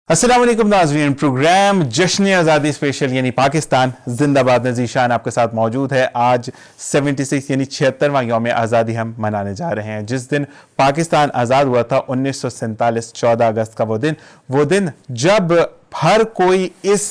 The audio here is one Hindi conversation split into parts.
अस्सलाम वालेकुम नाज़रीन, प्रोग्राम जश्न आज़ादी स्पेशल यानी पाकिस्तान जिंदाबाद में ज़ीशान आपके साथ मौजूद है। आज 76 यानी 76वां यौम आज़ादी हम मनाने जा रहे हैं। जिस दिन पाकिस्तान आज़ाद हुआ था 1947 14 अगस्त का वो दिन जब हर कोई इस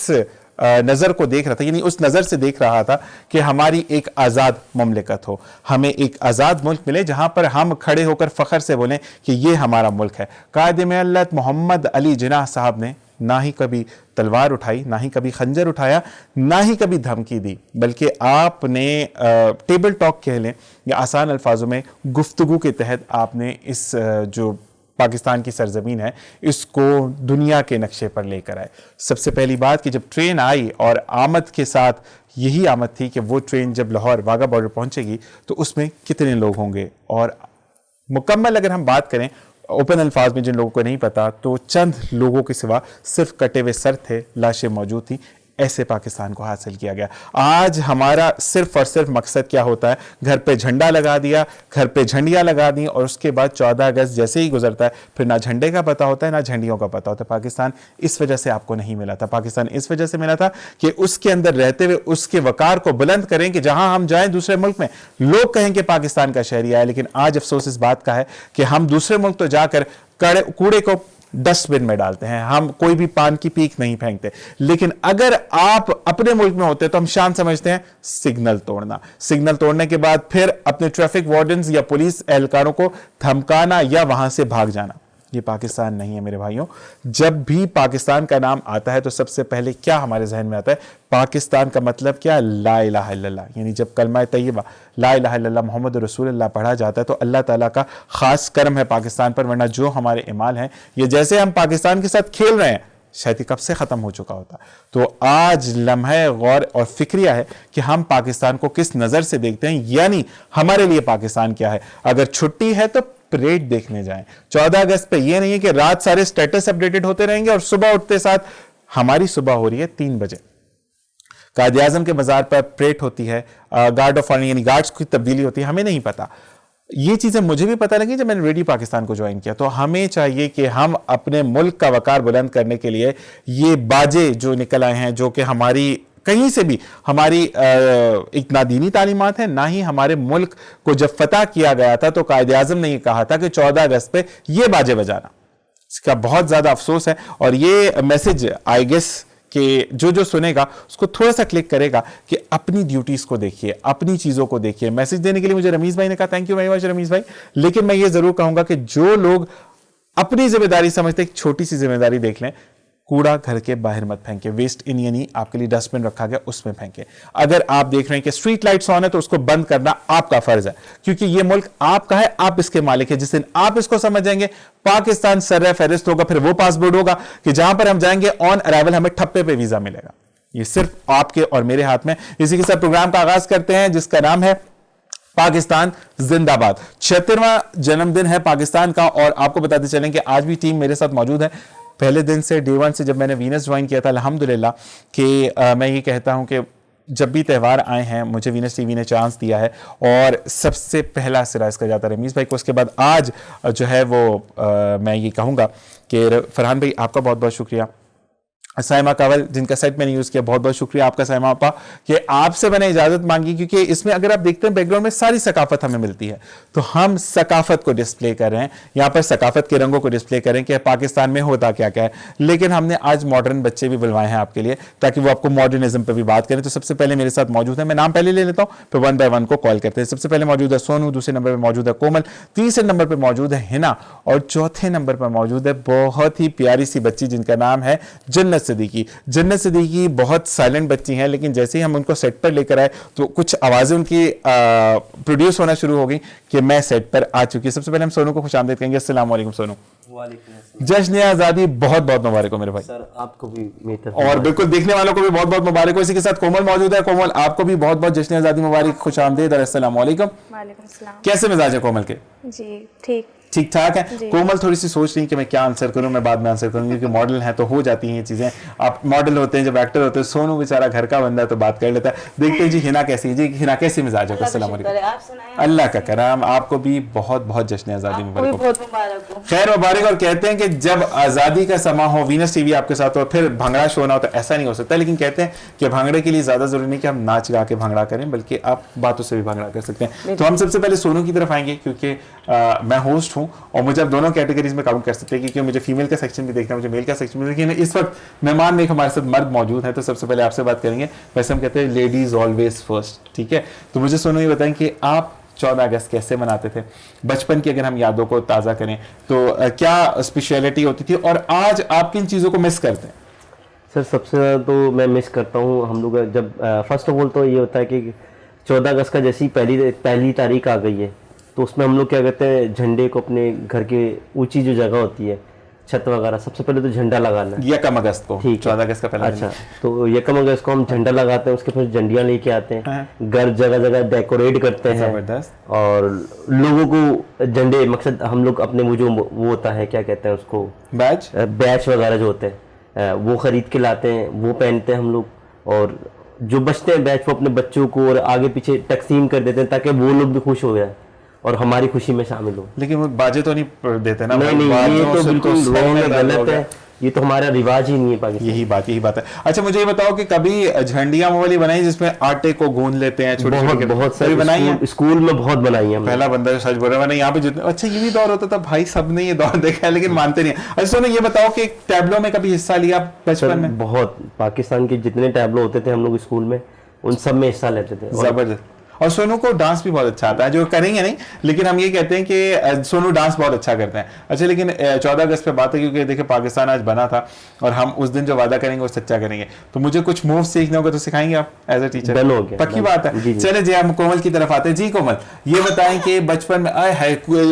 नज़र को देख रहा था, यानी उस नज़र से देख रहा था कि हमारी एक आज़ाद मुमलिकत हो, हमें एक आज़ाद मुल्क मिले जहां पर हम खड़े होकर फ़ख्र से बोलें कि ये हमारा मुल्क है। कायदे मिल्लत मोहम्मद अली जिन्नाह साहब ने ना ही कभी तलवार उठाई, ना ही कभी खंजर उठाया, ना ही कभी धमकी दी, बल्कि आपने टेबल टॉक कह लें या आसान अल्फाजों में गुफ्तगू के तहत आपने इस जो पाकिस्तान की सरजमीन है इसको दुनिया के नक्शे पर लेकर आए। सबसे पहली बात कि जब ट्रेन आई और आमद के साथ यही आमद थी कि वो ट्रेन जब लाहौर वाघा बॉर्डर पहुंचेगी तो उसमें कितने लोग होंगे, और मुकम्मल अगर हम बात करें ओपन अल्फाज में जिन लोगों को नहीं पता तो चंद लोगों के सिवा सिर्फ कटे हुए सर थे, लाशें मौजूद थी। ऐसे पाकिस्तान को हासिल किया गया। आज हमारा सिर्फ और सिर्फ मकसद क्या होता है, घर पे झंडा लगा दिया, घर पे झंडियां लगा दी और उसके बाद 14 अगस्त जैसे ही गुजरता है फिर ना झंडे का पता होता है ना झंडियों का पता होता है। पाकिस्तान इस वजह से आपको नहीं मिला था, पाकिस्तान इस वजह से मिला था कि उसके अंदर रहते हुए उसके वकार को बुलंद करें कि जहां हम जाएं दूसरे मुल्क में लोग कहें कि पाकिस्तान का शहरी आया। लेकिन आज अफसोस इस बात का है कि हम दूसरे मुल्क तो जाकर कूड़े को डस्टबिन में डालते हैं, हम कोई भी पान की पीक नहीं फेंकते। लेकिन अगर आप अपने मुल्क में होते तो हम शान समझते हैं सिग्नल तोड़ना, सिग्नल तोड़ने के बाद फिर अपने ट्रैफिक वार्डन्स या पुलिस एहलकारों को धमकाना या वहां से भाग जाना। ये पाकिस्तान नहीं है मेरे भाइयों। जब भी पाकिस्तान का नाम आता है तो सबसे पहले क्या हमारे जहन में आता है, पाकिस्तान का मतलब क्या, ला इलाहा इल्लल्लाह। यानी जब कलमा तैयबा ला इलाहा इल्लल्लाह मोहम्मद रसूलुल्लाह पढ़ा जाता है तो अल्लाह ताला का खास करम है पाकिस्तान पर, वरना जो हमारे ईमान है ये जैसे हम पाकिस्तान के साथ खेल रहे हैं शायद कब से खत्म हो चुका होता। तो आज लम्हा गौर और फिक्रिया है कि हम पाकिस्तान को किस नजर से देखते हैं, यानी हमारे लिए पाकिस्तान क्या है। अगर छुट्टी है तो परेड देखने जाएं 14 अगस्त पे। ये नहीं है कि रात सारे स्टेटस अपडेटेड होते रहेंगे और सुबह उठते साथ हमारी सुबह हो रही है 3 बजे, कायदे आजम के मजार पर परेड होती है, गार्ड ऑफ ऑनर यानी गार्ड्स की तब्दीली होती है, हमें नहीं पता। ये चीजें मुझे भी पता लगी जब मैंने रेडियो पाकिस्तान को ज्वाइन किया। तो हमें चाहिए कि हम अपने मुल्क का वकार बुलंद करने के लिए ये बाजे जो निकल आए हैं, जो कि हमारी कहीं से भी हमारी एक ना दीनी तालीमात है ना ही हमारे मुल्क को जब फतह किया गया था तो कायदे आजम ने यह कहा था कि 14 अगस्त पे ये बाजे बजाना। इसका बहुत ज्यादा अफसोस है और ये मैसेज आई गेस कि जो सुनेगा उसको थोड़ा सा क्लिक करेगा कि अपनी ड्यूटीज को देखिए, अपनी चीजों को देखिए। मैसेज देने के लिए मुझे रमीज भाई ने कहा thank you very much Ramiz भाई। लेकिन मैं ये जरूर कहूंगा कि जो लोग अपनी जिम्मेदारी समझते एक छोटी सी जिम्मेदारी देख लें, कूड़ा घर के बाहर मत फेंके, वेस्ट इन यानी आपके लिए डस्टबिन रखा गया उसमें फेंके। अगर आप देख रहे हैं कि स्ट्रीट लाइट्स ऑन है तो उसको बंद करना आपका फर्ज है, क्योंकि ये मुल्क आपका है, आप इसके मालिक है। जिस दिन आप इसको समझेंगे पाकिस्तान सर्रे फहरिस्त होगा, फिर वो पासपोर्ट होगा कि जहां पर हम जाएंगे ऑन अराइवल हमें ठप्पे पे वीजा मिलेगा। ये सिर्फ आपके और मेरे हाथ में। इसी के साथ प्रोग्राम का आगाज करते हैं जिसका नाम है पाकिस्तान जिंदाबाद। 76वां जन्मदिन है पाकिस्तान का और आपको बताते चलें कि आज भी टीम मेरे साथ मौजूद है। पहले दिन से डे 1 से जब मैंने वीनस ज्वाइन किया था अल्हम्दुलिल्लाह कि मैं ये कहता हूं कि जब भी त्यौहार आए हैं मुझे वीनस टीवी ने चांस दिया है और सबसे पहला सिरा इसका जाता है रमीज भाई को। उसके बाद आज जो है वो मैं ये कहूँगा कि फरहान भाई आपका बहुत बहुत शुक्रिया, साइमा कावल जिनका सेट मैंने यूज किया बहुत बहुत शुक्रिया आपका साइमा आपा कि आपसे मैंने इजाजत मांगी, क्योंकि इसमें अगर आप देखते हैं बैकग्राउंड में सारी सकाफत हमें मिलती है तो हम सकाफत को डिस्प्ले कर रहे हैं, यहाँ पर सकाफत के रंगों को डिस्प्ले करें कि पाकिस्तान में होता क्या क्या है। लेकिन हमने आज मॉडर्न बच्चे भी बुलवाए हैं आपके लिए ताकि वो आपको मॉडर्निज्म पर भी बात करें। तो सबसे पहले मेरे साथ मौजूद है, मैं नाम पहले ले लेता हूँ फिर 1 बाय 1 को कॉल करते हैं। सबसे पहले मौजूद है सोनू, दूसरे नंबर पर मौजूद है कोमल, तीसरे नंबर पर मौजूद है हिना और चौथे नंबर पर मौजूद है बहुत ही प्यारी सी बच्ची जिनका नाम है जन्नत सिद्दीकी। जन्नत सिद्दीकी बहुत साइलेंट बच्ची हैं, लेकिन जैसे ही हम उनको सेट पर लेकर आए तो कुछ आवाजें उनकी प्रोड्यूस होना शुरू हो गई कि मैं सेट पर आ चुकी। सबसे पहले हम सोनू को खुशामदीद कहेंगे। अस्सलाम वालेकुम सोनू। जश्न आजादी बहुत बहुत मुबारक हो मेरे भाई। सर आपको भी और बिल्कुल देखने वालों को भी बहुत बहुत मुबारक हो। इसी के साथ कोमल मौजूद है। कोमल आपको भी बहुत बहुत जश्न आजादी मुबारक, खुशामदीद और अस्सलाम वालेकुम। वालेकुम सलाम। कैसे मिजाज है कोमल के? जी ठीक ठीक ठाक है। कोमल थोड़ी सी सोच रही कि मैं क्या आंसर करूं, मैं बाद में आंसर करूंगी क्योंकि मॉडल है तो हो जाती हैं ये चीजें। आप मॉडल होते हैं, जब एक्टर होते हैं, सोनू बेचारा घर का बंदा है तो बात कर लेता है। देखते हैं जी हिना कैसी है। जी हिना कैसी मिजाज है? अस्सलाम वालेकुम। अल्लाह का करम, आपको भी बहुत बहुत जश्न आज़ादी मुबारक हो। खैर मुबारक। और कहते हैं कि जब आज़ादी का समा हो, वीनस टीवी आपके साथ हो, फिर भंगड़ा शो ना हो तो ऐसा नहीं हो सकता। लेकिन कहते हैं कि भांगड़े के लिए ज्यादा जरूरी नहीं कि हम नाच गा के भांगड़ा करें, बल्कि आप बातों से भी भांगड़ा कर सकते हैं। तो हम सबसे पहले सोनू की तरफ आएंगे क्योंकि मैं होस्ट हूं और मुझे अब दोनों कैटेगरीज में काउंट कर सकते हैं, क्योंकि मुझे फीमेल का सेक्शन भी देखना है, मुझे मेल का सेक्शन भी देखना है। इस वक्त मेहमान में हमारे साथ मर्द मौजूद है, तो सबसे पहले आपसे बात करेंगे। वैसे हम कहते हैं लेडीज ऑलवेज फर्स्ट, ठीक है? तो मुझे सोनू ये बताएं कि आप 14 अगस्त कैसे मनाते थे? बचपन की अगर हम यादों को ताज़ा करें तो क्या स्पेशलिटी होती थी और आज आप किन चीज़ों को मिस करते हैं? सर सबसे ज़्यादा तो मैं मिस करता हूँ हम लोग जब फर्स्ट ऑफ ऑल तो ये होता है कि 14 अगस्त का जैसी पहली तारीख आ गई है तो उसमें हम लोग क्या करते हैं, झंडे को अपने घर के ऊंची जो जगह होती है, छत वगैरह, सबसे पहले तो झंडा लगाना है। यकम अगस्त को, ठीक 14 अगस्त का पहला अच्छा, तो यकम अगस्त को हम झंडा लगाते हैं, उसके फिर झंडियाँ लेके आते हैं, घर जगह जगह डेकोरेट करते हैं और लोगों को झंडे, मकसद हम लोग अपने वो होता है क्या कहते हैं उसको, बैच वगैरह जो होते हैं वो खरीद के लाते हैं, वो पहनते हैं हम लोग, और जो बचते हैं बैच वो अपने बच्चों को और आगे पीछे तकसीम कर देते हैं ताकि वो लोग भी खुश हो जाए और हमारी खुशी में शामिल हो। लेकिन वो बाजे तो नहीं देते ना? नहीं, ये तो बिल्कुल गलत है, ये तो हमारा रिवाज ही नहीं है पाकिस्तान। यही बात है। अच्छा मुझे ये बताओ कि कभी झंडियां वाली बनाई जिसमें आटे को गूंद लेते हैं? बहुत सारी बनाई है, स्कूल में बहुत बनाई है। पहला बंदा जो सच बोल रहा है, मैंने यहाँ पे जितने, अच्छा ये भी दौर होता था भाई, सबने ये दौर देखा है लेकिन मानते नहीं। अच्छा सोनू ये बताओ कि टैबलो में कभी हिस्सा लिया बचपन में? बहुत, पाकिस्तान के जितने टैबलो होते थे हम लोग स्कूल में उन सब में हिस्सा लेते थे। जबरदस्त। और सोनू को डांस भी बहुत अच्छा आता है, जो करेंगे नहीं लेकिन हम ये कहते हैं कि सोनू डांस बहुत अच्छा करते हैं। अच्छा लेकिन 14 अगस्त पे बात है क्योंकि देखिए पाकिस्तान आज बना था और हम उस दिन जो वादा करेंगे वो सच्चा करेंगे, तो मुझे कुछ मूव सीखने होगा तो सिखाएंगे आप एज ए टीचर? पक्की बात है। चले जी हम कोमल की तरफ आते हैं। जी कोमल ये बताएं कि बचपन में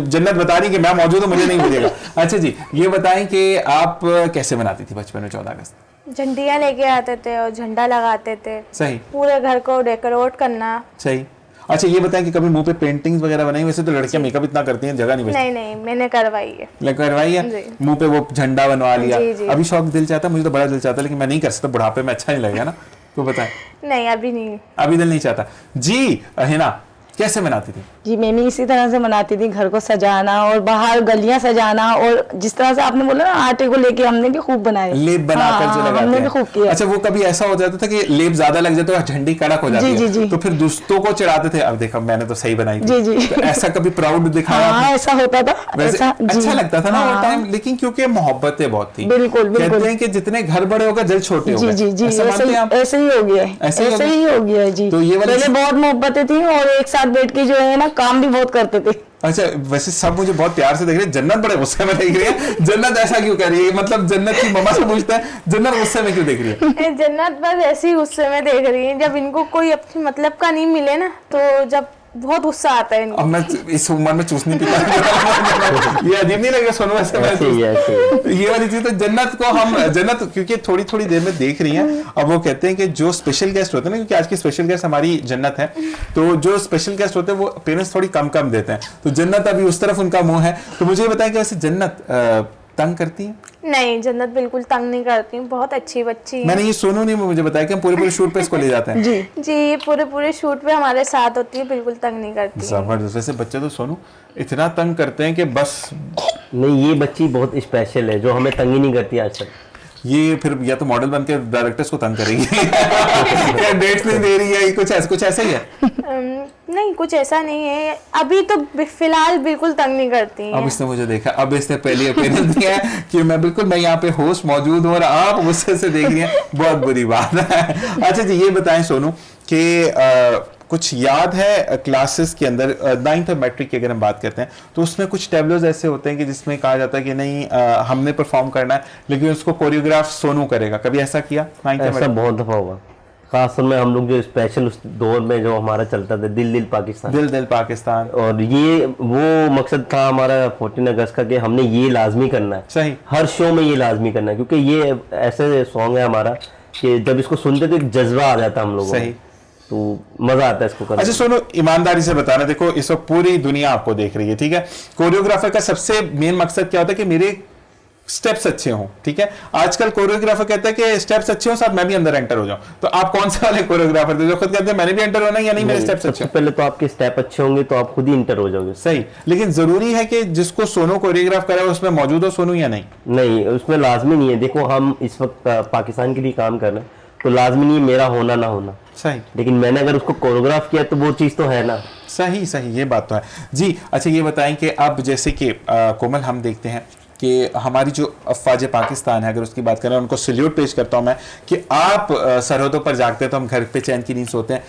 जन्नत बता रही कि मैं मौजूद हूँ, मुझे नहीं मिलेगा। अच्छा जी ये बताएं कि आप कैसे मनाती थी बचपन में 14 अगस्त? झंडियाँ लेके आते थे और झंडा लगाते थे। सही। पूरे घर को डेकोरेट करना। सही। अच्छा ये बताएं कि कभी मुंह पे पेंटिंग्स वगैरह बनाई? वैसे तो लड़कियां मेकअप इतना करती हैं, जगह नहीं बचती। नहीं मैंने करवाई है। करवाई है, मुंह पे वो झंडा बनवा लिया। अभी शौक दिल चाहता, मुझे तो बड़ा दिल चाहता लेकिन मैं नहीं कर सकता, बुढ़ापे में अच्छा नहीं लगेगा ना, तो बताएं। नहीं अभी नहीं, अभी दिल नहीं चाहता। जी हिना कैसे मनाती थी? जी मैं भी इसी तरह से मनाती थी, घर को सजाना और बाहर गलियां सजाना, और जिस तरह से आपने बोला ना आटे को लेके हमने भी खूब बनाए, लेप बनाकर जो लगाते हमने भी खूब किया। अच्छा वो कभी ऐसा हो जाता था कि लेप ज्यादा लग जाता है, झंडी कड़क हो जाती है, जी। तो फिर दोस्तों को चढ़ाते थे, अब देखो मैंने तो सही बनाई थी। जी तो ऐसा कभी प्राउड दिखाया? हाँ ऐसा होता था। वैसे अच्छा लगता था ना वो टाइम, लेकिन क्योंकि मोहब्बतें बहुत थी। बिल्कुल कहते हैं कि जितने घर बड़े होगा दिल छोटे होंगे। जी ऐसे ही हो गया, ऐसे ही हो गया जी। तो ये पहले बहुत मोहब्बतें थी और एक साथ बैठ के जो है ना काम भी बहुत करते थे। अच्छा वैसे सब मुझे बहुत प्यार से देख रहे हैं, जन्नत बड़े गुस्से में देख रही है। जन्नत ऐसा क्यों कर रही है? मतलब जन्नत की मम्मा से पूछते हैं जन्नत गुस्से में क्यों देख रही है? जन्नत बस ऐसे ही गुस्से में देख रही है, जब इनको कोई अपने मतलब का नहीं मिले ना तो जब बहुत गुस्सा आता है इनको। अब मैं इस उम्र में चूस नहीं पीता। ये अजीब नहीं लगेगा सोनू? ऐसे ये वाली चीज तो जन्नत को हम जन्नत क्योंकि थोड़ी थोड़ी देर में देख रही हैं। अब वो कहते हैं कि जो स्पेशल गेस्ट होते हैं ना, क्योंकि आज की स्पेशल गेस्ट हमारी जन्नत है, तो जो स्पेशल गेस्ट होते हैं वो पेरेंट्स थोड़ी कम देते हैं, तो जन्नत अभी उस तरफ उनका मुंह है। तो मुझे बताएं कि वैसे जन्नत तंग करती है? नहीं जन्नत बिल्कुल तंग नहीं करती, बहुत अच्छी बच्ची है। मैंने ये सोनू नहीं मुझे बताया कि हम पूरे शूट पे इसको ले जाते हैं। जी ये पूरे शूट पे हमारे साथ होती है, बिल्कुल तंग नहीं करती। जबरदस्त। वैसे बच्चे तो सोनू इतना तंग करते हैं कि बस नहीं, ये बच्ची बहुत स्पेशल है जो हमें तंग ही नहीं करती आज तक। ये फिर या तो मॉडल बन के डायरेक्टर्स को तंग करेगी या डेट्स नहीं दे रही है, कुछ ऐसा ही है? नहीं कुछ ऐसा नहीं है, अभी तो फिलहाल बिल्कुल तंग नहीं करती है। अब इसने मुझे देखा, अब इसने पहली अपीयरेंस दिया है कि मैं यहाँ पे होस्ट मौजूद हूँ और आप गुस्से से देख रही हैं, बहुत बुरी बात है। अच्छा जी ये बताएं सोनू कि कुछ याद है क्लासेस के अंदर 9th और मैट्रिक की अगर हम बात करते हैं तो उसमें कुछ टेबलोज ऐसे होते हैं कि जिसमें कहा जाता है कि नहीं हमने परफॉर्म करना है लेकिन उसको कोरियोग्राफ सोनू करेगा, कभी ऐसा किया? ऐसा बहुत दफा हुआ, खासतौर में हम लोग जो स्पेशल उस दौर में जो हमारा चलता था दिल पाकिस्तान, और ये वो मकसद था हमारा 14 अगस्त का कि हमने ये लाजमी करना है। सही। हर शो में ये लाजमी करना है क्योंकि ये ऐसे सॉन्ग है हमारा कि जब इसको सुनते तो एक जज्बा आ जाता हम लोगों सही। तो मजा आता है इसको करने अच्छा सोनू, ईमानदारी से बताना, देखो इस वक्त पूरी दुनिया आपको देख रही है, ठीक है। कोरियोग्राफर का सबसे मेन मकसद क्या होता है कि मेरे स्टेप्स अच्छे हों, ठीक है। आजकल कोरियोग्राफर कहता है कि स्टेप्स अच्छे हो, साथ मैं भी अंदर एंटर हो जाऊं। तो आप कौन सा वाले कोरियोग्राफर थे जो खुद कहते हैं मैंने भी एंटर होना है या नहीं, मेरे स्टेप्स अच्छे? सबसे पहले तो आपके स्टेप अच्छे होंगे तो आप खुद ही इंटर हो जाओगे। सही, लेकिन जरूरी है कि जिसको सोनू कोरियोग्राफ करे उसमें मौजूद हो सोनू या नहीं? नहीं, उसमें लाजमी नहीं है। देखो हम इस वक्त पाकिस्तान के लिए काम कर रहे हैं, तो लाजमी नहीं है मेरा होना ना होना। सही, लेकिन मैंने अगर उसको कोरियोग्राफ किया तो वो चीज़ तो है ना। सही सही, ये बात तो है जी। अच्छा ये बताएं कि अब जैसे कि कोमल, हम देखते हैं कि हमारी जो अफवाज पाकिस्तान है, अगर उसकी बात करें, उनको सल्यूट पेश करता हूं मैं कि आप सरहदों पर जागते हैं तो हम घर पे चैन की नींद सोते हैं।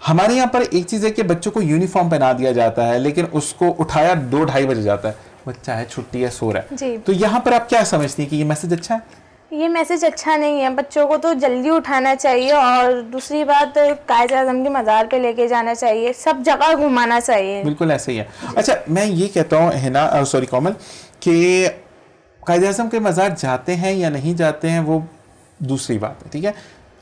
हमारे यहाँ पर एक चीज़ है कि बच्चों को यूनिफॉर्म पहना दिया जाता है, लेकिन उसको उठाया 2-2:30 बजे जाता है, बच्चा है, छुट्टी है, सो रहा है। जी। तो यहाँ पर आप क्या समझती हैं कि ये मैसेज अच्छा है? ये मैसेज अच्छा नहीं है। बच्चों को तो जल्दी उठाना चाहिए, और दूसरी बात कायद आज़म के मज़ार पे लेके जाना चाहिए, सब जगह घुमाना चाहिए। बिल्कुल ऐसे ही है। अच्छा मैं ये कहता हूँ हिना, सॉरी कोमल, कि कायद आज़म के मज़ार जाते हैं या नहीं जाते हैं वो दूसरी बात है, ठीक है।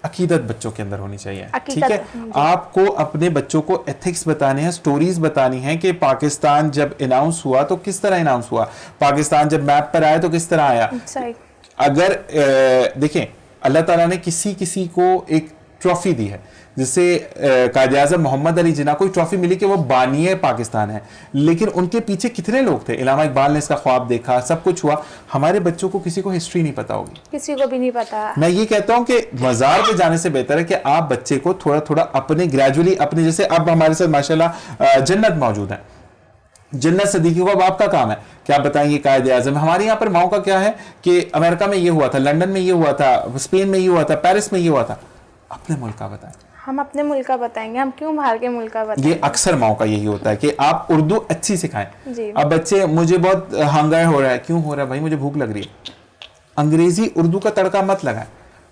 अकीदत बच्चों के अंदर होनी चाहिए, ठीक है। आपको अपने बच्चों को एथिक्स बताने हैं, स्टोरीज बतानी है कि पाकिस्तान जब अनाउंस हुआ तो किस तरह अनाउंस हुआ, पाकिस्तान जब मैप पर आया तो किस तरह आया। सही। अगर देखें, अल्लाह ताला ने किसी किसी को एक ट्रॉफी दी है, जिससे कायद आज़म मोहम्मद अली जिन्ना को ट्रॉफी मिली कि वो बानिए पाकिस्तान है, लेकिन उनके पीछे कितने लोग थे। इलामा इकबाल ने इसका ख्वाब देखा, सब कुछ हुआ। हमारे बच्चों को किसी को हिस्ट्री नहीं पता होगी, किसी को भी नहीं पता। मैं ये कहता हूं कि मज़ार पे जाने से बेहतर है कि आप बच्चे को थोड़ा थोड़ा अपने ग्रेजुअली अपने, जैसे अब हमारे साथ माशाल्लाह जन्नत मौजूद है, जन्नत सदीकी को अब आपका काम है कि आप बताएंगे कायद आज़म। हमारे यहाँ पर माओ का क्या है कि अमेरिका में ये हुआ था, लंदन में ये हुआ था, स्पेन में ये हुआ था, पेरिस में ये हुआ था। अपने मुल्क का बताएं। हम अपने मुल्क का बताएंगे, हम क्यों बाहर के मुल्क का बताएंगे? ये अक्सर माओ का यही होता है कि आप उर्दू अच्छी सिखाएं। जी। अब बच्चे, मुझे बहुत हंगाई हो रहा है, क्यों हो रहा है भाई, मुझे भूख लग रही है। अंग्रेजी उर्दू का तड़का मत लगाएं,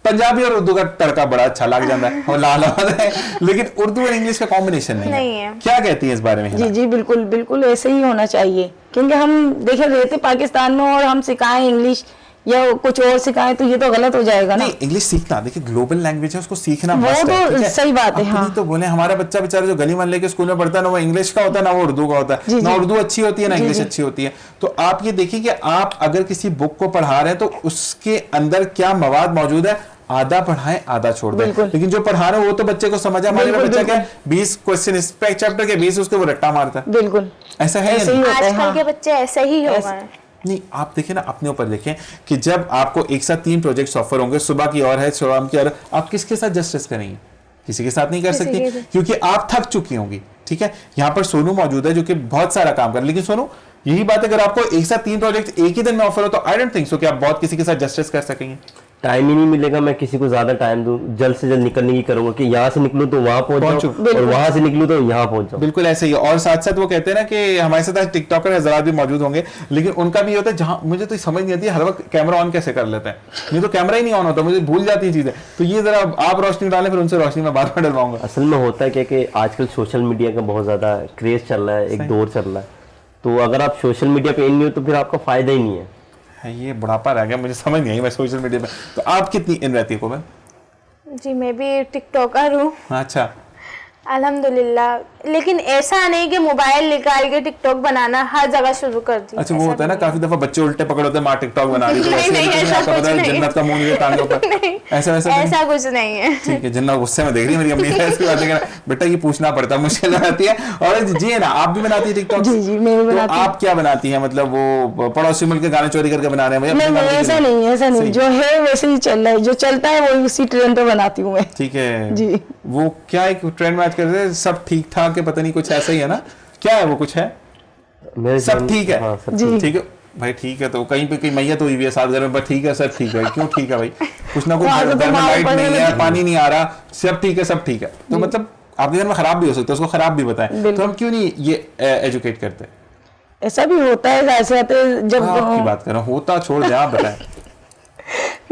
पंजाबी और उर्दू का तड़का बड़ा अच्छा लग जाता है और लाल है, लेकिन उर्दू और इंग्लिश का कॉम्बिनेशन नहीं है। क्या कहती है इस बारे में? जी जी बिल्कुल बिल्कुल ऐसे ही होना चाहिए, क्योंकि हम देखे रहते पाकिस्तान में और हम सिखाएं इंग्लिश या कुछ और सिखाएं तो ये तो गलत हो जाएगा ना। नहीं, इंग्लिश सीखना, देखिए ग्लोबल लैंग्वेज है, उसको सीखना वो मस्ट है, तो ठीक है? सही बात है। अपनी हाँ। तो बोले, हमारा बच्चा बेचारा जो गली मन लेके स्कूल में पढ़ता है ना, वो इंग्लिश का होता है ना वो उर्दू का होता है, जी, ना जी। उर्दू अच्छी होती है ना इंग्लिश अच्छी होती है। तो आप ये देखिए कि आप अगर किसी बुक को पढ़ा रहे हैं तो उसके अंदर क्या मवाद मौजूद है, आधा पढ़ाएं आधा छोड़ दें। लेकिन जो पढ़ा रहे हो वो तो बच्चे को समझ आ, हमारे बच्चा क्या 20 क्वेश्चन इस चैप्टर के 20 उसके वो रट्टा मारता है। बिल्कुल ऐसा है या ऐसे ही नहीं? होता है। आजकल हाँ। के बच्चे ऐसे ही हो गए हैं। नहीं, आप देखें ना, अपने ऊपर देखें कि जब आपको एक साथ 3 प्रोजेक्ट्स ऑफर होंगे, सुबह की और है, शाम की और, आप किसके साथ जस्टिस करेंगे? किसी के साथ नहीं कर सकती, क्योंकि आप थक चुकी होंगी, ठीक है। यहाँ पर सोनू मौजूद है जो कि बहुत सारा काम कर, लेकिन सोनू यही बात है, अगर आपको एक साथ 3 प्रोजेक्ट एक ही दिन में ऑफर हो तो आई डोंट थिंक सो कि आप बहुत किसी के साथ जस्टिस कर सकेंगे। टाइम ही नहीं मिलेगा, मैं किसी को ज्यादा टाइम दूं, जल्द से जल्द निकलने की करूंगा कि यहाँ से निकलूं तो वहां पहुंच जाऊं और वहां से निकलूं तो यहाँ पहुंच जाऊं। बिल्कुल ऐसे ही है। और साथ साथ वो कहते हैं ना कि हमारे साथ आज टिकटॉकर हजरात भी मौजूद होंगे, लेकिन उनका भी होता है जहां मुझे तो समझ नहीं आती हर वक्त कैमरा ऑन कैसे कर लेते हैं, नहीं तो कैमरा ही नहीं ऑन होता, मुझे भूल जाती है चीजें। तो ये जरा आप रोशनी डालें, फिर उनसे रोशनी में बाद में डलवाऊंगा। असल में होता है क्या कि आजकल सोशल मीडिया का बहुत ज्यादा क्रेज चल रहा है, एक दौर चल रहा है, तो अगर आप सोशल मीडिया पे इन नहीं हो तो फिर आपका फायदा ही नहीं है। ये बुढ़ापा रह गया, मुझे समझ नहीं आई मैं सोशल मीडिया पे। तो आप कितनी इन रहती है कोमल? जी मैं भी टिकटॉकर हूँ। अच्छा, अल्हम्दुलिल्लाह, लेकिन ऐसा नहीं कि मोबाइल निकाल के टिकटॉक बनाना हर जगह शुरू कर दी। अच्छा वो होता है ना, काफी दफा बच्चे उल्टे पकड़ होते हैं, माँ टिकटॉक बना रही है, तो नहीं, वैसे नहीं, तुम्हें ऐसा आपका कुछ पता है नहीं है। जन्नत का मुंह नहीं है टांगों पर, ऐसा वैसा नहीं? ऐसा कुछ नहीं है। ठीक है, जिन्ना गुस्से में देख रही है मेरी अम्मी इसकी बातें कर, बेटा ये पूछना पड़ता है, मुश्किल बनाती है। और जी है ना, आप भी बनाती है टिकटॉक? जी जी मैं भी तो बनाती हूँ। आप क्या बनाती हैं, मतलब वो पड़ोसी मुल्क के गाने चोरी करके बना रहे हैं भैया? नहीं नहीं ऐसा नहीं, ऐसा नहीं, जो है वैसे ही चल रहा है, जो चलता है वही उसी ट्रेंड पे बनाती हूँ मैं। ठीक है जी। वो क्या एक ट्रेंड मैच कर रहे हैं, सब ठीक ठाक है, पता नहीं कुछ ऐसा ही है ना, क्या है वो, कुछ है मेरे सब जहन- ठीक है? हाँ, सब जी। ठीक है भाई, ठीक है। तो कहीं पे कहीं मैयत हुई भी है साथ घर में, बस ठीक है, सब ठीक है। क्यों ठीक है भाई? कुछ ना कुछ घर में लाइट नहीं है, पानी नहीं आ रहा, सब ठीक है, सब ठीक है। तो मतलब आपके घर में खराब भी हो सकता है, उसको खराब भी बताएं, तो हम क्यों नहीं ये एजुकेट करते? ऐसा भी होता है, ऐसे आते जब आपकी बात कर रहा हूँ, होता छोड़ दे, आप बताएं।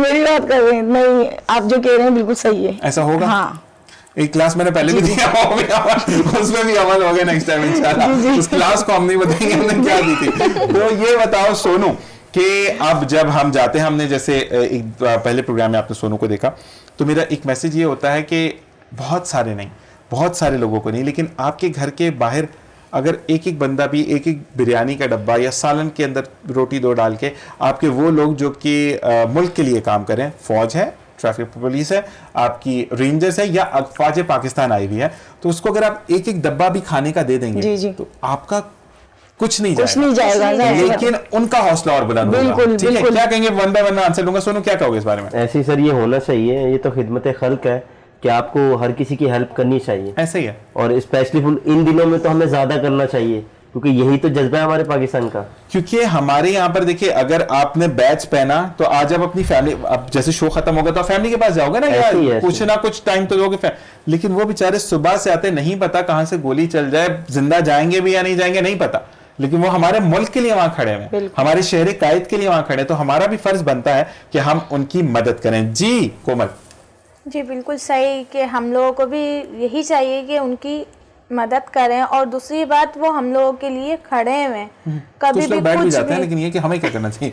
मेरी बात कर रहे हैं, नहीं आप जो कह रहे हैं बिल्कुल सही है। ऐसा होगा? हाँ। एक क्लास मैंने पहले भी दिया, वो भी उसमें भी अमल हो गया नेक्स्ट टाइम इंशाल्लाह। उस क्लास को हम नहीं बताएंगे हमने क्या दी थी। तो ये बताओ सोनू कि अब जब हम जाते हैं, हमने जैसे एक पहले प्रोग्राम में आपने सोनू को देखा, तो मेरा एक मैसेज ये होता है कि बहुत सारे नहीं, बहुत सारे लोगों को नहीं, लेकिन आपके घर के बाहर अगर एक एक बंदा भी एक एक बिरयानी का डब्बा या सालन के अंदर रोटी दो डाल के, आपके वो लोग जो कि मुल्क के लिए काम करें, फौज है, ट्रैफिक पुलिस है, आपकी रेंजर्स है या अफवाज पाकिस्तान आई हुई है, तो उसको अगर आप एक एक डब्बा भी खाने का दे देंगे जी जी। तो आपका कुछ नहीं कुछ नहीं जाएगा, लेकिन उनका हौसला और बुलंद होगा। बिल्कुल, ठीक है, बिल्कुल। क्या कहेंगे, वन बाय वन आंसर दूंगा। सोनू क्या कहोगे इस बारे में? ऐसे ही सर ये होना चाहिए, ये तो खिदमत खल्क है कि आपको हर किसी की हेल्प करनी चाहिए। ऐसे ही है, और स्पेशली इन दिनों में तो हमें ज्यादा करना चाहिए, क्योंकि यही तो जज्बा है हमारे पाकिस्तान का। क्योंकि हमारे यहाँ पर देखिए, अगर आपने बैच पहना तो आज आप अपनी फैमिली, अब जैसे शो खत्म होगा तो आप फैमिली के पास जाओगे ना, ऐसे ही यार है, कुछ ना कुछ टाइम तो दोगे। लेकिन वो बेचारे सुबह से आते, नहीं पता कहाँ से गोली चल जाए, जिंदा जाएंगे भी या नहीं जाएंगे नहीं पता, लेकिन वो हमारे मुल्क के लिए वहां खड़े हैं, हमारे शहर कायद के लिए वहां खड़े हैं, तो हमारा भी फर्ज बनता है कि हम उनकी मदद करें। जी कोमल। जी बिल्कुल सही, कि हम लोगों को भी यही चाहिए कि उनकी मदद करें, और दूसरी बात वो हम लोगों के लिए खड़े हुए हैं। कभी कुछ भी लोग बैठ भी कुछ जाते हैं, भी लेकिन ये कि हमें क्या करना चाहिए?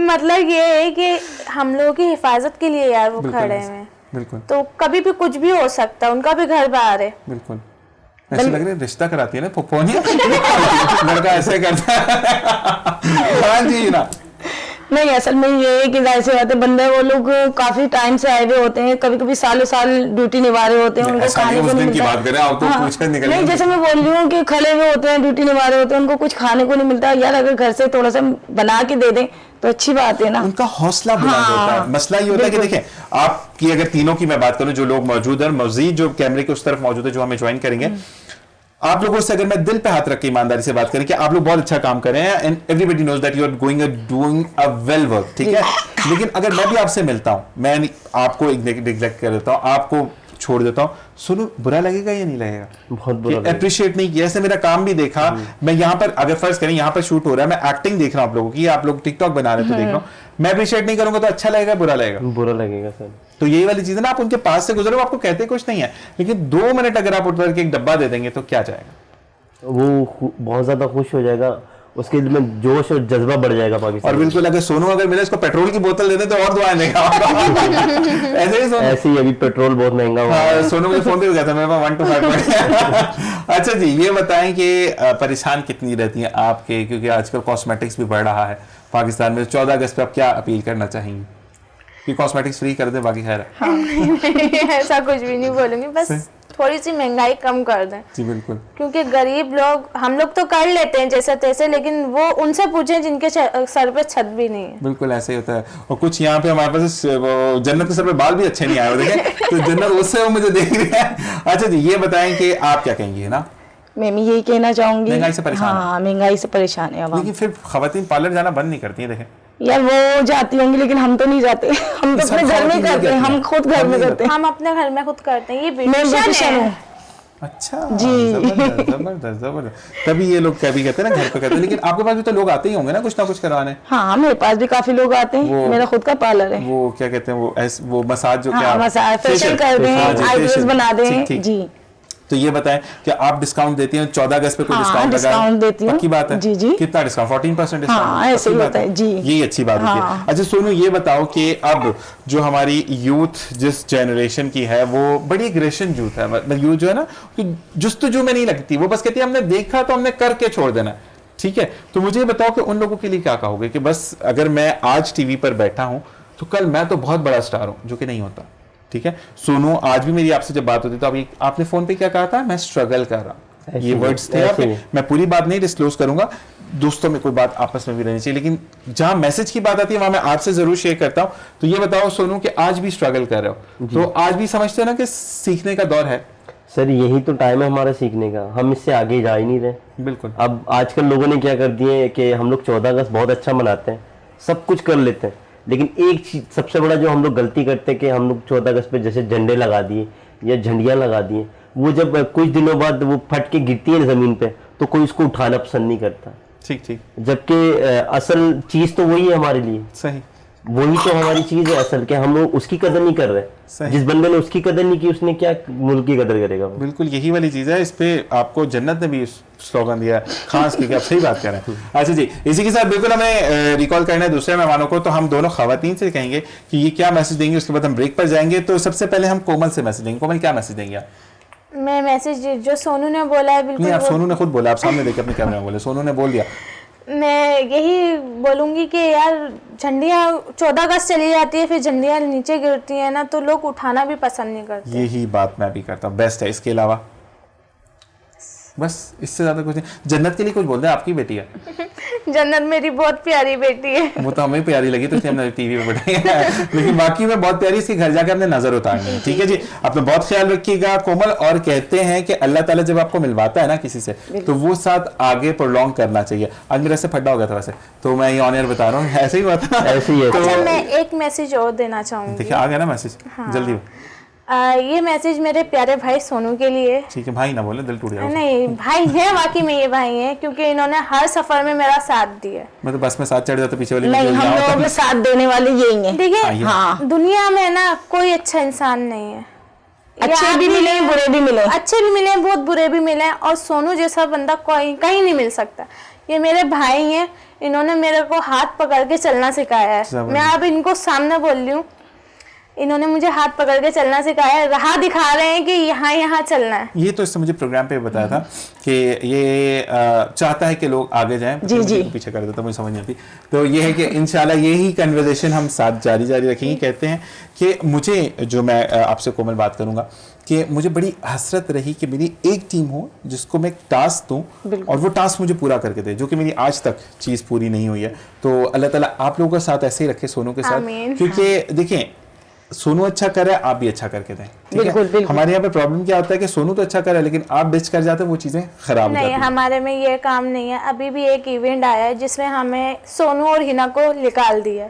मतलब ये है कि हम लोगों की हिफाजत के लिए यार वो बिल्कुल, खड़े हुए हैं, बिल्कुल तो कभी भी कुछ भी हो सकता है, उनका भी घर बाहर है। बिल्कुल। ऐसे लग रहा है रिश्ता कराती है ना पोनिया, लड़का ऐसे करता है। हाँ जी ना। नहीं, असल में ये है कि जाहिर सी बात है, बंदे वो लोग काफी टाइम से आए हुए होते हैं, कभी कभी सालों साल ड्यूटी निभा रहे होते हैं, उनको ऐसा खाने नहीं, को उस नहीं दिन की मिलता। बात करें, आप तो पूछ कर निकल नहीं, गए। जैसे मैं बोल रही हूँ कि खड़े हुए होते हैं, ड्यूटी निभा रहे होते हैं, उनको कुछ खाने को नहीं मिलता यार, अगर घर से थोड़ा सा बना के दे दें तो अच्छी बात है ना। उनका हौसला बुलंद होता है। मसला ये होता है कि देखें, आपकी अगर तीनों की मैं बात करूं, जो लोग मौजूद हैं, मजीद जो कैमरे के उस तरफ मौजूद है, जो हमें ज्वाइन करेंगे, आप लोगों से अगर मैं दिल पे हाथ रख के ईमानदारी से बात करें कि आप लोग बहुत अच्छा काम कर रहे हैं, and everybody knows that you are doing a well work, ठीक है। लेकिन अगर मैं भी आपसे मिलता हूं, मैं आपको निग्लेक्ट कर देता हूं, आपको छोड़ देता हूं, सुनो बुरा लगेगा या नहीं लगेगा? बहुत बुरा अप्रिशिएट नहीं किया, ऐसे मेरा काम भी देखा, मैं यहाँ पर अगर फर्ज करें यहाँ पर शूट हो रहा है, मैं एक्टिंग देख रहा हूँ आप लोगों की, आप लोग टिकटॉक बना रहे हैं तो देख रहा हूँ, मैं अप्रिशिएट नहीं करूंगा तो अच्छा लगेगा बुरा लगेगा? बुरा लगेगा सर। तो यही वाली चीज है ना, आप उनके पास से गुजरे, वो आपको कहते कुछ नहीं है, लेकिन 2 मिनट अगर आप उठ के एक डब्बा दे देंगे तो क्या जाएगा? वो बहुत ज्यादा खुश हो जाएगा, उसके दिल में जोश और जज्बा बढ़ जाएगा पाकिस्तान। और बिल्कुल अगर सोनू अगर मिले इसको पेट्रोल की बोतल दे दे तो और दुआएं देगा। ऐसे ही सोनू। ऐसे ही अभी पेट्रोल बहुत महंगा हुआ है। हाँ, सोनू मुझे फोन पे भी कहता है मेरे पास 1 to 5 अच्छा जी, ये बताएं कि परेशान कितनी रहती हैं आपके, क्योंकि आजकल कॉस्मेटिक्स भी बढ़ रहा है पाकिस्तान में, 14 अगस्त पे आप क्या अपील करना चाहेंगे? कि कॉस्मेटिक्स फ्री कर दें, बाकी खैर है। ऐसा कुछ भी नहीं बोलूंगी, बस थोड़ी सी महंगाई कम कर दें। जी बिल्कुल। क्योंकि गरीब लोग, हम लोग तो कर लेते हैं जैसे तैसे, लेकिन वो उनसे पूछें जिनके सर पे छत भी नहीं है। बिल्कुल ऐसे ही होता है। और कुछ यहाँ पे हमारे पास वो जन्नत के सर पे बाल भी अच्छे नहीं आए हुए, देखें तो जन्नत उससे वो मुझे देख रही है। अच्छा जी, ये बताएं कि आप क्या कहेंगी, है ना? मैं भी यही कहना चाहूंगी, महंगाई से परेशान है। हाँ, महंगाई से परेशान है अब। लेकिन फिर खवातीन पार्लर जाना बंद नहीं करती हैं, देखें यार वो जाती होंगी, लेकिन हम तो नहीं जाते, हम तो सब अपने घर में खवातीन नहीं करते हैं, जाती हम हैं। खुद घर में करते हैं। हम अपने घर में खुद करते हैं, ये मैं ब्यूटिशियन ब्यूटिशियन है। हूँ। अच्छा जी। जबरदस्त जबरदस्त जबरदस्त। तभी ये लोग क्या भी कहते हैं ना, घर पे कहते हैं, लेकिन आपके पास भी तो लोग आते ही होंगे ना कुछ करवाने। हाँ, मेरे पास भी काफी लोग आते हैं, मेरा खुद का पार्लर है। वो क्या कहते हैं, वो मसाज जो क्या, हाँ, मसाज, फेशियल कर दें, हाँ जी, आईब्रोज facial। बना ठीक, दें ठीक। जी। तो ये बताएं कि आप डिस्काउंट देती हैं 14 अगस्त पे कोई हाँ, डिस्काउंट लगा? डिस्काउंट देती हूँ। पक्की बात है? जी, जी। कितना डिस्काउंट? 14% डिस्काउंट? हाँ, ऐसे ही पक्की बात होता है, जी। यही अच्छी बात होती है। हाँ। अच्छा सोनू, ये बताओ कि अब जो हमारी यूथ जिस जनरेशन की है, वो बड़ी एग्रेशन यूथ है, मतलब यूथ जो है ना, जुस्तजू में नहीं लगती, वो बस कहती है हमने देखा तो हमने करके छोड़ देना, ठीक है। तो मुझे बताओ कि उन लोगों के लिए क्या कहोगे कि बस अगर मैं आज टीवी पर बैठा हूं तो कल मैं तो बहुत बड़ा स्टार हूं, जो कि नहीं होता, ठीक है। सोनू, आज भी मेरी आपसे जब बात होती तो अभी आपने फोन पे क्या कहा था? मैं स्ट्रगल कर रहा हूं, ये वर्ड्स थे आपके। मैं पूरी बात नहीं डिस्क्लोज करूंगा, दोस्तों में कोई बात आपस में भी रहनी चाहिए, लेकिन जहां मैसेज की बात आती है वहां मैं आपसे जरूर शेयर करता हूं। तो ये बताओ सोनू कि आज भी स्ट्रगल कर रहे हो, तो आज भी समझते हो ना कि सीखने का दौर है? सर यही तो टाइम है हमारा सीखने का, हम इससे आगे जा ही नहीं रहे। बिल्कुल। अब आजकल लोगों ने क्या कर दिए कि हम लोग 14 अगस्त बहुत अच्छा मनाते हैं, सब कुछ कर लेते हैं, लेकिन एक चीज सबसे बड़ा जो हम लोग गलती करते हैं कि हम लोग 14 अगस्त पे जैसे झंडे लगा दिए या झंडियां लगा दिए, वो जब कुछ दिनों बाद वो फट के गिरती है जमीन पे तो कोई उसको उठाना पसंद नहीं करता। ठीक ठीक, जबकि असल चीज तो वही है हमारे लिए। सही। वही तो हमारी चीज है असल, के हम लोग उसकी कदर नहीं कर रहे। जिस बंदे ने उसकी कदर नहीं की उसने क्या मुल्क की कदर करेगा। बिल्कुल यही वाली चीज है। इस पे आपको जन्नत ने भी स्लोगन दिया खास करके, आप सही बात कर रहे हैं। अच्छा जी, इसी के साथ बिल्कुल हमें रिकॉल करना है दूसरे मेहमानों को, तो हम दोनों खवातीन से कहेंगे कि ये क्या मैसेज देंगे, उसके बाद हम ब्रेक पर जाएंगे। तो सबसे पहले हम कोमल से मैसेज देंगे। कोमल क्या मैसेज देंगे आप? मैं मैसेज जो सोनू ने बोला है बिल्कुल नहीं, आप सोनू ने खुद बोला, आप सामने देखिए अपने कैमरे में बोले, सोनू ने बोल दिया। मैं यही बोलूँगी कि यार झंडियाँ 14 अगस्त चली जाती है, फिर झंडियाँ नीचे गिरती हैं ना, तो लोग उठाना भी पसंद नहीं करते। यही बात मैं भी करता हूँ, बेस्ट है। इसके अलावा बस इससे ज्यादा कुछ नहीं। जन्नत के लिए कुछ बोलते हैं, आपकी बेटी है जन्नत मेरी बहुत प्यारी बेटी है। वो तो हमें प्यारी लगी तो इसलिए हमने टीवी पे बैठाई लेकिन बाकी में बहुत प्यारी, इसके घर जाकर हमने नजर उतारनी है। ठीक है जी, अपना बहुत ख्याल रखिएगा कोमल। और कहते हैं कि अल्लाह ताला जब आपको मिलवाता है ना किसी से, तो वो साथ आगे प्रोलॉन्ग करना चाहिए। आज मेरे से फटा हो गया था वैसे, तो मैं ये ऑन एयर बता रहा हूँ, ऐसे ही बात है, ऐसे ही है। तो अच्छा, मैं एक मैसेज और देना चाहूँगी। देखिए आ गया ना मैसेज, जल्दी। ये मैसेज मेरे प्यारे भाई सोनू के लिए। ठीक है, भाई ना बोले, दिल टूट जाएगा। नहीं, भाई है, वाकई में ये भाई है, क्योंकि इन्होंने हर सफर में मेरा साथ दिया। मैं तो बस में साथ चढ़ जाता पीछे वाली नहीं, हम लोगों के साथ देने वाले यही हैं। देखिए हाँ, दुनिया में ना कोई अच्छा इंसान नहीं है, अच्छे भी मिले बुरे भी मिले, अच्छे भी मिले बहुत बुरे भी मिले, और सोनू जैसा बंदा कोई कहीं नहीं मिल सकता। ये मेरे भाई हैं, इन्होंने मेरे को हाथ पकड़ के चलना सिखाया है। मैं अब इनको सामने बोल रही हूँ, इन्होंने मुझे हाथ पकड़ के चलना सिखाया है, राह दिखा रहे हैं कि यहाँ यहाँ चलना है। ये तो इससे मुझे प्रोग्राम पे बताया था कि ये चाहता है कि लोग आगे जाएं, जी जी, पीछे कर देता, मुझे समझ नहीं आती। तो ये है कि इंशाल्लाह यही कन्वर्सेशन हम साथ जारी रखेंगे। कहते हैं कि मुझे, जो मैं आपसे कोमल बात करूंगा, कि मुझे बड़ी हसरत रही कि मेरी एक टीम हो जिसको मैं टास्क दूं और वो टास्क मुझे पूरा करके दे, जो कि मेरी आज तक चीज़ पूरी नहीं हुई है। तो अल्लाह ताला आप लोगों के साथ ऐसे ही रखे, सोनू के साथ, क्योंकि देखें सोनू अच्छा कर रहा है, आप भी अच्छा करके दें। बिल्कुल, बिल्कुल। हमारे यहाँ पे प्रॉब्लम क्या होता है कि सोनू तो अच्छा कर रहा है लेकिन आप बेच कर जाते हैं, वो चीजें खराब हो जाती नहीं, हैं। हमारे में ये काम नहीं है। अभी भी एक इवेंट आया है जिसमें हमें सोनू और हिना को निकाल दिया।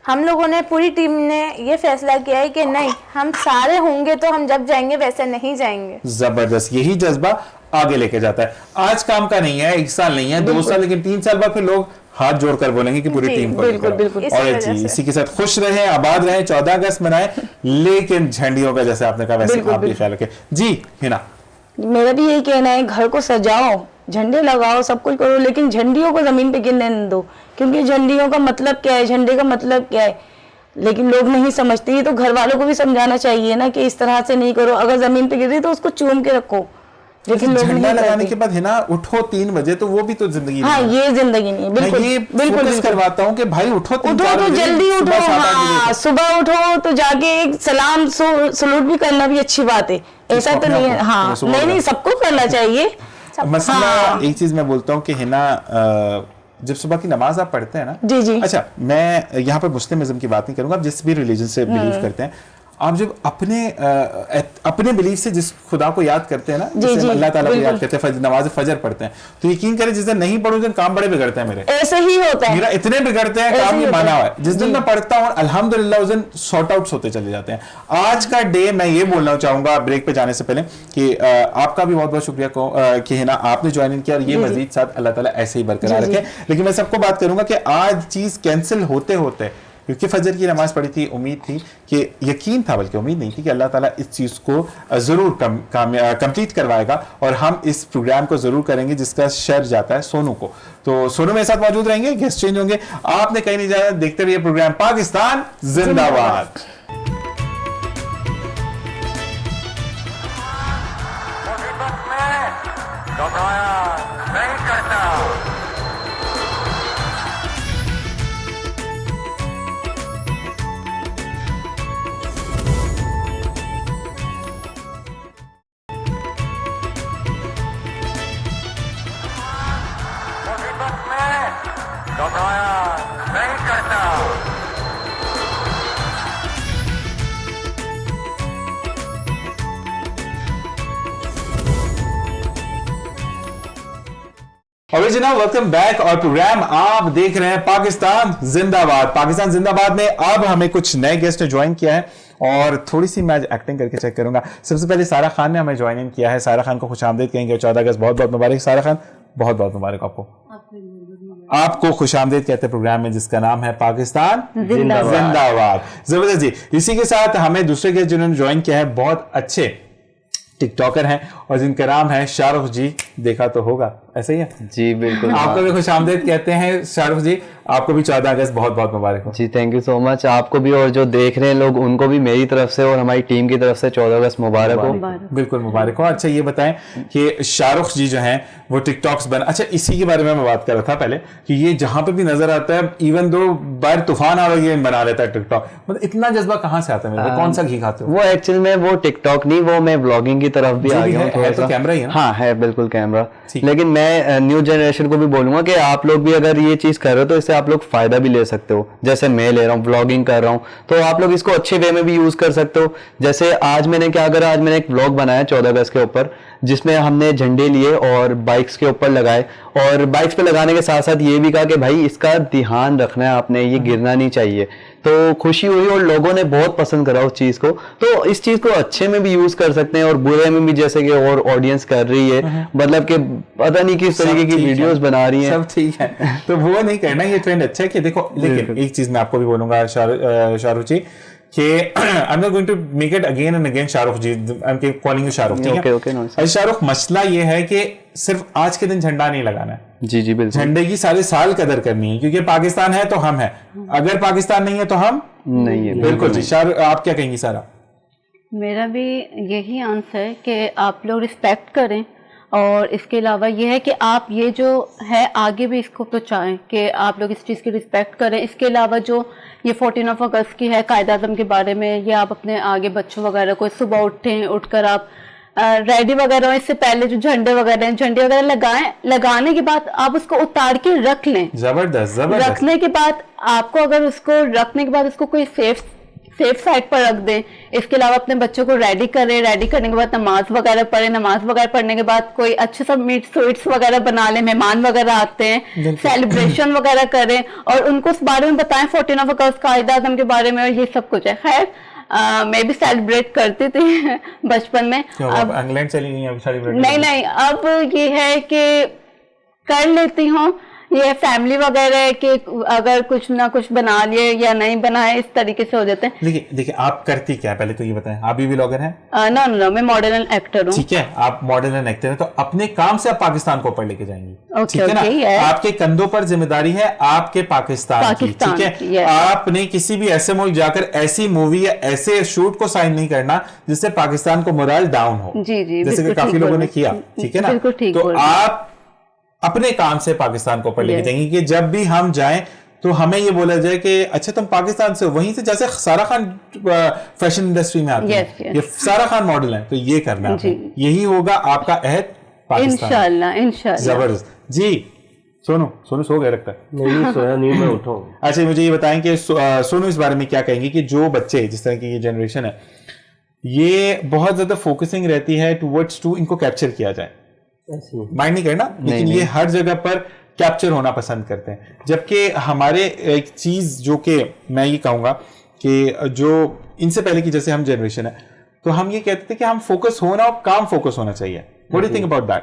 हम लोगों ने, पूरी टीम ने ये फैसला किया है कि नहीं, हम सारे होंगे तो हम जब जाएंगे वैसे नहीं जाएंगे। जबरदस्त, यही जज्बा आगे लेके जाता है। आज काम का नहीं है, 1 साल नहीं है, 2 साल, लेकिन 3 साल बाद फिर लोग हाथ जोड़कर बोलेंगे कि पूरी टीम को बिल्कुल बिल्कुल। और जी इसी के साथ खुश रहें, आबाद रहें, 14 अगस्त मनाएं, लेकिन झंडियों का जैसे आपने कहा वैसे आप भी ख्याल रखें। जी हिना, मेरा भी यही कहना है, घर को सजाओ, झंडे लगाओ, सब कुछ करो, लेकिन झंडियों को जमीन पे गिरने न दो, क्योंकि झंडियों का मतलब क्या है, झंडे का मतलब क्या है, लेकिन लोग नहीं समझते। ये तो घर वालों को भी समझाना चाहिए ना कि इस तरह से नहीं करो, अगर जमीन पे गिर रही तो उसको चूम के रखो। लेकिन लोग झंडा लगाने के बाद है ना, उठो 3 बजे, तो वो भी तो जिंदगी हाँ, ये जिंदगी नहीं है। बिल्कुल बिल्कुल करवाता हूँ कि भाई उठो, उठो तो जल्दी उठो, हाँ, सुबह उठो तो जाके एक सलाम सलूट भी करना भी अच्छी बात है, ऐसा तो नहीं है। हाँ, नहीं, सबको करना चाहिए। मसला एक चीज मैं बोलता हूँ कि है ना, जब सुबह की नमाज आप पढ़ते हैं ना, जी जी, अच्छा मैं यहाँ पर मुस्लिमिज्म की बात नहीं करूंगा, आप जिस भी रिलीजन से बिलीव करते हैं, आप जब अपने बिलीफ से जिस खुदा को याद करते हैं ना, जैसे अल्लाह ताला को याद करते हैं, नमाज फजर पढ़ते हैं, तो यकीन करें जिस दिन नहीं पढ़ो, दिन काम बड़े बिगड़ते हैं मेरे, ऐसे ही होता है, मेरा इतने बिगड़ते हैं, काम नहीं माना हुआ है। जिस दिन मैं पढ़ता हूँ अल्हम्दुलिल्लाह उस दिन सॉर्ट आउट्स होते चले जाते हैं। आज का डे मैं ये बोलना चाहूंगा ब्रेक पे जाने से पहले कि आपका भी बहुत बहुत शुक्रिया कि है ना आपने ज्वाइन किया, और ये मजीद साथ अल्लाह ताला ऐसे ही बरकरार रखे। लेकिन मैं सबको बात करूंगा कि आज चीज कैंसिल होते होते, क्योंकि फजर की नमाज पढ़ी थी, उम्मीद थी कि, यकीन था बल्कि उम्मीद नहीं थी कि अल्लाह ताला इस चीज़ को ज़रूर कंप्लीट करवाएगा, और हम इस प्रोग्राम को ज़रूर करेंगे जिसका शेयर जाता है सोनू को। तो सोनू मेरे साथ मौजूद रहेंगे, गेस्ट चेंज होंगे, आपने कहीं नहीं जाना, देखते रहिए प्रोग्राम पाकिस्तान जिंदाबाद। ओरिजिनल वेलकम बैक, और प्रोग्राम आप देख रहे हैं पाकिस्तान जिंदाबाद। पाकिस्तान जिंदाबाद में अब हमें कुछ नए गेस्ट ने ज्वाइन किया है, और थोड़ी सी मैं आज एक्टिंग करके चेक करूंगा। सबसे पहले सारा खान ने हमें ज्वाइन इन किया है। सारा खान को खुश आमदीद कहेंगे, 14 अगस्त बहुत बहुत मुबारक। सारा खान बहुत बहुत मुबारक आपको। आपको खुशामदीद कहते हैं प्रोग्राम में जिसका नाम है पाकिस्तान जिंदाबाद। जिंदाबाद। जबरदस्त जी। इसी के साथ हमें दूसरे गेस्ट जिन्होंने ज्वाइन किया है बहुत अच्छे टिकटॉकर हैं और जिनका नाम है शाहरुख जी। देखा तो होगा, ऐसा ही है जी बिल्कुल। आपको भी खुशामदीद कहते हैं शाहरुख जी। आपको भी 14 अगस्त बहुत बहुत मुबारक हो। जी थैंक यू सो मच। आपको भी और जो देख रहे हैं लोग उनको भी मेरी तरफ से और हमारी टीम की तरफ से 14 अगस्त मुबारक हो। बिल्कुल मुबारक हो। अच्छा ये बताएं कि शाहरुख जी जो हैं वो टिकटॉक्स बना, अच्छा इसी के बारे में मैं बात कर रहा था पहले कि ये जहां पे भी नजर आता है इवन दो बार तूफान आ रहा है ये बना लेता है टिकटॉक। मतलब इतना जजबा कहां से आता है मेरे को? कौन सा घी खाते हो? वो एक्चुअल में वो टिकटॉक नहीं, वो मैं ब्लॉगिंग की तरफ भी जो आ भी गया हूँ है थोड़ा तो सा। कैमरा ही है ना? हाँ है बिल्कुल कैमरा। ठीक। लेकिन मैं न्यू जनरेशन को भी बोलूंगा कि आप लोग भी अगर ये चीज कर रहे हो तो इससे आप लोग फायदा भी ले सकते हो। जैसे मैं ले रहा हूँ, ब्लॉगिंग कर रहा हूँ, तो आप लोग इसको अच्छे वे में भी यूज कर सकते हो। जैसे आज मैंने क्या करा, आज मैंने एक ब्लॉग बनाया 14 अगस्त के ऊपर जिसमें हमने झंडे लिए और बाइक्स के ऊपर लगाए और बाइक्स पे लगाने के साथ साथ ये भी कहा कि भाई इसका ध्यान रखना है आपने, ये गिरना नहीं चाहिए। तो खुशी हुई और लोगों ने बहुत पसंद करा उस चीज को। तो इस चीज को अच्छे में भी यूज कर सकते हैं और बुरे में भी, जैसे कि और ऑडियंस कर रही है, मतलब कि पता नहीं किस तरीके की वीडियोस बना रही हैं। सब ठीक है तो वो नहीं करना, ये ट्रेंड अच्छा है कि देखो। लेकिन एक चीज मैं आपको भी बोलूंगा शाहरुख जी कि I am not going to make it again and again Shahrukh ji, I am calling you Shahrukh. ठीक है ओके, नो सर। शाहरुख मसला ये है कि सिर्फ आज के दिन झंडा नहीं लगाना है, जी जी बिल्कुल। झंडे की सारे साल कदर करनी है क्योंकि पाकिस्तान है तो हम है, अगर पाकिस्तान नहीं है तो हम नहीं है। बिल्कुल जी। शाहरुख आप क्या कहेंगी सारा? मेरा भी यही आंसर है कि आप लोग रिस्पेक्ट करें और इसके अलावा ये है कि आप ये जो है आगे भी इसको पहुँचाएं कि आप लोग इस चीज़ की रिस्पेक्ट करें। इसके अलावा जो ये 14 अगस्त की है कायद-ए-आज़म के बारे में, ये आप अपने आगे बच्चों वगैरह को सुबह उठकर आप रेडी वगैरह इससे पहले जो झंडे वगैरह लगाएं, लगाने के बाद आप उसको उतार के रख लें। जबरदस्त। रखने के बाद आपको अगर उसको रखने के बाद उसको कोई सेफ साइड पर रख दें। इसके अलावा अपने बच्चों को रेडी करें, रेडी करने के बाद नमाज वगैरह पढ़ें, नमाज वगैरह पढ़ने के बाद कोई अच्छे सा मीट स्वीट्स वगैरह बना लें, मेहमान वगैरह आते हैं, सेलिब्रेशन वगैरह करें और उनको उस बारे में बताएं 14 अगस्त कायद-ए-आज़म के बारे में और ये सब कुछ है। खैर मैं भी सेलिब्रेट करती थी बचपन में। अब इंग्लैंड चली गई अब सेलिब्रेट? नहीं, अब ये है कि कर लेती हूँ। ये फैमिली वगैरह है कि अगर कुछ ना कुछ बना लिए या नहीं बनाए, इस तरीके से हो जाते हैं। देखिए आप करती क्या है पहले तो ये बताएं। आप भी व्लॉगर हैं? नो, मैं मॉडल एंड एक्टर हूँ। ठीक है, आप मॉडल एंड एक्टर हैं तो अपने काम से आप पाकिस्तान को ऊपर लेके जाएंगी। ओके, ठीक है ना? yes। आपके कंधों पर जिम्मेदारी है आपके पाकिस्तान की। ठीक है, yes। आपने किसी भी ऐसे मुल्क जाकर ऐसी मूवी या ऐसे शूट को साइन नहीं करना जिससे पाकिस्तान को मोरल डाउन हो। जी, जैसे कि काफी लोगों ने किया। ठीक है ना? बिल्कुल ठीक तो आप अपने काम से पाकिस्तान को ऊपर लेके जाएंगे कि जब भी हम जाएं तो हमें ये बोला जाए कि अच्छा तुम पाकिस्तान से हो, वहीं से जैसे सारा खान फैशन इंडस्ट्री में आती है, ये सारा खान मॉडल है तो ये करना है। यही होगा आपका अहद पाकिस्तान। इंशाल्लाह। जबरदस्त जी। सोनू सो गए लगता है? नहीं सोया नहीं, मैं उठा हूं। अच्छा मुझे ये बताएं कि सोनू इस बारे में क्या कहेंगे कि जो बच्चे जिस तरह की ये जनरेशन है ये बहुत ज्यादा फोकसिंग रहती है टुवर्ड्स टू इनको कैप्चर किया जाए, माइंड नहीं करना, लेकिन ये हर जगह पर कैप्चर होना पसंद करते हैं। जबकि हमारे एक चीज जो कि मैं ये कहूंगा कि जो इनसे पहले की जैसे हम जनरेशन है तो हम ये कहते थे कि हम फोकस होना और काम फोकस होना चाहिए। What do you think about that?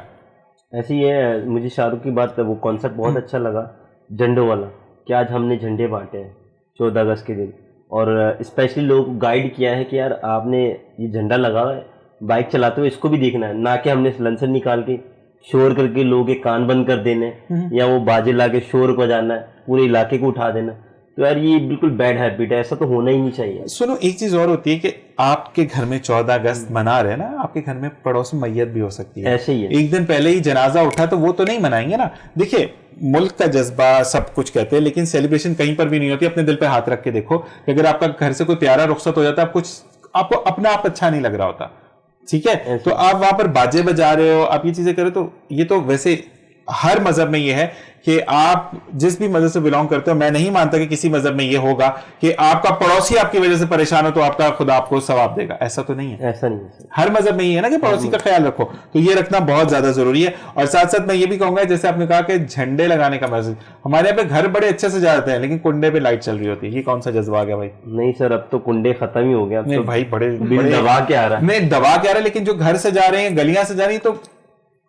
ऐसे ही है, मुझे शाहरुख की बात वो कॉन्सेप्ट बहुत अच्छा लगा झंडों वाला कि आज हमने झंडे बांटे हैं 14 अगस्त के दिन और स्पेशली लोग गाइड किया है कि यार आपने ये झंडा लगा है, बाइक चलाते हुए इसको भी देखना है, ना कि हमने सिलेंसर निकाल के शोर करके लोगों के कान बंद कर देने या वो बाजे ला के शोर बजाना है, पूरे इलाके को उठा देना। तो यार ये बिल्कुल बैड हैबिट है, ऐसा तो होना ही नहीं चाहिए। सुनो एक चीज और होती है कि आपके घर में 14 अगस्त मना रहे ना, आपके घर में पड़ोस में मैयत भी हो सकती है। ऐसे ही है, एक दिन पहले ही जनाजा उठा तो वो तो नहीं मनाएंगे ना। देखिए मुल्क का जज्बा सब कुछ कहते हैं लेकिन सेलिब्रेशन कहीं पर भी नहीं होती। अपने दिल पे हाथ रख के देखो कि अगर आपका घर से कोई प्यारा रुखसत हो जाता है, आपको अपना आप अच्छा नहीं लग रहा होता। ठीक है, तो आप वहां पर बाजे बजा रहे हो, आप ये चीजें करो तो ये तो वैसे हर मजहब में ये है कि आप जिस भी मजहब से बिलोंग करते हो, मैं नहीं मानता कि किसी मजहब में ये होगा कि आपका पड़ोसी आपकी वजह से परेशान हो तो आपका खुदा आपको सवाब देगा। ऐसा तो नहीं है, ऐसा नहीं है। हर मजहब में ये है ना कि पड़ोसी का ख्याल रखो, तो ये रखना बहुत ज्यादा जरूरी है। और साथ साथ मैं ये भी कहूंगा जैसे आपने कहा कि झंडे लगाने का मैसेज, हमारे यहाँ पे घर बड़े अच्छे से जाते हैं लेकिन कुंडे पे लाइट चल रही होती है। ये कौन सा जज्बा आ गया भाई? नहीं सर, अब तो कुंडे खत्म ही हो गया। नहीं तो भाई बड़े दबा के आ रहा है। नहीं दबा के आ रहा है, लेकिन जो घर से जा रहे हैं गलियां से जा रही है तो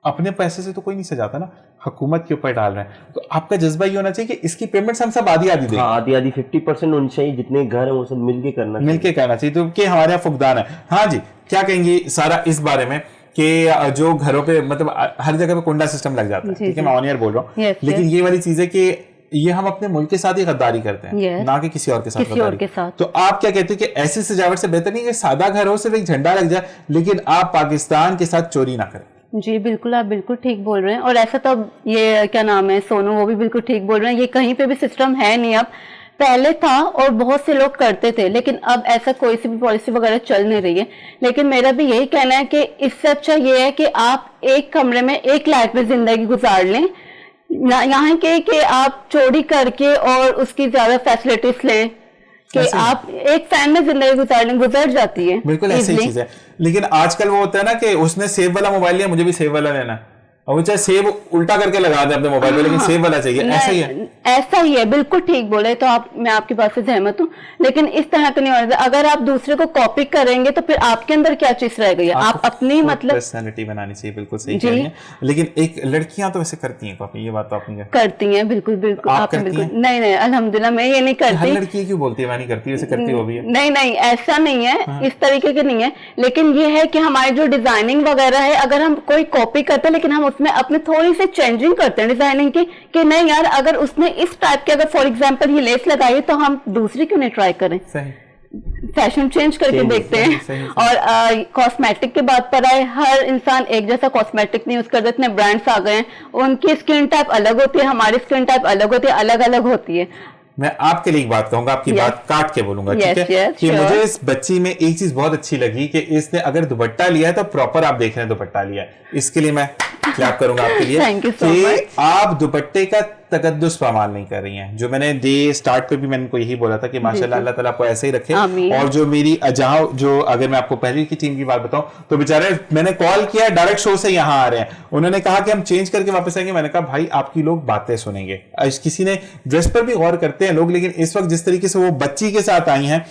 अपने पैसे से तो कोई नहीं सजाता ना। हुकूमत के ऊपर डाल रहे हैं, तो आपका जज्बा ये होना चाहिए कि इसकी पेमेंट्स हम सब आधी आधी देंगे। हाँ, आधी आधी 50% होनी चाहिए, जितने घर हैं वो सब मिलके करना चाहिए, तो कि हमारे यहाँ फुकदान है। हाँ जी, क्या कहेंगे सारा इस बारे में कि जो घरों पे मतलब हर जगह पे कुंडा सिस्टम लग जाता है, ठीक है, मैं ऑन एयर बोल रहा हूँ, लेकिन ये वाली चीज है कि ये हम अपने मुल्क के साथ ही गद्दारी करते हैं, ना कि किसी और के साथ। तो आप क्या कहते हैं कि ऐसी सजावट से बेहतर नहीं कि सादा घर हो, सिर्फ एक झंडा लग जाए, लेकिन आप पाकिस्तान के साथ चोरी ना करें? जी बिल्कुल, आप बिल्कुल ठीक बोल रहे हैं। और ऐसा तो ये क्या नाम है सोनू, वो भी बिल्कुल ठीक बोल रहे हैं, ये कहीं पे भी सिस्टम है नहीं। अब पहले था और बहुत से लोग करते थे, लेकिन अब ऐसा कोई सी भी पॉलिसी वगैरह चल नहीं रही है। लेकिन मेरा भी यही कहना है कि इससे अच्छा ये है कि आप एक कमरे में एक लाइफ में जिंदगी गुजार लें, यहाँ के कि आप चोरी करके और उसकी ज्यादा फैसिलिटीज लें कि आप एक फैन में जिंदगी गुजर जाती है। बिल्कुल ऐसी ही चीज है। लेकिन आजकल वो होता है ना कि उसने सेब वाला मोबाइल लिया, मुझे भी सेब वाला लेना, और वो चाहे सेब उल्टा करके लगा दे अपने मोबाइल पे, लेकिन सेब वाला चाहिए। ऐसा ही है, ऐसा ही है, बिल्कुल ठीक बोले। तो मैं आपकी बात से सहमत हूँ, लेकिन इस तरह का नहीं होना चाहिए। अगर आप दूसरे को कॉपी करेंगे तो फिर आपके अंदर क्या चीज रह गई है? आप अपनी मतलब पर्सनैलिटी बनानी चाहिए, बिल्कुल सही कह रही हैं। लेकिन एक लड़कियां तो वैसे करती हैं कॉपी, ये बात तो आपने करती हैं, बिल्कुल बिल्कुल आप आपने करती बिल्कुल नहीं अल्हम्दुलिल्लाह मैं ये नहीं करती। हर लड़की क्यों बोलती है मैं नहीं करती, वैसे करती वो भी है। नहीं ऐसा नहीं है, इस तरीके के नहीं है, लेकिन ये है कि हमारी जो डिजाइनिंग वगैरह है, अगर हम कोई कॉपी करते हैं लेकिन हम उसमें अपने थोड़ी से चेंजिंग करते हैं डिजाइनिंग की, कि नहीं यार अगर उसने इस टाइप के अगर फॉर एग्जांपल ये लेस लगाई तो हम दूसरी क्यों नहीं ट्राई करें, सही फैशन चेंज करके देखते हैं। और कॉस्मेटिक की बात पर आए, हर इंसान एक जैसा कॉस्मेटिक नहीं यूज करता, इतने ब्रांड्स आ गए हैं, उनकी स्किन टाइप अलग होती है, हमारी स्किन टाइप अलग होती है, अलग अलग होती है। मैं आपके लिए एक बात कहूंगा, आपकी बात काट के बोलूंगा, ठीक है, कि मुझे इस बच्ची में एक चीज बहुत अच्छी लगी कि इसने अगर दुपट्टा लिया है तो प्रॉपर आप देख रहे हैं दुपट्टा लिया है, इसके लिए मैं क्लैप करूंगा आपके लिए कि आप दुपट्टे का तकद्दुस पामाल नहीं कर रही हैं। जो मैंने डे स्टार्ट पे भी मैंने इनको यही बोला था कि माशाल्लाह अल्लाह ताला आपको ऐसे ही रखे। और जो मेरी अजाओ, जो अगर मैं आपको पहले की टीम की बात बताऊं तो बेचारे, मैंने कॉल किया डायरेक्ट शो से यहाँ आ रहे हैं, उन्होंने कहा कि हम चेंज करके वापस आएंगे। मैंने कहा भाई आपकी लोग बातें सुनेंगे, किसी ने ड्रेस पर भी गौर करते हैं लोग, लेकिन इस वक्त जिस तरीके से वो बच्ची के साथ आई हैं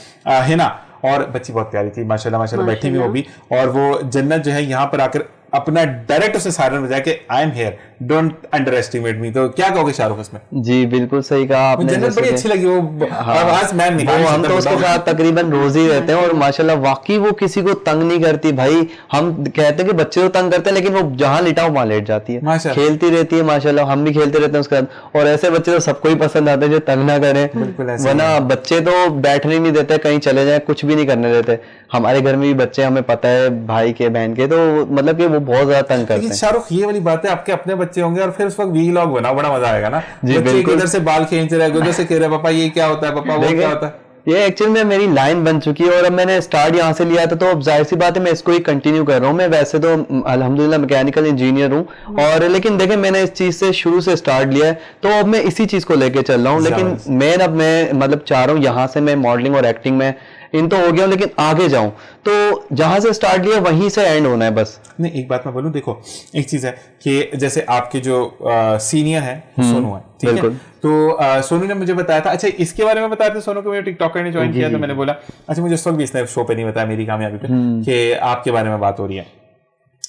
हिना, और बच्ची बहुत प्यारी थी माशाल्लाह बैठी हुई वो भी, और वो जन्नत जो है यहाँ पर आकर अपना डायरेक्ट उसे सारन बजा के I am here, don't underestimate me. तो क्या कहोगे शाहरुख इसमें? जी बिल्कुल सही कहा आपने, जन्नत बड़ी अच्छी लगी, वो आवाज मैं निकाल, हम तो उसके साथ तकरीबन रोज ही रहते हैं, और माशाल्लाह वाकई वो किसी को तंग नहीं करती भाई। हम कहते हैं कि बच्चे तो तंग करते हैं, लेकिन वो जहां लिटा हो वहां लेट जाती है, खेलती रहती है माशाल्लाह, हम भी खेलते रहते हैं उसके साथ। और ऐसे बच्चे तो सबको ही पसंद आते हैं जो तंग ना करें, वरना बच्चे तो बैठने नहीं देते, कहीं चले जाए कुछ भी नहीं करने देते। हमारे घर में भी बच्चे, हमें पता है भाई के बहन के, तो मतलब कि वो बहुत ज्यादा तंग करते हैं। शाहरुख ये वाली बात है, आपके अपने बच्चे होंगे और फिर उस वक्त वीलॉग बनाओ, बड़ा मजा आएगा ना। बच्चे इधर से बाल खींच रहे हैं, उधर से कह रहे पापा ये क्या होता है, पापा वो क्या होता है। ये एक्चुअली में मेरी लाइन बन चुकी है, और अब मैंने स्टार्ट यहाँ से लिया था, तो अब जाहिर सी बात है मैं इसको ही कंटिन्यू कर रहा हूँ। मैं वैसे तो अल्हम्दुलिल्लाह मैकेनिकल इंजीनियर हूँ, और लेकिन देखें मैंने इस चीज से शुरू से स्टार्ट लिया है, तो अब मैं इसी चीज को लेके चल रहा हूँ। लेकिन मैं मतलब चाह रहा हूँ यहाँ से मैं मॉडलिंग और एक्टिंग में इन तो हो गया, लेकिन आगे जाऊं तो जहां से स्टार्ट लिया वहीं से एंड होना है बस। नहीं, एक बात मैं बोलूं, देखो एक चीज है कि जैसे आपके जो सीनियर है सोनू है, ठीक है, तो सोनू ने मुझे बताया था, अच्छा इसके बारे में बताया था सोनू को, मैं टिकटॉकर ने ज्वाइन किया, तो मैंने बोला अच्छा मुझे उस वक्त भी इसने शो पे नहीं बताया मेरी कामयाबी पे कि आपके बारे में बात हो रही है।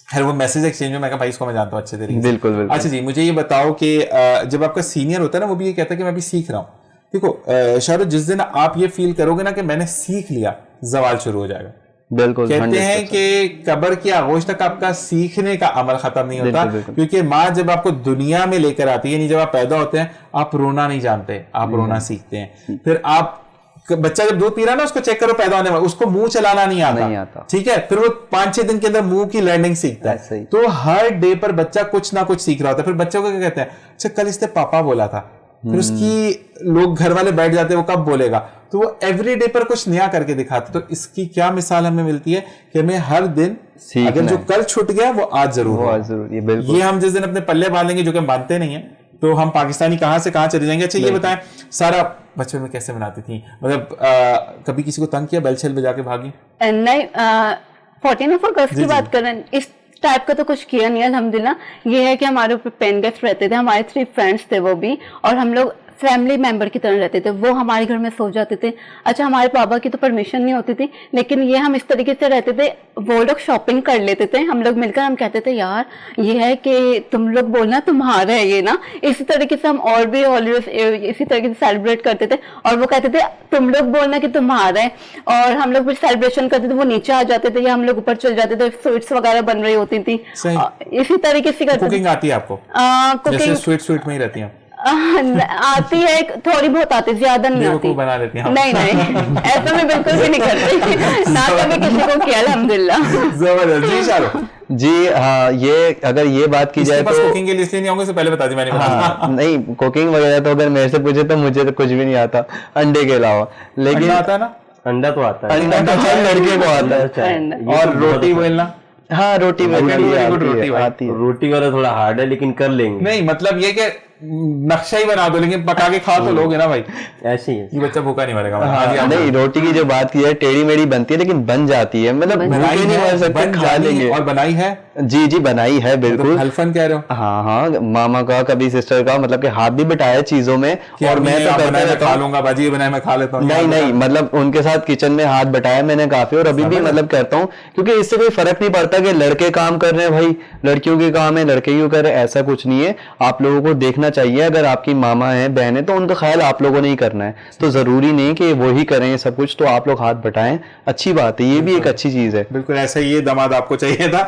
खैर वो मैसेज एक्सचेंज में मैं कहा भाई इसको मैं जानता हूँ अच्छे तरीके से। बिल्कुल। अच्छा जी, मुझे ये बताओ कि जब आपका सीनियर होता है ना, वो भी ये कहता है कि मैं अभी सीख रहा हूँ। देखो शाहरुख, जिस दिन आप ये फील करोगे ना कि मैंने सीख लिया, सवाल शुरू हो जाएगा। बिल्कुल। कहते हैं कि कब्र की आगोश तक आपका सीखने का अमल खत्म नहीं होता, क्योंकि माँ जब आपको दुनिया में लेकर आती है, नहीं जब आप पैदा होते हैं आप रोना नहीं जानते, आप रोना सीखते हैं। फिर आप बच्चा जब दूध पी रहा है ना, उसको चेक करो पैदा होने वाला, उसको मुंह चलाना नहीं आता, ठीक है, फिर वो 5-6 दिन के अंदर मुंह की लर्निंग सीखता है। तो हर डे पर बच्चा कुछ ना कुछ सीख रहा होता है। फिर बच्चों को क्या कहते हैं, अच्छा कल इसने पापा बोला था, फिर उसकी लोग घर वाले बैठ जाते हैं वो कब बोलेगा, तो वो एवरीडे पर कुछ नया करके दिखाते। तो इसकी क्या मिसाल हमें मिलती है कि हमें हर दिन अगर जो कल छूट गया वो आज जरूर हो। ये हम जिस दिन अपने पल्ले बांधेंगे, जो कि हम बांधते नहीं है, तो हम पाकिस्तानी कहां से कहां चले जाएंगे। अच्छा ये बताएं, सारा बचपन में कैसे बनाती थी, मतलब कभी किसी को तंग किया, बेल छेल बजा के भागी? नहीं, 14 अगस्त की बात कर रहे हैं, इस टाइप का तो कुछ किया नहीं अल्हम्दुलिल्लाह। ये है कि हमारे ऊपर पेन गेस्ट रहते थे, हमारे 3 फ्रेंड्स थे वो भी, और हम लोग फैमिली मेंबर की तरह रहते थे। वो हमारे घर में सो जाते थे। अच्छा, हमारे पापा की तो परमिशन नहीं होती थी, लेकिन ये हम इस तरीके से रहते थे, वो लोग शॉपिंग कर लेते थे, हम लोग मिलकर हम कहते थे यार ये है कि तुम लोग बोलना तुम्हारा है ये ना। इसी तरीके से हम और भी हॉलीडेज इसी तरीके से सेलिब्रेट करते थे, और वो कहते थे तुम लोग बोलना कि तुम्हारा है, और हम लोग फिर सेलिब्रेशन करते थे। वो नीचे आ जाते थे या हम लोग ऊपर चले जाते थे, स्वीट्स वगैरह बन रही होती थी। इसी तरीके से करते थे। कुकिंग आती है आपको? कुकिंग जैसे स्वीट में ही रहती हैं? आती है, थोड़ी बहुत आती है, ज्यादा नहीं आती। बना लेती हैं? नहीं ऐसा मैं बिल्कुल भी नहीं करती, ना कभी किसी को किया अल्हम्दुलिल्लाह। जबरदस्त। जी शाहरुख जी हाँ, ये अगर ये बात की जाए तो कुकिंग के लिए इसलिए नहीं होंगे, पहले बता दी मैंने। हाँ, नहीं कुकिंग वगैरह तो अगर मेरे से पूछे तो मुझे तो कुछ भी नहीं आता अंडे के अलावा, लेकिन आता है ना? अंडा तो आता है, अंडा तो हर लड़के को आता है। और रोटी बेलना? हाँ, रोटी बेलना आती है। रोटी वाला थोड़ा हार्ड है, लेकिन कर लेंगे। नहीं मतलब ये कि नक्शा ही बना दो, लेकिन पका के खा तो लोगे ना भाई। ऐसे ही है, ये बच्चा भूखा नहीं मरेगा। हाँ, नहीं रोटी की जो बात की जाए टेढ़ी मेढ़ी बनती है, लेकिन बन जाती है, मतलब बनाई नहीं मर सकते, बन खा लेंगे। और बनाई है? जी जी बनाई है बिल्कुल। हल्फन कह रहे हो? हाँ हाँ, मामा का कभी सिस्टर का, मतलब कि हाथ भी बटाया चीजों में। और मैं तो खा लूंगा बाजी, ये बनाया मैं खा लेता हूँ। नहीं मतलब उनके साथ किचन में हाथ बटाया मैंने काफी, और अभी भी मतलब करता हूँ, क्योंकि इससे कोई फर्क नहीं पड़ता कि लड़के काम कर रहे हैं भाई, लड़कियों के काम है लड़के क्यों कर रहे हैं, ऐसा कुछ नहीं है। आप लोगों को देखना चाहिए, अगर आपकी मामा है बहन है तो उनका ख्याल आप लोगों ने ही करना है, तो जरूरी नहीं कि वो ही करें सब कुछ, तो आप लोग हाथ बटाएं, अच्छी बात है, ये भी एक अच्छी चीज है। बिल्कुल ऐसा ही ये दामाद आपको चाहिए था।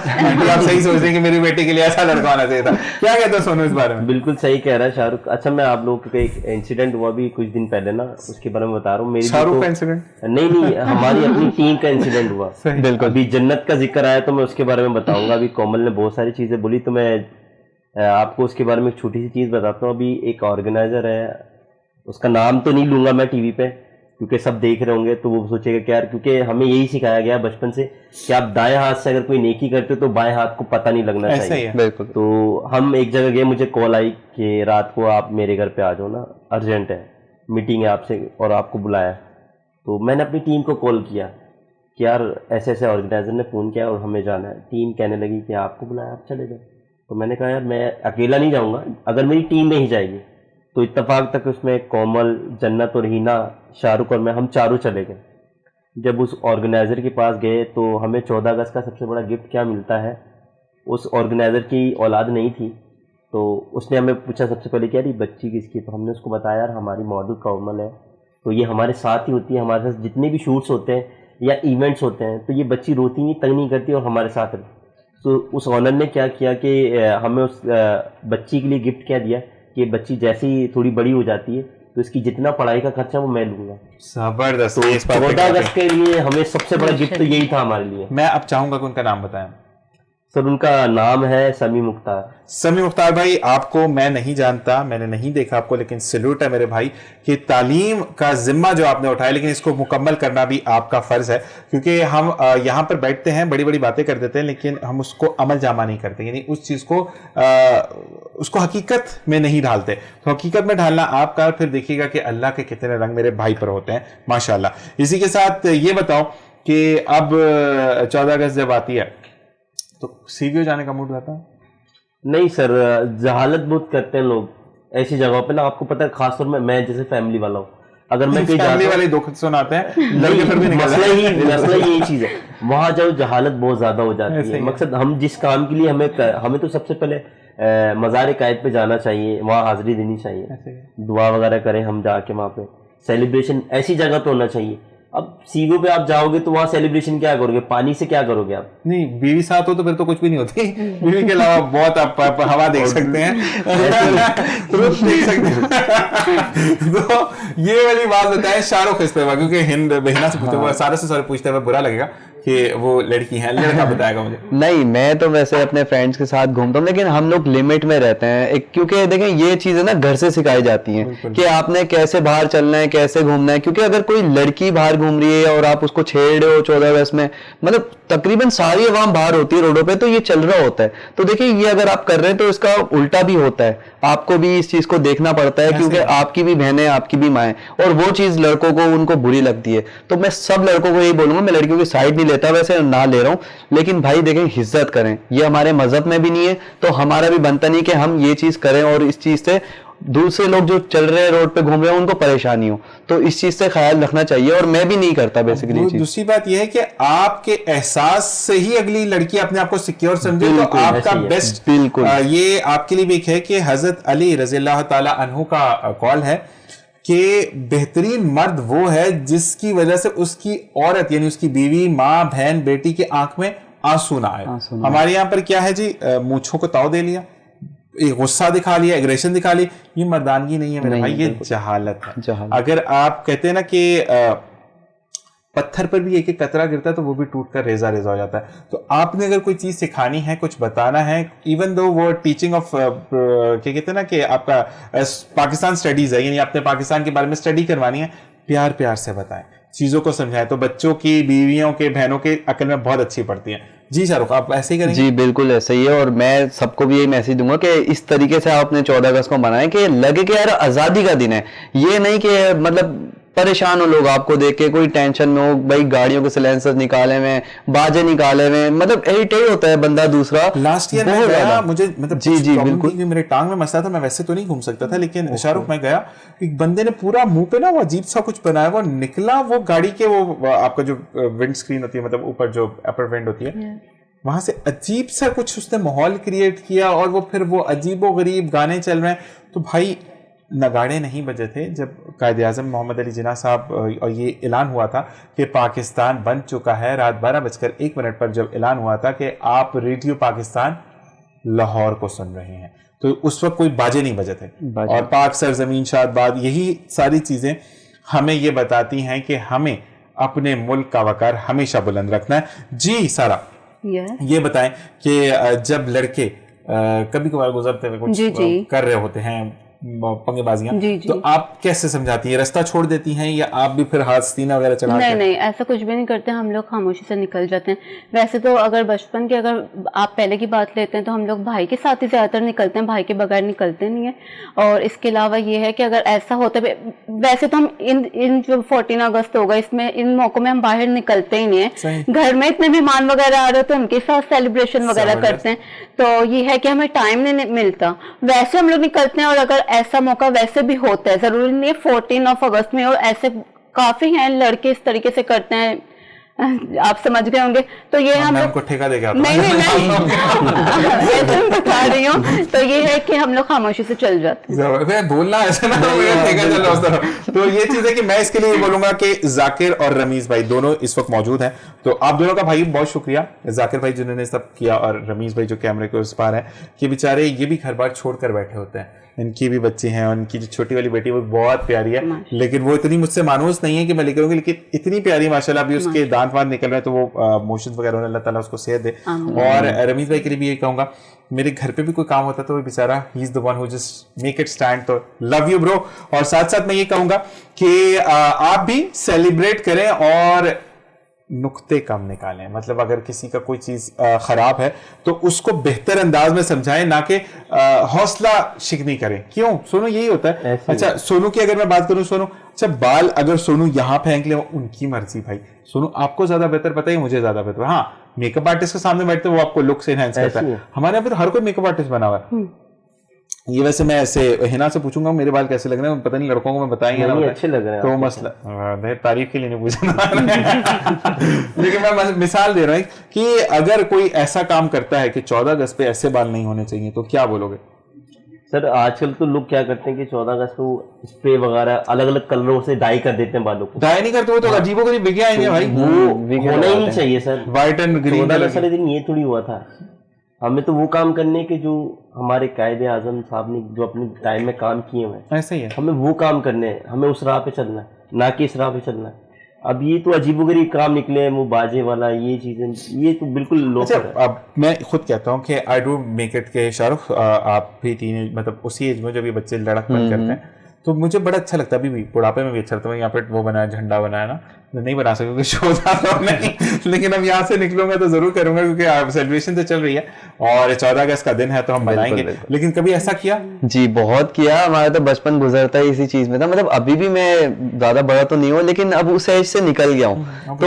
आप सही सोच रहे हैं कि मेरी बेटी के लिए ऐसा लड़का होना चाहिए था। क्या कहते हो सोनू इस बारे में? बिल्कुल सही कह रहा है शाहरुख। अच्छा, मैं आप लोगों का एक इंसिडेंट हुआ भी कुछ दिन पहले ना, उसके बारे में बता रहा हूँ। मेरी शाहरुख का इंसिडेंट? नहीं, हमारी अपनी टीम का इंसिडेंट हुआ। बिल्कुल। अभी जन्नत का जिक्र आया तो मैं उसके बारे में बताऊंगा। अभी कोमल ने बहुत सारी चीजें बोली, तो मैं आपको उसके बारे में एक छोटी सी चीज बताता हूँ। अभी एक ऑर्गेनाइजर है, उसका नाम तो नहीं लूंगा मैं टीवी पे, क्योंकि सब देख रहे होंगे तो वो सोचेगा कि यार, क्योंकि हमें यही सिखाया गया बचपन से कि आप दाएं हाथ से अगर कोई नेकी करते हो तो बाएं हाथ को पता नहीं लगना चाहिए। बिल्कुल। तो हम एक जगह गए, मुझे कॉल आई कि रात को आप मेरे घर पे आ जाओ ना, अर्जेंट है, मीटिंग है आपसे और आपको बुलाया। तो मैंने अपनी टीम को कॉल किया कि यार ऐसे ऐसे ऑर्गेनाइजर ने फ़ोन किया और हमें जाना है। टीम कहने लगी कि आपको बुलाया, आप चले जाओ। तो मैंने कहा यार मैं अकेला नहीं जाऊँगा, अगर मेरी टीम नहीं जाएगी। तो इत्तेफाक तक उसमें कोमल, जन्नत और हीना, शाहरुख और मैं, हम चारों चले गए। जब उस ऑर्गेनाइज़र के पास गए तो हमें 14 अगस्त का सबसे बड़ा गिफ्ट क्या मिलता है, उस ऑर्गेनाइज़र की औलाद नहीं थी, तो उसने हमें पूछा सबसे पहले कि यार ये बच्ची किसकी। तो हमने उसको बताया यार हमारी मॉडल कोमल है, तो ये हमारे साथ ही होती है, हमारे साथ जितने भी शूट्स होते हैं या इवेंट्स होते हैं, तो ये बच्ची रोती नहीं, तंग नहीं करती और हमारे साथ रहती। तो उस ऑनर ने क्या किया कि हमें उस बच्ची के लिए गिफ्ट क्या दिया कि बच्ची जैसे ही थोड़ी बड़ी हो जाती है तो इसकी जितना पढ़ाई का खर्चा वो मैं लूंगा। जबरदस्त। तो 14 अगस्त के लिए हमें सबसे बड़ा गिफ्ट तो यही था हमारे लिए। मैं अब चाहूंगा कि उनका नाम बताएं। सर उनका नाम है समी मुख्तार। समी मुख्तार भाई, आपको मैं नहीं जानता, मैंने नहीं देखा आपको, लेकिन सैल्यूट है मेरे भाई कि तालीम का जिम्मा जो आपने उठाया, लेकिन इसको मुकम्मल करना भी आपका फर्ज है, क्योंकि हम यहाँ पर बैठते हैं, बड़ी बड़ी बातें कर देते हैं, लेकिन हम उसको अमल जामा नहीं करते, यानी उस चीज़ को उसको हकीकत में नहीं ढालते। तो हकीकत में ढालना आपका, फिर देखिएगा कि अल्लाह के कितने रंग मेरे भाई पर होते हैं माशाल्लाह। इसी के साथ ये बताओ कि अब 14 अगस्त जब आती है तो सीवीओ जाने का मूड रहता है? नहीं सर, जहालत बहुत करते हैं लोग ऐसी जगहों पे ना, आपको पता है, खासतौर में मैं जैसे फैमिली वाला हूँ, अगर मैं कहीं फैमिली वाले दुख सुनाते हैं, लड़के फिर भी मसला यही चीज है, वहां जाओ जहालत बहुत ज्यादा हो जाती है। मकसद हम जिस काम के लिए हमें तो सबसे पहले मज़ार कायद पे जाना चाहिए, वहाँ हाजिरी देनी चाहिए, दुआ वगैरह करें हम जाके, वहाँ पे सेलिब्रेशन ऐसी जगह पे होना चाहिए। अब सीवीओ पे आप जाओगे तो वहाँ सेलिब्रेशन क्या करोगे, पानी से क्या करोगे आप? नहीं, बीवी साथ हो तो फिर तो कुछ भी नहीं होती। बीवी के अलावा बहुत आप हवा देख सकते हैं, रुख देख सकते हैं। तो ये वाली बात बताएं शाहरुख इस पे, क्योंकि हिंद बहिना से पूछते, सारे पूछते हुए बुरा लगेगा कि वो लड़की है, लड़का बताएगा मुझे। नहीं, मैं तो वैसे अपने फ्रेंड्स के साथ घूमता हूँ, लेकिन हम लोग लिमिट में रहते हैं, क्योंकि देखें ये चीजें ना घर से सिखाई जाती हैं कि आपने कैसे बाहर चलना है, कैसे घूमना है। क्योंकि अगर कोई लड़की बाहर घूम रही है और आप उसको छेड़ रहे हो 14 अगस्त में, मतलब तकरीबन सारी अवाम बाहर होती है रोडों पे, तो ये चल रहा होता है। तो देखिए ये अगर आप कर रहे हैं तो इसका उल्टा भी होता है, आपको भी इस चीज को देखना पड़ता है, क्योंकि आपकी भी बहनें, आपकी भी माएं, और वो चीज लड़कों को उनको बुरी लगती है। तो मैं सब लड़कों को यही बोलूंगा, मैं लड़कियों की साइड नहीं लेता, वैसे ना ले रहा हूं, लेकिन भाई देखें इज्जत करें, ये हमारे मजहब में भी नहीं है, तो हमारा भी बनता नहीं कि हम ये चीज करें और इस चीज से दूसरे लोग जो चल रहे हैं रोड पे घूम रहे हैं उनको परेशानी हो। तो इस चीज से ख्याल रखना चाहिए और मैं भी नहीं करता बेसिकली वो चीज। दूसरी बात यह है कि आपके एहसास से ही अगली लड़की अपने आप को सिक्योर समझे तो बिल्कुल, आपका ऐसे ही है। बेस्ट। बिल्कुल। ये आपके लिए भी एक है कि हजरत अली रज़ियल्लाहु ताला अन्हु का कॉल है कि बेहतरीन मर्द वो है जिसकी वजह से उसकी औरत यानी उसकी बीवी, माँ, बहन, बेटी की आंख में आंसू ना आए। हमारे यहाँ पर क्या है जी, मूंछों को ताव दे लिया, गुस्सा दिखा लिया, एग्रेशन दिखा ली, ये मर्दानगी नहीं है मेरे भाई, ये जहालत है। अगर आप कहते हैं ना कि पत्थर पर भी एक एक कतरा गिरता है तो वो भी टूट कर रेजा रेजा हो जाता है। तो आपने अगर कोई चीज सिखानी है, कुछ बताना है, इवन दो वो टीचिंग ऑफ क्या कहते हैं ना कि आपका पाकिस्तान स्टडीज है, यानी आपने पाकिस्तान के बारे में स्टडी करवानी है, प्यार प्यार से बताएं, चीजों को समझाएं, तो बच्चों की, बीवियों के, बहनों के अकल में बहुत अच्छी पड़ती है। जी शाहरुख, आप ऐसे ही करेंगे? जी बिल्कुल ऐसा ही है, और मैं सबको भी यही मैसेज दूंगा कि इस तरीके से आप अपने 14 अगस्त को मनाएं कि लगे कि यार आजादी का दिन है। ये नहीं कि मतलब परेशान हो लोग आपको देख के, कोई टेंशन में हो, भाई गाड़ियों के सिलेंसर निकाले हुए, बाजे निकाले हुए, मतलब इरिटेट होता है बंदा दूसरा। लास्ट ईयर मैं गया, मुझे मतलब जी बिल्कुल मेरे टांग में मसला था, मैं वैसे तो नहीं घूम सकता था, लेकिन शाहरुख मैं गया, एक बंदे ने पूरा मुंह पे ना वो अजीब सा कुछ बनाया, वो निकला, वो गाड़ी के वो आपका जो विंड स्क्रीन होती है, मतलब ऊपर जो अपर विंड होती है, वहां से अजीब सा कुछ उसने माहौल क्रिएट किया, और वो फिर वो अजीबो गरीब गाने चल रहे हैं। तो भाई नगाड़े नहीं बजे थे जब कायद आज़म मोहम्मद अली जिन्ना साहब और ये ऐलान हुआ था कि पाकिस्तान बन चुका है, रात 12:01 पर जब ऐलान हुआ था कि आप रेडियो पाकिस्तान लाहौर को सुन रहे हैं, तो उस वक्त कोई बाजे नहीं बजे थे। और पाक सरजमीन शादबाद, यही सारी चीज़ें हमें ये बताती हैं कि हमें अपने मुल्क का वकार हमेशा बुलंद रखना है। जी सारा, ये बताएं कि जब लड़के कभी कभार गुजरते हुए कुछ कर रहे होते हैं पंगेबाजियां, तो आप कैसे समझाती हैं? रास्ता छोड़ देती हैं या आप भी फिर हाथ सीना वगैरह चढ़ा? नहीं नहीं, ऐसा कुछ भी नहीं करते हम लोग, खामोशी से निकल जाते हैं। वैसे तो अगर बचपन की अगर आप पहले की बात लेते हैं तो हम लोग भाई के साथ ही ज्यादातर निकलते हैं, भाई के बगैर निकलते नहीं है। और इसके अलावा ये है कि अगर ऐसा होता है, वैसे तो हम इन जो 14 अगस्त होगा इसमें, इन मौकों में हम बाहर निकलते ही नहीं है। घर में इतने मेहमान वगैरह आ रहे होते हैं, उनके साथ सेलिब्रेशन वगैरह करते हैं, तो ये है कि हमें टाइम नहीं मिलता। वैसे हम लोग निकलते हैं, और अगर ऐसा मौका वैसे भी होता है, जरूरी नहीं है 14 अगस्त में, और ऐसे काफी हैं लड़के इस तरीके से करते हैं, आप समझ गए होंगे। तो ये हम लोग ठेका देगा, नहीं ऐसे मैं बता रही हूँ। तो ये है कि हम लोग खामोशी से चल जाते हैं, बोलना ऐसा ना ठेका चल रहा उस तरह। तो ये चीज है कि मैं इसके लिए बोलूंगा कि जाकिर और रमीज भाई दोनों इस वक्त मौजूद हैं, तो आप दोनों का भाई बहुत शुक्रिया। जाकिर भाई जिन्होंने सब किया, और रमीज भाई जो कैमरे के उस पार है, कि बेचारे ये भी घर बार छोड़कर बैठे होते हैं, इनकी भी बच्ची हैं, उनकी जो छोटी वाली बेटी वो बहुत प्यारी है, लेकिन वो इतनी मुझसे मानूस नहीं है कि मैं लेकर आऊंगी, लेकिन इतनी प्यारी माशाल्लाह, अभी उसके दांत वांत निकल रहे हैं, तो वो मोशंस वगैरह, अल्लाह ताला उसको सेहत दे। और रमीज भाई के लिए भी ये कहूंगा, मेरे घर पे भी कोई काम होता है तो वो बेचारा he is the one who just make it stand, तो लव यू ब्रो। और साथ साथ मैं ये कहूंगा कि आप भी सेलिब्रेट करें और नुक्ते कम निकालें, मतलब अगर किसी का कोई चीज खराब है तो उसको बेहतर अंदाज में समझाएं, ना कि हौसला शिकनी करें। क्यों सोनू, यही होता है। अच्छा सोनू की अगर मैं बात करूं, सोनू अच्छा बाल अगर सोनू यहाँ फेंक ले, उनकी मर्जी भाई, सोनू आपको ज्यादा बेहतर पता है, मुझे ज्यादा बेहतर। हाँ, मेकअप आर्टिस्ट के सामने बैठते वो आपको लुक से एनहांस करता है, हमारे यहाँ पे तो हर कोई मेकअप आर्टिस्ट बना हुआ है। ये वैसे मैं ऐसे हिना से पूछूंगा मेरे बाल कैसे लग रहे हैं, पता नहीं लड़कों को मैं बताएंगे ना, अच्छे लग रहे हैं तो मसला तारीफ के लिए नहीं पूछना लेकिन मैं मिसाल दे रहा हूँ कि अगर कोई ऐसा काम करता है कि 14 अगस्त पे ऐसे बाल नहीं होने चाहिए, तो क्या बोलोगे? सर आजकल तो लोग क्या करते हैं कि 14 अगस्त को स्प्रे वगैरह अलग अलग कलरों से डाई कर देते हैं बालों को। डाई नहीं करते, वो तो अजीबो गरीब बिक आएंगे भाई, वो होना ही नहीं चाहिए सर। व्हाइट एंड ग्रीन 14 अगस्त वाले दिन ये थोड़ी हुआ था, हमें तो वो काम करने के जो हमारे कायदे आजम साहब ने जो अपने टाइम में काम किए हुए हैं, ऐसा ही है, हमें वो काम करने हैं, हमें उस राह पे चलना है, ना कि इस राह पे चलना है। अब ये तो अजीबोगरीब काम निकले हैं, वो बाजे वाला ये चीजें, ये तो बिल्कुल लोग। अच्छा, अब मैं खुद कहता हूँ कि आई डू मेक इट के शाहरुख, आप भी टीनेज मतलब उसी एज में जब ये बच्चे लड़कपन करते हैं, तो मुझे बड़ा अच्छा लगता है, अभी भी बुढ़ापे में भी अच्छा लगता है। यहाँ पे वो बनाया, झंडा बनाया ना, नहीं बना सकूंगा शो था तो नहीं, लेकिन अब यहाँ से निकलूंगा तो जरूर करूंगा क्योंकि सेलिब्रेशन तो चल रही है और 14 अगस्त का दिन है तो हम बनाएंगे। लेकिन कभी ऐसा किया? जी बहुत किया, हमारा तो बचपन गुजरता ही इसी चीज में था। मतलब अभी भी मैं ज्यादा बड़ा तो नहीं हूँ लेकिन अब उस एज से निकल गया हूँ। तो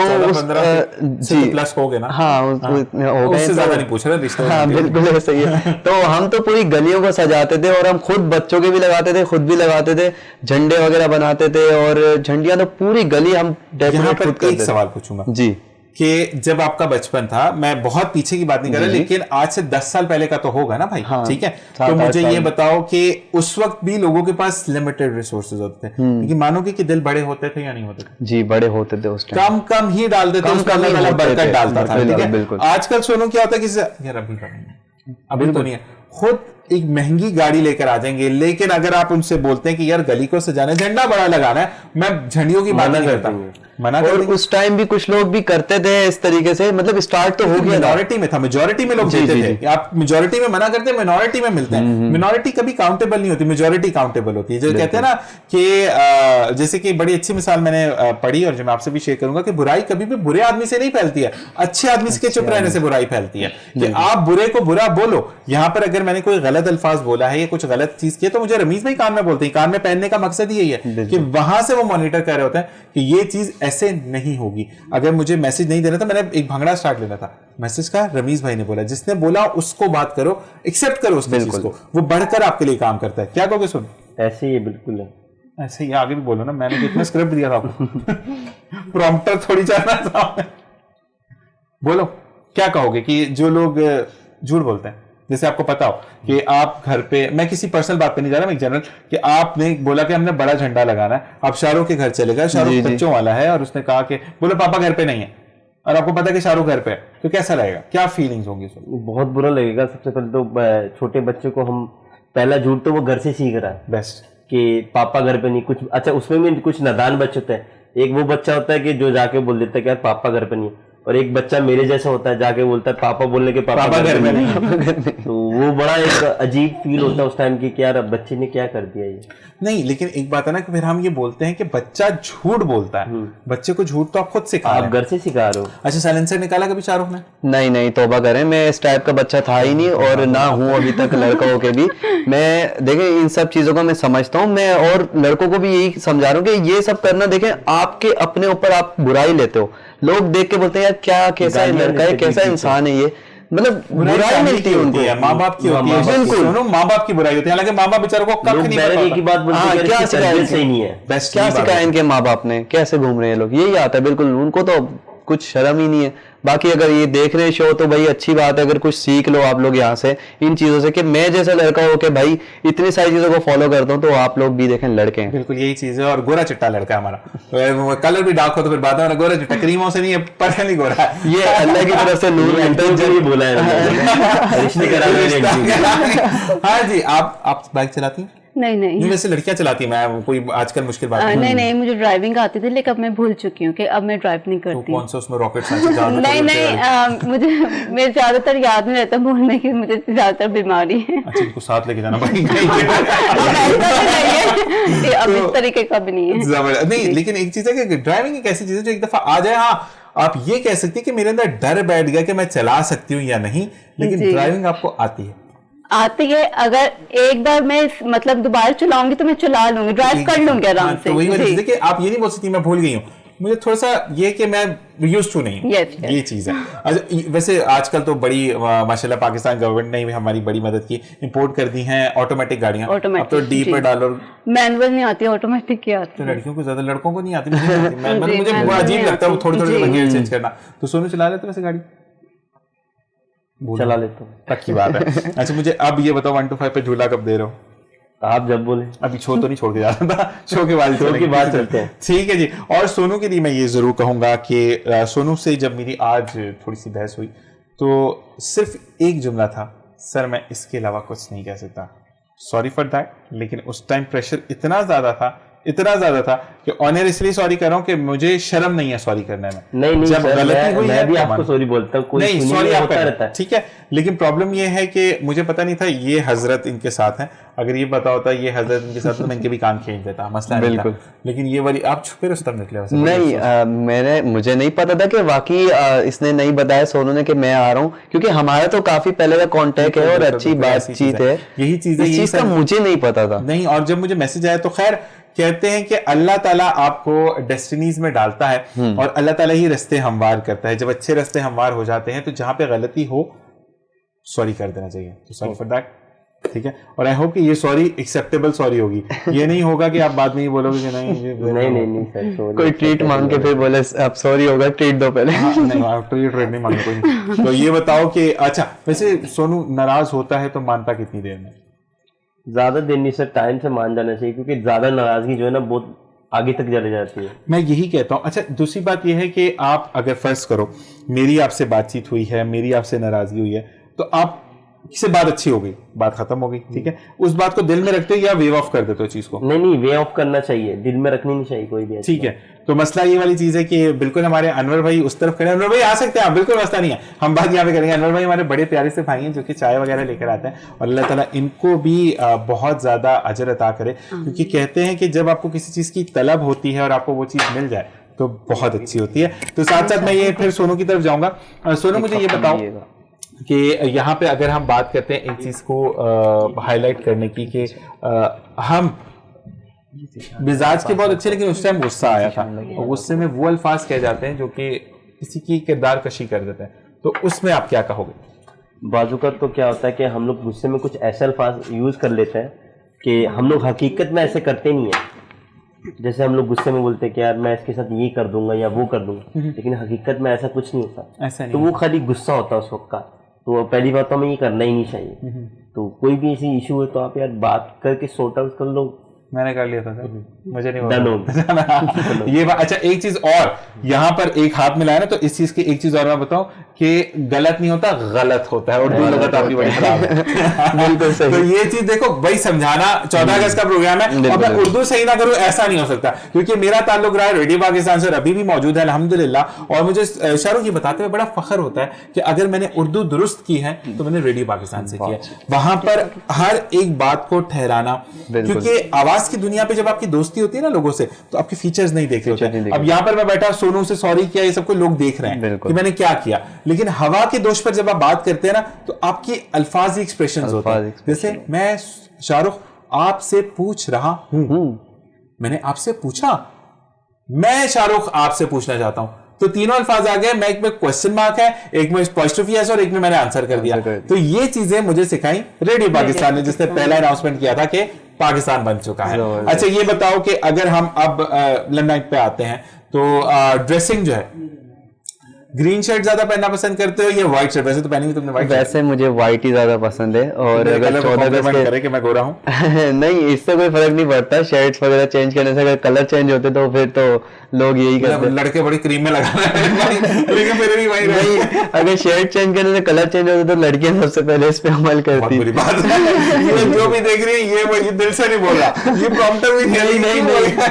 जी प्लस हो गए ना? हाँ हो गए, उससे ज्यादा नहीं पूछ रहे रिश्ते। हाँ बिल्कुल ऐसा ही है। तो हम तो पूरी गलियों को सजाते थे और हम खुद बच्चों के भी लगाते थे, खुद भी लगाते थे, झंडे वगैरह बनाते थे और झंडियां तो पूरी गली हम यहाँ पर एक सवाल पूछूंगा जी कि जब आपका बचपन था, मैं बहुत पीछे की बात नहीं कर रहा लेकिन आज से 10 साल पहले का तो होगा ना भाई? हाँ, ठीक है, तो मुझे ये बताओ कि उस वक्त भी लोगों के पास लिमिटेड रिसोर्सेज होते थे, लेकिन मानोगे कि दिल बड़े होते थे या नहीं होते थे? जी बड़े होते थे उस टाइम, कम ही डालते थे, उसका अल्लाह ताला बरकत डालता था। ठीक है, बिल्कुल। आजकल सुनो क्या होता है कि यार अभी तो नहीं है, खुद एक महंगी गाड़ी लेकर आ जाएंगे, लेकिन अगर आप उनसे बोलते हैं कि यार गली को सजाना है, झंडा बड़ा लगाना है, मैं झंडियों की बात नहीं करता, मना कर और उस टाइम भी कुछ लोग भी करते थे इस तरीके से। मतलब स्टार्ट तो हो गया, मिनॉरिटी में था, मेजॉरिटी में लोग देते थे। आप मेजॉरिटी में मना करते हैं, मिनॉरिटी में मिलते हैं। मिनॉरिटी कभी काउंटेबल नहीं होती, मेजॉरिटी काउंटेबल होती है। जो कहते हैं ना कि जैसे कि बड़ी अच्छी मिसाल मैंने पढ़ी और जो मैं आपसे भी शेयर करूंगा कि बुराई कभी भी बुरे आदमी से नहीं फैलती है, अच्छे आदमी के चुप रहने से बुराई फैलती है। कि आप बुरे को बुरा बोलो। यहां पर अगर मैंने कोई गलत अल्फाज बोला है या कुछ गलत चीज की तो मुझे रमीज भाई कान में बोलते हैं। कान में पहनने का मकसद यही है कि वहां से वो मॉनिटर कर रहे होते हैं कि ये चीज ऐसे नहीं होगी। अगर मुझे मैसेज नहीं देना था, मैंने एक भंगड़ा स्टार्ट लेना था, मैसेज का रमीज भाई ने बोला, जिसने बोला उसको बात करो, एक्सेप्ट करो उसकी चीज को, वो बढ़कर आपके लिए काम करता है। क्या कहोगे? सुन ऐसे ही बिल्कुल है, ऐसे ही आगे भी बोलो ना, मैंने कितना स्क्रिप्ट दिया था आपको प्रॉम्प्टर थोड़ी जाना था। बोलो क्या कहोगे कि जो लोग झूठ बोलते हैं, जैसे आपको पता हो कि आप घर पे, मैं किसी पर्सनल बात पे नहीं जा रहा, मैं जनरल, कि आपने बोला कि हमने बड़ा झंडा लगाना है, आप शाहरुख के घर चले गए, शाहरुख बच्चों वाला है और उसने कहा कि बोले पापा घर पे नहीं है, और आपको पता है कि शाहरुख घर पे है, तो कैसा लगेगा? क्या फीलिंग्स होंगी? बहुत बुरा लगेगा। सबसे पहले तो छोटे बच्चे को हम पहला झूठ तो वो घर से सीख रहा है बेस्ट कि पापा घर पे नहीं। कुछ अच्छा उसमें भी कुछ नादान बच्चे होते हैं। एक वो बच्चा होता है कि जो जाके बोल देता है कि यार पापा घर पे नहीं है, और एक बच्चा मेरे जैसा होता है जाके बोलता है पापा बोलने के पापा घर में नहीं। तो वो बड़ा एक अजीब फील होता है उस टाइम की कि यार बच्चे ने क्या कर दिया ये। नहीं, लेकिन एक बात है ना कि फिर हम ये बोलते हैं कि बच्चा झूठ बोलता है। बच्चे को झूठ तो आप खुद सिखा रहे आप घर से सिखा रहे हो। अच्छा, साइलेंसर निकाला कभी शाहरुख ने? नहीं तौबा करें, मैं इस टाइप का बच्चा था ही नहीं और ना हूँ अभी तक लड़का होके भी। मैं देखें इन सब चीजों को मैं समझता हूँ, मैं और लड़कों को भी यही समझा रहा हूँ कि ये सब करना, देखें आपके अपने ऊपर आप बुराई लेते हो, लोग देख के बोलते हैं यार क्या कैसा लड़का है, कैसा इंसान है ये, मतलब बुराई मिलती है उनको, माँ बाप की होती है। बिल्कुल माँ बाप की बुराई होती है, हालांकि माँ बाप बेचारों को कख नहीं पता। एक ही बात बोलते हैं क्या सिखाया सही नहीं है, क्या सिखाया इनके माँ बाप ने, कैसे घूम रहे हैं लोग, यही आता है। बिल्कुल उनको तो कुछ शर्म ही नहीं है। बाकी अगर ये देख रहे शो तो भाई अच्छी बात है, अगर कुछ सीख लो आप लोग यहाँ से इन चीजों से, कि मैं जैसा लड़का हो के भाई इतनी सारी चीजों को फॉलो करता हूँ, तो आप लोग भी देखें लड़के हैं। बिल्कुल यही चीज है, और गोरा चिट्टा लड़का है हमारा, कलर भी डार्क हो तो फिर बात है, गोरा चिट्टा क्रीमों से नहीं है, पर्सनली गोरा है। ये अल्लाह की तरफ से नूर बोला है रिश्ते करा। हाँ जी, आप बाइक चलाती हैं? नहीं वैसे लड़कियां चलाती हैं, मैं कोई आजकल मुश्किल बात नहीं मुझे ड्राइविंग आती थी, लेकिन अब मैं भूल चुकी हूँ कि अब मैं ड्राइव नहीं करती। कौन सा उसमें रॉकेट साइंस? नहीं मुझे मैं ज्यादातर याद नहीं रहता बोलने की, मुझे ज्यादातर बीमारी है। अच्छा, इनको साथ लेके जाना पड़ेगा। अब इस तरीके का भी नहीं है। नहीं, लेकिन एक चीज है कि ड्राइविंग एक ऐसी चीज है जो एक दफा आ जाए, हाँ आप ये कह सकती है कि मेरे अंदर डर बैठ गया कि मैं चला सकती हूँ या नहीं, लेकिन ड्राइविंग आपको आती है। अगर एक बार मैं मतलब दोबारा चलाऊंगी तो मैं चला लूंगी, ड्राइव कर लूंगी आराम से। तो वही वजह से कि आप ये नहीं बोल सकती मैं भूल गई हूँ, मुझे थोड़ा सा ये कि मैं यूज्ड टू नहीं हूँ। ये चीज है। अच्छा, वैसे आजकल तो बड़ी माशाल्लाह पाकिस्तान गवर्नमेंट ने भी हमारी बड़ी मदद की, इंपोर्ट कर दी हैं ऑटोमेटिक गाड़ियां। अब तो डी पर डालो, मैनुअल नहीं आती, ऑटोमेटिक की आती है। तो लड़कियों को ज्यादा, लड़कों को नहीं आती। मुझे बड़ा अजीब लगता है थोड़ी गियर चेंज करना। तो सोनू चला लेते वैसे गाड़ी? चला लेता हूँ, पक्की बात है। अच्छा, मुझे अब ये बताओ 1 to 5 पे झूला कब दे रहे हो? आप जब बोले। अभी शो तो नहीं छोड़ के जा रहा था, शो के बाद चलते हैं। ठीक है जी। और सोनू के लिए मैं ये जरूर कहूंगा कि सोनू से जब मेरी आज थोड़ी सी बहस हुई तो सिर्फ एक जुमला था, सर मैं इसके अलावा कुछ नहीं कह सकता, सॉरी फॉर दैट। लेकिन उस टाइम प्रेशर इतना ज्यादा था इतना ज्यादा था कि ऑनर इसलिए सॉरी कर रहा हूँ कि मुझे शर्म नहीं है सॉरी करने में। नहीं जब गलती हुई मैं है भी तो आपको मान- सॉरी बोलता हूँ, कोई नहीं सुनिए सॉरी आप होता करें, रहता है। ठीक है, लेकिन प्रॉब्लम ये है कि मुझे पता नहीं था ये हजरत इनके साथ हैं। अगर ये पता होता ये हजरत इनके साथ तो मैं इनके भी कान खींच देता, मसला नहीं था। लेकिन ये वाली आप छुपे रुस्तम निकले वैसे। नहीं, मुझे नहीं पता था कि वाकई इसने नहीं बताया सोनू ने कि मैं आ रहा हूँ, क्योंकि हमारा तो काफी पहले का कांटेक्ट है और अच्छी बातचीत है। यही चीज है, इस चीज का मुझे नहीं पता था। नहीं, और जब मुझे मैसेज आया तो खैर कहते हैं कि अल्लाह ताला आपको डेस्टिनीज में डालता है और अल्लाह ताला ही रास्ते हमवार करता है। जब अच्छे रास्ते हमवार हो जाते हैं तो जहां पे गलती हो सॉरी कर देना चाहिए। तो सॉरी फॉर दैट, ठीक है। और आई होप कि ये सॉरी एक्सेप्टेबल सॉरी होगी, ये नहीं होगा कि आप बाद में ही बोलोगे कि नहीं सर, कोई ट्रीट मांग के फिर बोले अब सॉरी होगा, ट्रीट दो पहले। नहीं, आप ट्रीट नहीं मांगे कोई नहीं। तो ये बताओ कि अच्छा वैसे सोनू नाराज होता है तो मानता कितनी देर में? ज्यादा देर नहीं सर, टाइम से मान जाना चाहिए, क्योंकि ज्यादा नाराजगी जो है ना बहुत आगे तक चले जाती है। मैं यही कहता हूँ। अच्छा दूसरी बात यह है कि आप अगर फर्ज करो मेरी आपसे बातचीत हुई है, मेरी आपसे नाराजगी हुई है, तो आप से बात अच्छी हो गई, बात खत्म हो गई, ठीक है, उस बात को दिल में रखते हो या वेव ऑफ कर देते हो चीज को? नहीं, वे ऑफ करना चाहिए, दिल में रखनी नहीं चाहिए कोई भी ऐसी ठीक है। तो मसला ये वाली चीज है कि बिल्कुल हमारे अनवर भाई उस तरफ खड़े हैं। अनवर भाई आ सकते हैं, बिल्कुल मसला नहीं है, हम बात यहाँ पे करेंगे। अनवर भाई हमारे बड़े प्यारे से भाई हैं जो कि चाय वगैरह लेकर आते हैं, और अल्लाह ताला इनको भी बहुत ज्यादा अजर अता करे, क्योंकि कहते हैं कि जब आपको किसी चीज की तलब होती है और आपको वो चीज मिल जाए तो बहुत अच्छी होती है। तो साथ साथ मैं ये फिर सोनू की तरफ जाऊंगा। सोनू मुझे ये बताओ कि यहाँ पे अगर हम बात करते हैं एक चीज को हाईलाइट करने की कि हम मिजाज के बहुत अच्छे, लेकिन उस टाइम गुस्सा आया था और गुस्से में वो अल्फाज कह जाते हैं जो कि किसी की किरदार कशी कर देते हैं, तो उसमें आप क्या कहोगे? बाजुका तो क्या होता है कि हम लोग गुस्से में कुछ ऐसे अल्फाज यूज कर लेते हैं कि हम लोग हकीकत में ऐसे करते नहीं है। जैसे हम लोग गुस्से में बोलते हैं कि यार मैं इसके साथ ये कर दूंगा या वो कर दूंगा, लेकिन हकीकत में ऐसा कुछ नहीं होता, ऐसा नहीं तो वो खाली गुस्सा होता है उस वक्त का। तो पहली बात तो हमें ये करना ही नहीं चाहिए। तो कोई भी ऐसी इशू है तो आप यार बात करके सॉर्ट आउट कर लो। मैंने कर लिया था सर, मुझे नहीं डन ये बात। अच्छा एक चीज और, यहाँ पर एक हाथ मिलाया ना, तो इस चीज की एक चीज और मैं बताऊं कि गलत नहीं होता, गलत होता है। उर्दू लगत आपकी बड़ी खराब है। बिल्कुल सही। तो ये चीज देखो भाई, समझाना 14 अगस्त का प्रोग्राम है और मैं उर्दू सही ना करूं ऐसा नहीं हो सकता, क्योंकि मेरा ताल्लुक रहा है रेडियो पाकिस्तान से और अभी भी मौजूद है अल्हम्दुलिल्लाह। और मुझे शाहरुख ये बताते हुए बड़ा फख्र होता है कि अगर मैंने उर्दू दुरुस्त की है तो मैंने रेडियो पाकिस्तान से किया। वहां पर हर एक बात को ठहराना, क्योंकि आवाज की दुनिया पे जब आपकी दोस्ती होती है ना लोगों से, तो आपके फीचर्स नहीं देख रहे होते हैं। अब यहाँ पर मैं बैठा सोनू से सॉरी किया, ये सबको लोग देख रहे हैं कि मैंने क्या किया, लेकिन हवा के दोष पर जब आप बात करते हैं ना तो आपकी अल्फाजी एक्सप्रेशंस होते हैं। जैसे मैं शाहरुख आपसे पूछ रहा हूं, मैंने आपसे पूछा, मैं शाहरुख आपसे पूछना चाहता हूं, तो तीनों अल्फाज आ गए। मैं एक में क्वेश्चन मार्क है, एक में पॉजिटिव और एक में मैंने आंसर कर दिया। तो ये चीजें मुझे सिखाई रेडियो पाकिस्तान ने, जिसने पहला अनाउंसमेंट किया था कि पाकिस्तान बन चुका है। अच्छा ये बताओ कि अगर हम अब लमनाइट पे आते हैं तो ड्रेसिंग जो है, ग्रीन शर्ट ज्यादा पहनना पसंद करते हो या व्हाइट शर्ट? वैसे तो पहनी हुई तुमने व्हाइट। वैसे मुझे व्हाइट ही ज्यादा पसंद है। और अगर 14 अगस्त करे कि मैं गोरा हूं नहीं, इससे कोई फर्क नहीं पड़ता। शर्ट्स वगैरह चेंज करने से अगर कलर चेंज होते तो फिर तो लोग यही करते हैं। लड़के बड़ी क्रीम में लगाना है, लेकिन मेरे भी वही नहीं, अगर शर्ट चेंज करने से कलर चेंज होता तो लड़कियां सबसे पहले इस पे अमल करती। बुरी बात है। ये जो भी देख रही है ये दिल से नहीं बोल रहा, ये प्रॉम्प्टर भी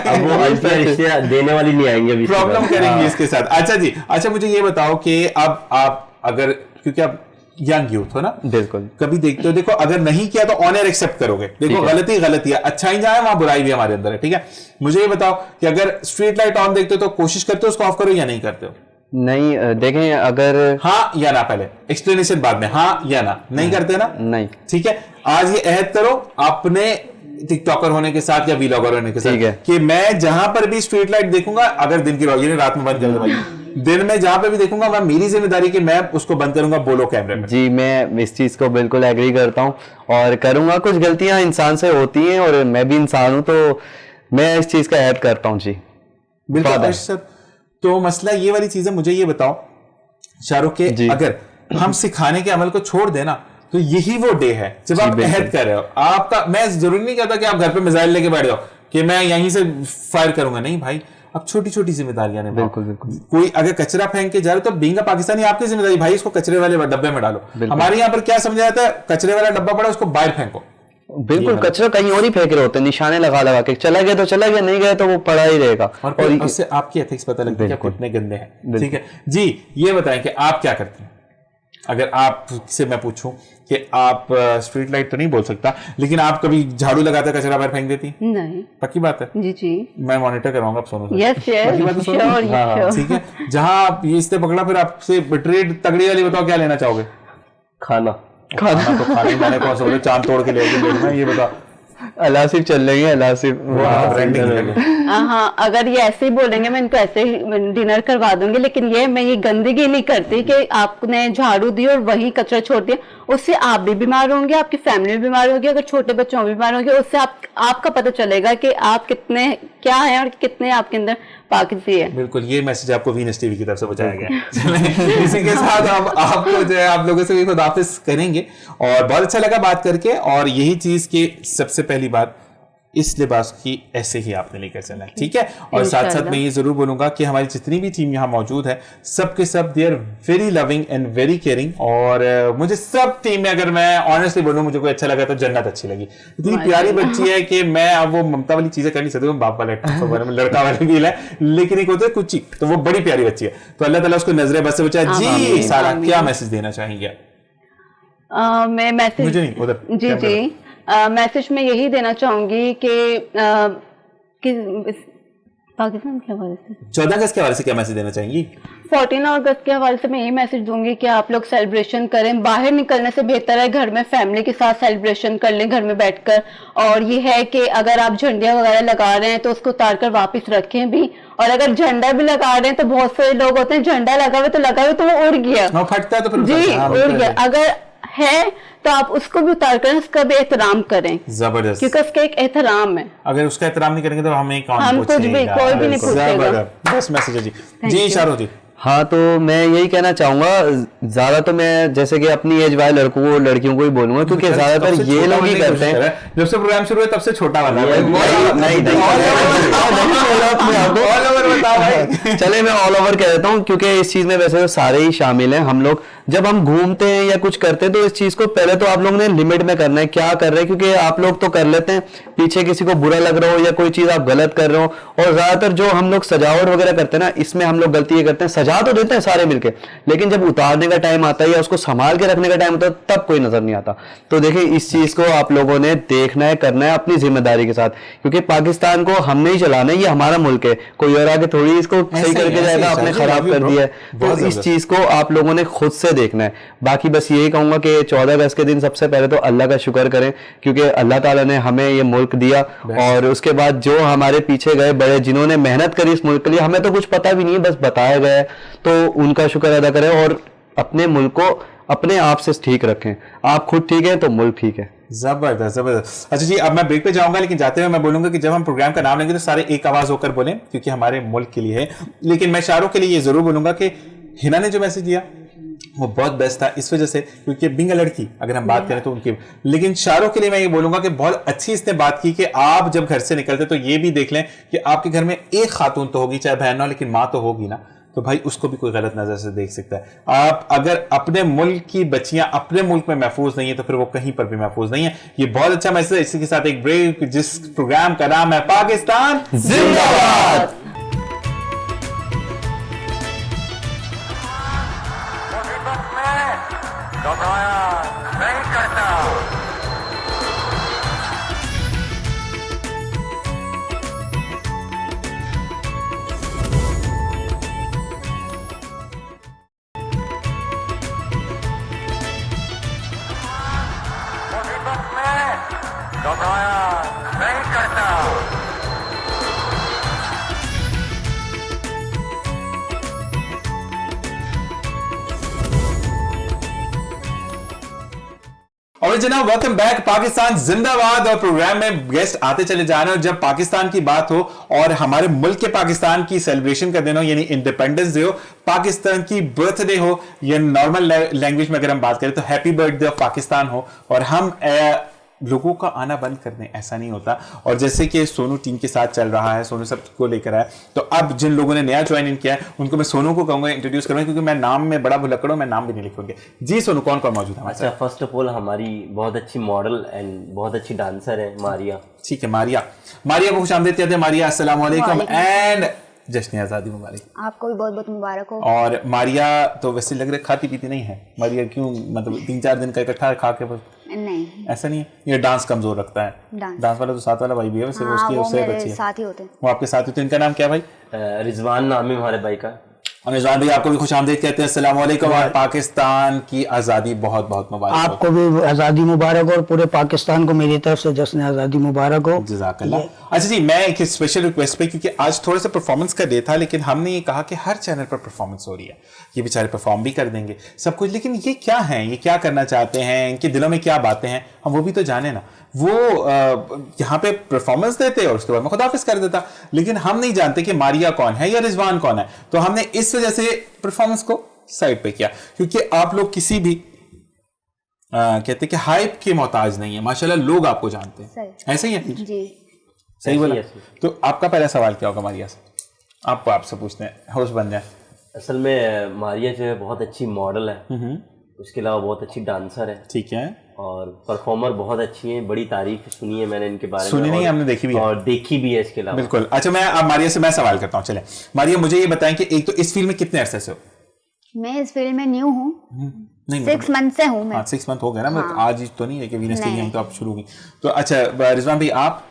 अब वो रिश्ते देने वाली नहीं आएंगे अभी, प्रॉब्लम करेंगे इसके साथ। अच्छा जी, अच्छा मुझे ये बताओ कि अब आप अगर, क्योंकि आप यंग यूथ हो ना, बिल्कुल, कभी देखते हो, देखो अगर नहीं किया तो ऑनर एक्सेप्ट करोगे, देखो गलती गलती है, अच्छाई जहां है वहां बुराई भी हमारे अंदर है, ठीक है। मुझे ये बताओ कि अगर स्ट्रीट लाइट ऑन देखते हो तो कोशिश करते हो उसको ऑफ करो या नहीं करते हो? नहीं, देखें अगर हाँ या ना, पहले एक्सप्लेनेशन बाद में, हाँ या ना, नहीं करते ना? नहीं, ठीक है। आज ये अहद करो अपने टिकटॉकर होने के साथ या वीलॉगर होने के साथ कि मैं जहां पर भी स्ट्रीट लाइट देखूंगा, अगर दिन की रोशनी रात में बंद कर दो भाई, दिन में जहां पे भी देखूंगा मैं, मेरी जिम्मेदारी कि मैं उसको बंद करूंगा, बोलो कैमरे में। जी, मैं इस चीज को बिल्कुल एग्री करता हूं और करूंगा। कुछ गलतियां इंसान से होती हैं और मैं भी इंसान हूं, तो मैं इस चीज का ऐड करता हूं। जी बिल्कुल सर। तो मसला ये वाली चीज है। मुझे ये बताओ शाहरुख के, अगर हम सिखाने के अमल को छोड़ देना तो यही वो डे है जब आप अहद कर रहे हो आपका। मैं जरूरी नहीं कहता कि आप घर पे मिसाइल लेके बैठ जाओ कि मैं यहीं से फायर करूंगा, नहीं भाई, अब छोटी छोटी जिम्मेदारियां ने। बिल्कुल बिल्कुल। कोई अगर कचरा फेंक के जा रहे हो तो बीइंग अ पाकिस्तानी आपकी जिम्मेदारी, भाई इसको कचरे वाले डब्बे में डालो। हमारे यहाँ पर क्या समझा जाता है, कचरे वाला डब्बा पड़ा उसको बाहर फेंको, बिल्कुल, कचरा कहीं और ही फेंक रहे होते हैं, निशाने लगा लगा के, चला गया तो चला गया, नहीं गया तो वो पड़ा ही रहेगा। और उससे आपकी एथिक्स पता लगती है कि आप कितने गंदे हैं। ठीक है जी, ये बताएं कि आप क्या करते हैं। अगर आपसे मैं पूछूं कि आप स्ट्रीट लाइट तो नहीं बोल सकता, लेकिन आप कभी झाड़ू लगाते कचरा बाहर फेंक देती? नहीं। पक्की बात है? जी जी, मैं मॉनिटर करवाऊंगा आप सोनू से। यस पक्की बात है सोनू? श्योर। ठीक है, जहां आप ये इससे पकड़ा, फिर आपसे ट्रेड तगड़ी वाली बताओ, क्या लेना चाहोगे? खाना तो खाने मैंने कौन सा बोले चांद तोड़ के ले लेना, ये बताओ। अलासिफ चल लेंगे, अलासिफ। हाँ, अगर ये ऐसे ही बोलेंगे मैं इनको ऐसे ही डिनर करवा दूंगी, लेकिन मैं ये गंदगी नहीं करती कि आपने झाड़ू दी और वही कचरा छोड़ दिया, उससे आप भी बीमार होंगे, आपकी फैमिली भी बीमार होगी, अगर छोटे बच्चों भी बीमार होंगे, उससे आपका पता चलेगा कि आप कितने क्या है और कितने आपके अंदर पाकिज़ी है। बिल्कुल, ये मैसेज आपको वीनस टीवी की तरफ से पहुंचाया गया। इसी के साथ आपको जो है आप लोगों से भी खुदाफिज करेंगे, और बहुत अच्छा लगा बात करके। और यही चीज की सबसे पहली बात, इस लिबास की ऐसे ही आपने लेकर चलना है, ठीक है। और साथ साथ मैं ये जरूर बोलूंगा कि हमारी जितनी भी टीम यहाँ मौजूद है, सबके सब they are very loving and very caring. और मुझे सब टीम में, अगर मैं ऑनेस्टली बोलूं, मुझे कोई अच्छा लगा तो जन्नत अच्छी लगी। इतनी प्यारी बच्ची है कि मैं अब वो ममता वाली चीजें कर नहीं सकती, बाप वाला लड़का वाले भी है, लेकिन एक होता है कुछ चीज, तो वो बड़ी प्यारी बच्ची है। तो अल्लाह ताला उसको नजरे बस से बचाए। जी सारा क्या मैसेज देना चाहेंगे? मैं मैसेज, मुझे नहीं, उधर जी जी, मैसेज में यही देना चाहूंगी कि पाकिस्तान के हवाले से 14 अगस्त के हवाले से क्या मैसेज देना चाहेंगी? 14 अगस्त के हवाले से मैं यही मैसेज दूंगी कि आप लोग सेलिब्रेशन करें, बाहर निकलने से बेहतर है घर में फैमिली के साथ सेलिब्रेशन कर लें घर में बैठकर। और ये है कि अगर आप झंडियां वगैरह लगा रहे हैं तो उसको उतार कर वापस रखें भी, और अगर झंडा भी लगा रहे हैं तो बहुत सारे लोग होते हैं झंडा लगा हुआ तो वो उड़ गया, फटता है तो फिर जी उड़ गया, अगर है तो आप उसको भी उतार कर उसका भी एहतराम करें, जबरदस्त, क्योंकि उसका एक एहतराम है। अगर उसका एहतराम नहीं करेंगे तो हमें कौन हम कुछ भी, कोई भी नहीं पूछेगा। बस मैसेज है जी। जी शाहरुख जी। हाँ, तो मैं यही कहना चाहूंगा, ज्यादा तो मैं जैसे कि अपनी एज वाले लड़कियों को ही बोलूंगा, क्योंकि ज्यादातर ये लोग ही करते हैं। जब से प्रोग्राम शुरू हुआ तब से छोटा वाला चले मैं ऑल ओवर कह देता हूँ, क्योंकि इस चीज में वैसे तो सारे ही शामिल हैं। हम लोग जब हम घूमते हैं या कुछ करते हैं तो इस चीज को पहले तो आप लोगों ने लिमिट में करना है, क्या कर रहे हैं, क्योंकि आप लोग तो कर लेते हैं, पीछे किसी को बुरा लग रहा हो या कोई चीज आप गलत कर रहे हो। और ज्यादातर जो हम लोग सजावट वगैरह करते हैं ना, इसमें हम लोग गलती ये करते हैं, सजा तो देते हैं सारे मिलके, लेकिन जब उतारने का टाइम आता है या उसको संभाल के रखने का टाइम होता है तब कोई नजर नहीं आता। तो देखिए, इस चीज को आप लोगों ने देखना है, करना है अपनी जिम्मेदारी के साथ, क्योंकि पाकिस्तान को हमने ही चलाना है, ये हमारा मुल्क है, कोई और आगे थोड़ी इसको सही करके जाएगा, आपने खराब कर दिया है। तो इस चीज को आप लोगों ने खुद से देखना है। बाकी बस यही कहूंगा कि 14 अगस्त के दिन सबसे पहले तो अल्लाह का शुक्र करें, क्योंकि अल्लाह ताला ने हमें ये मुल्क दिया, और उसके बाद जो हमारे पीछे गए बड़े जिन्होंने मेहनत करी इस मुल्क के लिए, हमें तो कुछ पता भी नहीं है, बस बताया गया है, तो उनका शुक्र अदा करें और अपने मुल्क को अपने आप से ठीक रखें। आप खुद ठीक है तो मुल्क ठीक है। जबरदस्त जबरदस्त। अच्छा जी, अब मैं ब्रेक पे जाऊंगा, लेकिन जाते हुए मैं बोलूंगा कि जब हम प्रोग्राम का नाम लेंगे तो सारे एक आवाज होकर बोलें, क्योंकि हमारे मुल्क के लिए है। लेकिन मैं शाहरुख के लिए ये जरूर बोलूंगा कि हिना ने जो मैसेज दिया वो बहुत बेस्ट था, इस वजह से क्योंकि बिंग लड़की अगर हम बात करें तो उनकी। लेकिन शाहरुख के लिए मैं ये बोलूंगा कि बहुत अच्छी इसने बात की कि आप जब घर से निकलते तो ये भी देख लें कि आपके घर में एक खातून तो होगी, चाहे बहन हो, लेकिन माँ तो होगी ना, तो भाई उसको भी कोई गलत नजर से देख सकता है। आप अगर अपने मुल्क की बच्चियां अपने मुल्क में महफूज नहीं है तो फिर वो कहीं पर भी महफूज नहीं है। ये बहुत अच्छा मैसेज है। इसी के साथ एक ब्रेक, जिस प्रोग्राम का नाम है पाकिस्तान जिंदाबाद। और जनाब, वेलकम बैक, पाकिस्तान जिंदाबाद। और प्रोग्राम में गेस्ट आते चले जा रहे हैं, और जब पाकिस्तान की बात हो और हमारे मुल्क के पाकिस्तान की सेलिब्रेशन का दिन हो, यानी इंडिपेंडेंस डे हो, पाकिस्तान की बर्थडे हो, या नॉर्मल लैंग्वेज में अगर हम बात करें तो हैप्पी बर्थडे ऑफ पाकिस्तान हो, और हम लोगों का आना बंद कर दें, ऐसा नहीं होता। और जैसे कि सोनू टीम के साथ चल रहा है, सोनू सबको लेकर आया, तो अब जिन लोगों ने नया ज्वाइन इन किया है उनको मैं सोनू को कहूंगा इंट्रोड्यूस करूंगा, क्योंकि मैं नाम में बड़ा भुलक्कड़ हूं, मैं नाम भी नहीं लिखूंगा। जी सोनू, कौन कौन मौजूद है हमारे अच्छा, फर्स्ट ऑफ ऑल हमारी बहुत अच्छी मॉडल एंड बहुत अच्छी डांसर है मारिया। साथ? ठीक है, मारिया को खुश आमदीद कहते हैं। मारिया अस्सलाम वालेकुम एंड जश्न आज़ादी मुबारक। आपको भी बहुत बहुत मुबारक हो। और मारिया तो वैसे लग रहा है खाती पीती नहीं है। मारिया क्यों, मतलब 3-4 दिन का इकट्ठा खा के बस? नहीं, ऐसा नहीं है, ये डांस कमजोर रखता है। डांस वाला तो साथ वाला भाई भी है वैसे, हाँ, उसकी वो उससे मेरे बच्ची है, साथ ही होते हैं। वो आपके साथ ही। तो इनका नाम क्या है भाई? रिजवान नाम है हमारे भाई का। और रिजवान भाई आपको भी खुश आमदीद कहते हैं। अस्सलाम वालेकुम और पाकिस्तान की आज़ादी बहुत बहुत मुबारक हो। आपको भी आज़ादी मुबारक हो और पूरे पाकिस्तान को मेरी तरफ से जश्न आज़ादी मुबारक हो। जज़ाकल्लाह। अच्छा जी, मैं एक स्पेशल रिक्वेस्ट पे, क्योंकि आज थोड़ा सा परफॉर्मेंस का डे था, लेकिन हमने ये कहा कि हर चैनल पर परफॉर्मेंस हो रही है, ये बेचारे परफॉर्म भी कर देंगे सब कुछ, लेकिन ये क्या है, ये क्या करना चाहते हैं, इनके दिलों में क्या बातें हैं, हम वो भी तो जाने ना। वो यहाँ पे परफॉर्मेंस देते और उसके बाद में खुदाफिज कर देता, लेकिन हम नहीं जानते कि मारिया कौन है या रिजवान कौन है। तो हमने इस वजह से परफॉर्मेंस को साइड पे किया, क्योंकि आप लोग किसी भी कहते हैं कि हाइप के मोहताज नहीं है, माशाल्लाह लोग आपको जानते हैं। सही। ऐसे ही है? जी, सही बोला। ऐसे ही। तो आपका पहला सवाल क्या होगा मारिया से? आपको आपसे पूछते हैं, होस्ट बन जाए। असल में मारिया जो है बहुत अच्छी मॉडल है, उसके अलावा बहुत अच्छी डांसर है, ठीक है, और परफॉर्मर बहुत अच्छी है। बड़ी तारीफ सुनी है मैंने इनके बारे में। सुनी नहीं, हमने देखी भी है। और देखी भी है इसके अलावा। बिल्कुल। अच्छा, मैं अब मारिया से मैं सवाल करता हूँ। चले मारिया, मुझे ये बताएं कि एक तो इस फील्ड में कितने अरसे से हो? मैं इस फील्ड में न्यू हूँ, नहीं 6 मंथ से हूँ मैं। हाँ, 6 मंथ हो गए ना, मतलब आज ही तो नहीं है कि वीनस के लिए तो आप शुरू हुई। तो अच्छा रिजवान भाई, आप?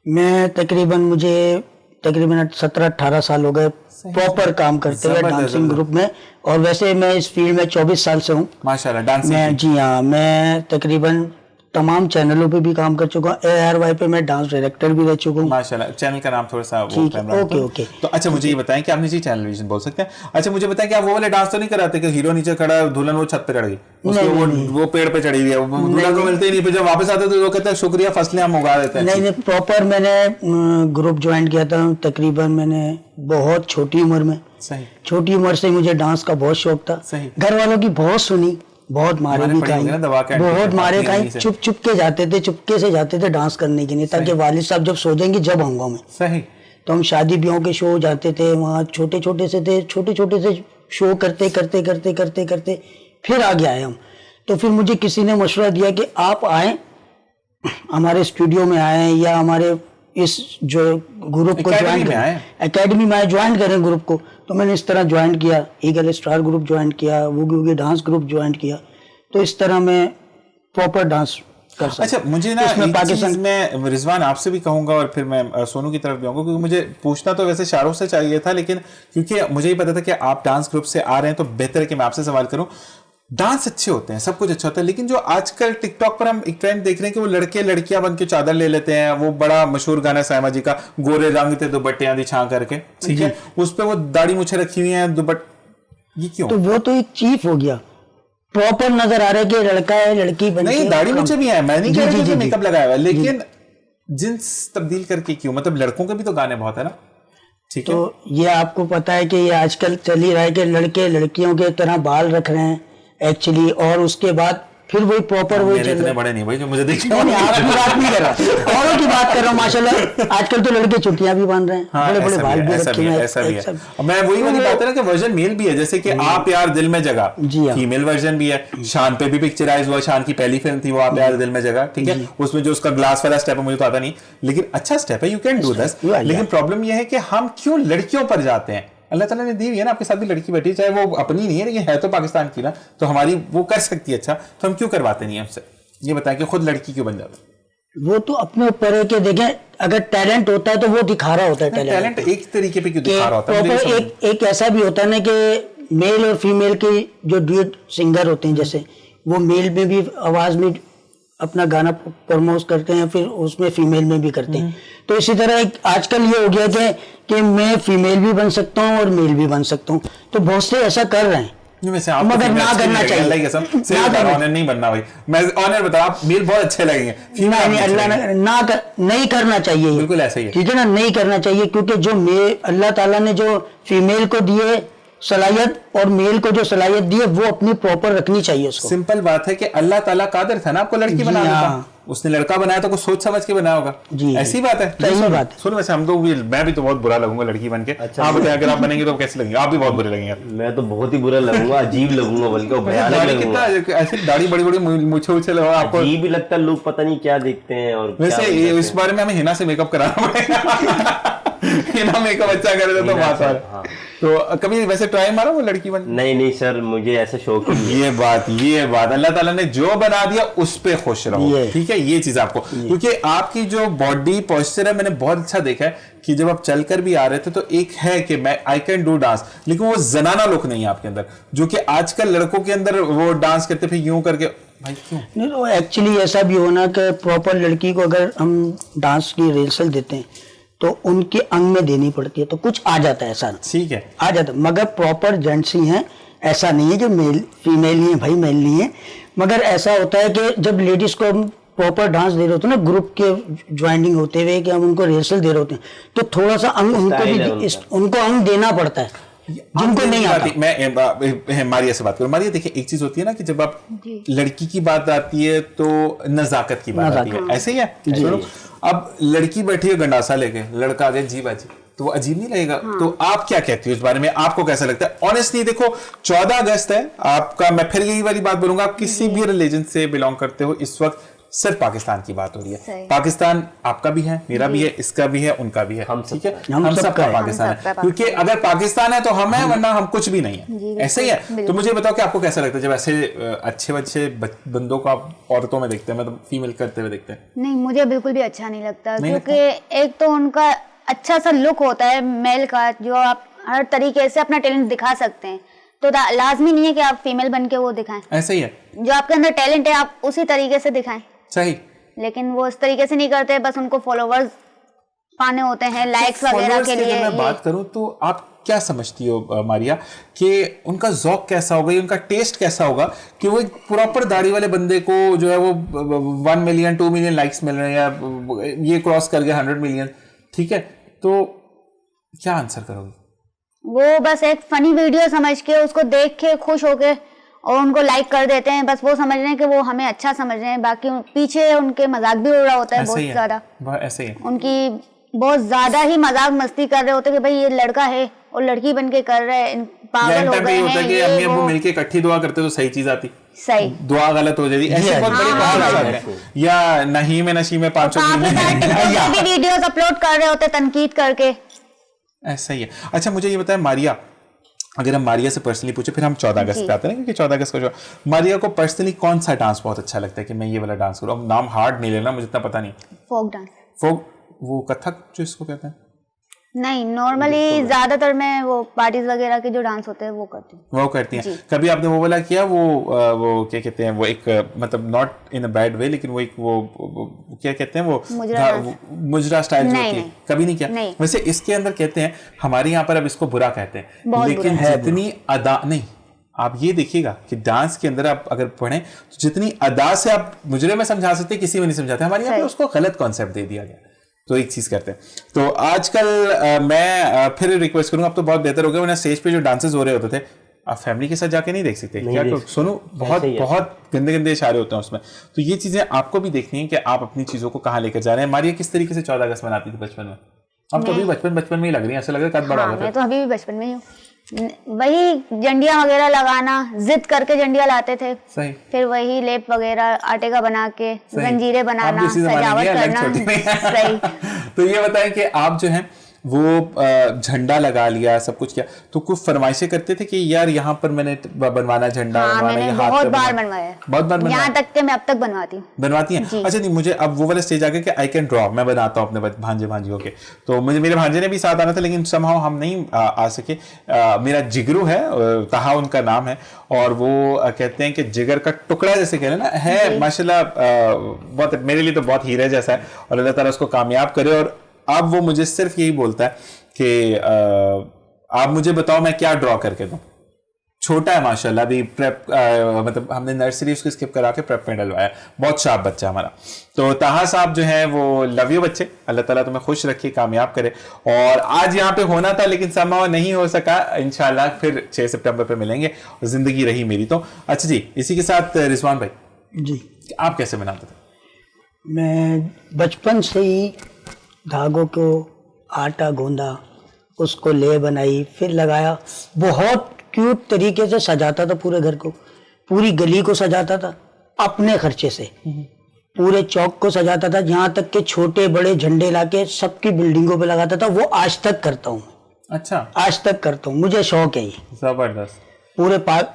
मैं तकरीबन 17-18 साल हो गए प्रॉपर काम करते हुए डांसिंग ग्रुप में, और वैसे मैं इस फील्ड में 24 साल से हूँ माशाल्लाह डांसिंग। मैं, जी हाँ, मैं तकरीबन तमाम चैनलों पे भी काम कर चुका हूँ। ARY पे मैं डांस डायरेक्टर भी रह चुका हूँ। माशाल्लाह। चैनल का नाम थोड़ा सा वो ठीक है, कैमरा ओके, ओके। तो अच्छा मुझे ये बताएं कि आप निजी चैनल विजन बोल सकते हैं। अच्छा मुझे बताएं कि आप वो वाले डांस तो नहीं कराते कि हीरो नीचे खड़ा है, दुल्हन वो छत पे चढ़ गई, उसको वो पेड़ पे चढ़ी हुई है, वो दुल्हन को मिलते ही नहीं, फिर जब वापस आते तो वो कहते हैं शुक्रिया, फसलें हम उगा देते हैं। नहीं, प्रॉपर मैंने ग्रुप ज्वाइन किया था तकरीबन मैंने बहुत छोटी उम्र में। सही। छोटी उम्र से मुझे डांस का बहुत शौक था। सही। घर वालों की बहुत सुनी, बहुत मारे भी खाई, बहुत मारे खाई, चुप के जाते थे, चुपके से जाते थे डांस करने के लिए, ताकि वालिद साहब जब सो जाएंगे जब आऊंगा मैं। सही। तो हम शादी ब्याहों के शो जाते थे, वहाँ छोटे छोटे से शो करते करते करते करते करते फिर आगे आए हम। तो फिर मुझे किसी ने मशवरा दिया कि आप आए हमारे स्टूडियो में आए, या हमारे इस जो ग्रुप को ज्वाइन करें, एकेडमी में ज्वाइन करें ग्रुप को। तो मैंने इस तरह ज्वाइन किया, ईगल स्टार ग्रुप ज्वाइन किया, woogie woogie dance group join किया। तो इस तरह मैं प्रॉपर डांस कर सकता। अच्छा मुझे ना एक चीज मैं रिजवान आपसे भी कहूंगा और फिर मैं सोनू की तरफ भी आऊंगा, क्योंकि मुझे पूछना तो वैसे शाहरुख से चाहिए था, लेकिन क्योंकि मुझे ही पता था कि आप डांस ग्रुप से आ रहे हैं तो बेहतर है कि मैं आपसे सवाल करूं। डांस अच्छे होते हैं, सब कुछ अच्छा होता है, लेकिन जो आजकल टिकटॉक पर हम एक ट्रेंड देख रहे हैं कि वो लड़के लड़कियां बन के चादर ले लेते हैं। वो बड़ा मशहूर गाना सायमा जी का, गोरे रंग थे दुपट्टियां दी छां करके, ठीक है, उस पर वो दाढ़ी मुछे रखी हुई है, ये क्यों? तो वो तो एक चीफ हो गया, प्रॉपर नजर आ रहा है कि लड़का है लड़की बन नहीं, दाढ़ी मुझे भी है, मैं नहीं कह रहा कि मेकअप लगाया हुआ है, लेकिन जिन्स तब्दील करके क्यों? मतलब लड़कों के भी तो गाने बहुत है ना, ठीक है। तो ये आपको पता है कि ये आजकल चल ही रहा है कि लड़के लड़कियों के तरह बाल रख रहे हैं एक्चुअली, और उसके बाद फिर वही प्रॉपर वही चल इतने बड़े नहीं भाई जो मुझे देखिए। नहीं, आपकी बात नहीं कर रहा, औरों की बात कर रहा हूँ। माशाल्लाह आजकल तो लड़के चुटियां भी बांध रहे हैं, बड़े बड़े बाल भी रखे हैं। ऐसा भी है। मैं वही वाली बात है ना कि वर्जन मेल भी है, जैसे कि आप यार दिल में जगह, फीमेल वर्जन भी है। शान पे भी पिक्चराइज हुआ, शान की पहली फिल्म थी वो आप यार दिल में जगह, ठीक है। उसमें जो उसका ग्लास वाला स्टेप है मुझे तो आता नहीं, लेकिन अच्छा स्टेप है, यू कैन डू दिस। लेकिन प्रॉब्लम यह है कि हम क्यों लड़कियों पर जाते हैं? अल्लाह ताला ने दी हुई है ना, आपके साथ भी लड़की बैठी, चाहे वो अपनी नहीं है लेकिन है तो पाकिस्तान की ना, तो हमारी वो कर सकती है। अच्छा तो हम क्यों करवाते नहीं है हमसे? ये बताएं कि खुद लड़की क्यों बन जाता है? वो तो अपने ऊपर है कि देखें, अगर टैलेंट होता है तो वो दिखा रहा होता है। टैलेंट एक तरीके पे क्यों दिखा रहा होता है? एक ऐसा भी होता है ना कि मेल और फीमेल की जो ड्यूट सिंगर होते हैं, जैसे वो मेल में भी आवाज में अपना गाना प्रमोट करते हैं, फिर उसमें फीमेल में भी करते हैं। तो इसी तरह आजकल ये हो गया कि मैं फीमेल भी बन सकता हूँ और मेल भी बन सकता हूँ। तो बहुत से ऐसा कर रहे हैं, मगर ना करना चाहिए। नहीं बनना भाई, मैं ऑनर बता, आप मेल बहुत अच्छे लगेंगे, नहीं करना चाहिए, बिल्कुल ऐसा ही है, ठीक है ना, नहीं करना चाहिए। क्योंकि जो अल्लाह ताला ने जो फीमेल को दिए सलाहियत और मेल को जो सलाहियत दी है वो अपनी प्रॉपर रखनी चाहिए उसको। सिंपल बात है कि अल्लाह ताला कादिर था ना आपको लड़की बना देता, उसने लड़का बनाया तो कुछ सोच समझ के बनाया होगा। जी, ऐसी बात है। सही बात है। सुन वैसे हम तो मैं भी तो बहुत बुरा लगूंगा लड़की बन के। अच्छा, आप बताएं अगर आप बनेंगे तो कैसे लगेंगे? आप भी बहुत बुरे लगेंगे। मैं तो बहुत ही बुरा लगूंगा, अजीब लगूंगा, बल्कि भयानक दाढ़ी लगूंगा। कितना ऐसी दाढ़ी बड़ी बड़ी मूछे उछे लगा आपको। अजीब भी लगता है, लोग पता नहीं क्या देखते हैं। और वैसे इस बारे में हमें हिना से मेकअप कराना पड़ेगा। हिना मेकअप अच्छा करे तो बात है। हाँ। तो कभी वैसे ट्राई मारा वो लड़की बन? नहीं सर, मुझे ऐसा शौक नहीं है। ये बात अल्लाह ताला ने जो बना दिया उस पे खुश रहो, ठीक है? ये चीज आपको, क्योंकि आपकी जो बॉडी पोस्चर है मैंने बहुत अच्छा देखा है कि जब आप चलकर भी आ रहे थे तो एक है कि मैं आई कैन डू डांस, लेकिन वो जनाना लुक नहीं है आपके अंदर, जो कि आजकल लड़कों के अंदर वो डांस करते फिर यूं करके। भाई क्यों? नहीं तो एक्चुअली ऐसा भी होना कि प्रॉपर लड़की को अगर हम डांस की रिहर्सल देते हैं तो उनके अंग में देनी पड़ती है, तो कुछ आ जाता है, ऐसा ठीक है, आ जाता है। मगर प्रॉपर जेंट्स ही हैं, ऐसा नहीं है जो मेल फीमेल ही है, भाई मेल नहीं है। मगर ऐसा होता है कि जब लेडीज को हम प्रॉपर डांस दे रहे होते हैं ना, ग्रुप के ज्वाइनिंग होते हुए कि हम उनको रिहर्सल दे रहे होते हैं, तो थोड़ा सा अंग उनको भी उनको अंग देना पड़ता है जिनको नहीं आता। मैं मारिया से बात करूं। मारिया देखिए, एक चीज होती है ना कि जब आप लड़की की बात आती है तो नजाकत की बात आती है, ऐसे ही है। सुनो, अब लड़की बैठी है गंडासा लेके, लड़का आ गया जी बाजी, तो वो अजीब नहीं लगेगा? तो आप क्या कहती हो इस बारे में? आपको कैसा लगता है? ऑनेस्टली देखो, 14 अगस्त है आपका, मैं फिर यही वाली बात बोलूंगा, आप किसी भी रिलीजन से बिलोंग करते हो, इस वक्त सिर्फ पाकिस्तान की बात हो रही है। पाकिस्तान आपका भी है, मेरा भी है, इसका भी है, उनका भी है, हम ठीक है, हम सबका पाकिस्तान है, क्योंकि अगर पाकिस्तान है तो हम है, वरना हम कुछ भी नहीं है, ऐसे ही है। तो मुझे बताओ कि आपको कैसा लगता है जब ऐसे अच्छे बंदों को आप औरतों में देखते हैं, मतलब फीमेल करते हुए देखते हैं? नहीं, मुझे बिल्कुल भी अच्छा नहीं लगता, क्योंकि एक तो उनका अच्छा सा लुक होता है मेल का, जो आप हर तरीके से अपना टैलेंट दिखा सकते हैं, तो लाजमी नहीं है कि आप फीमेल बन के वो दिखाएं। ऐसे ही है, जो आपके अंदर टैलेंट है आप उसी तरीके से दिखाएं। सही, लेकिन वो इस तरीके से नहीं करते, बस उनको फॉलोवर्स पाने होते हैं, लाइक्स वगैरह के लिए। मैं बात करूं तो आप क्या समझती हो मारिया कि उनका ज़ौक कैसा होगा, उनका टेस्ट कैसा होगा कि वो एक प्रॉपर दाढ़ी वाले बंदे को जो है वो 1 मिलियन 2 मिलियन लाइक्स मिल रहे हैं, या ये क्रॉस कर गया 100 मिलियन, ठीक है, तो क्या आंसर करोगे? वो बस एक फनी वीडियो समझ के उसको देख के खुश होके और उनको लाइक कर देते हैं, बस वो समझ रहे हैं कि वो हमें अच्छा समझ रहे हैं, बाकी पीछे उनके मजाक भी उड़ रहा होता है बहुत ज्यादा। ऐसे ही उनकी बहुत ज्यादा ही मजाक मस्ती कर रहे होते हैं कि भाई ये लड़का है और लड़की बन के कर रहे हैं, पागल हो गए हैं। अम्मी अब्बू मिलके इकट्ठी दुआ करते तो सही चीज आती, सही दुआ गलत हो जाती, ऐसे बहुत बड़ी बात है। या नहीं में नशी में 500 भी वीडियोस अपलोड कर रहे होते तनकीद करके, ऐसा ही है। अच्छा मुझे ये बताया मारिया, अगर हम मारिया से पर्सनली पूछे, फिर हम 14 अगस्त पे आते हैं, क्योंकि 14 अगस्त को जो मारिया को पर्सनली कौन सा डांस बहुत अच्छा लगता है कि मैं ये वाला डांस करूँ? अब नाम हार्ड नहीं लेना, मुझे इतना पता नहीं। फोक डांस, फोक, वो कथक जो इसको कहते हैं? नहीं, नॉर्मली ज्यादातर मैं वो पार्टीज वगैरह के जो डांस होते हैं वो करती हूँ। वो करती हैं? कभी आपने वो वाला किया, वो क्या कहते हैं, वो एक मतलब not in a bad way, लेकिन वो एक वो क्या कहते हैं, वो मुजरा स्टाइल जो होती है, कभी नहीं किया? वैसे इसके अंदर कहते हैं, हमारे यहाँ पर अब इसको बुरा कहते हैं, लेकिन जितनी अदा नहीं, आप ये देखिएगा कि डांस के अंदर आप अगर पढ़ें तो जितनी अदा से आप मुजरे में समझा सकते, किसी में नहीं समझाते, हमारे यहाँ पर उसको गलत कॉन्सेप्ट दे दिया गया। तो एक चीज करते हैं, तो आजकल मैं फिर रिक्वेस्ट करूंगा, अब तो बहुत बेहतर हो गया, वरना स्टेज पे जो डांसेस हो रहे होते थे आप फैमिली के साथ जाके नहीं देख सकते, क्या सुनो, बहुत गंदे गंदे इशारे होते हैं उसमें, तो ये चीजें आपको भी देखनी है कि आप अपनी चीजों को कहाँ लेकर जा रहे हैं। मारिया किस तरीके से 14 अगस्त मनाती थी बचपन में? अब तो अभी बचपन में ही लग रही है, ऐसा लग रहा है कद बड़ा होगा। मैं तो अभी भी बचपन में ही हूँ, वही जंडिया वगैरह लगाना, जिद करके जंडिया लाते थे, सही, फिर वही लेप वगैरह आटे का बना के जंजीरें बनाना, सजावट करना, सही। तो ये बताएं कि आप जो है वो झंडा लगा लिया, सब कुछ किया, तो कुछ फरमाइशें करते थे कि यार यहाँ पर मैंने बनवाना झंडा? हाँ, मैंने बहुत बार बनवाया, बहुत बार बनवाया, यहाँ तक कि मैं अब तक बनवाती हैं। अच्छा नहीं, मुझे अब वो वाला स्टेज आ गया कि आई कैन ड्रॉ, मैं बनाता हूँ अपने भांजे भांजियों के, तो मुझे मेरे भांजे ने भी साथ आना था, लेकिन समहाउ हम नहीं आ सके। मेरा जिगरू है, ताहा उनका नाम है, और वो कहते हैं कि जिगर का टुकड़ा जैसे कह रहे ना, है माशाल्लाह, बहुत मेरे लिए तो बहुत हीरे जैसा है, और अल्लाह ताला उसको कामयाब करे। और अब वो मुझे सिर्फ यही बोलता है कि आप मुझे बताओ मैं क्या ड्रॉ करके दूं। छोटा है माशाल्लाह, अभी प्रेप मतलब हमने नर्सरी उसको स्किप करा के प्रेप में डलवाया, बहुत शार्प बच्चा हमारा। तो ताहा साहब जो है वो लव यू बच्चे, अल्लाह ताला तुम्हें खुश रखे, कामयाब करे। और आज यहाँ पे होना था लेकिन समाव नहीं हो सका, इंशाल्लाह फिर 6 सितंबर पे मिलेंगे, और जिंदगी रही मेरी तो। अच्छा जी, इसी के साथ रिजवान भाई जी, आप कैसे मनाते थे? मैं बचपन से ही धागों को आटा गूंदा, उसको ले बनाई, फिर लगाया। बहुत क्यूट तरीके से सजाता था पूरे घर को, पूरी गली को सजाता था अपने खर्चे से, पूरे चौक को सजाता था, यहाँ तक के छोटे बड़े झंडे लाके सबकी बिल्डिंगों पे लगाता था। वो आज तक करता हूँ। अच्छा, आज तक करता हूँ, मुझे शौक है ये। जबरदस्त।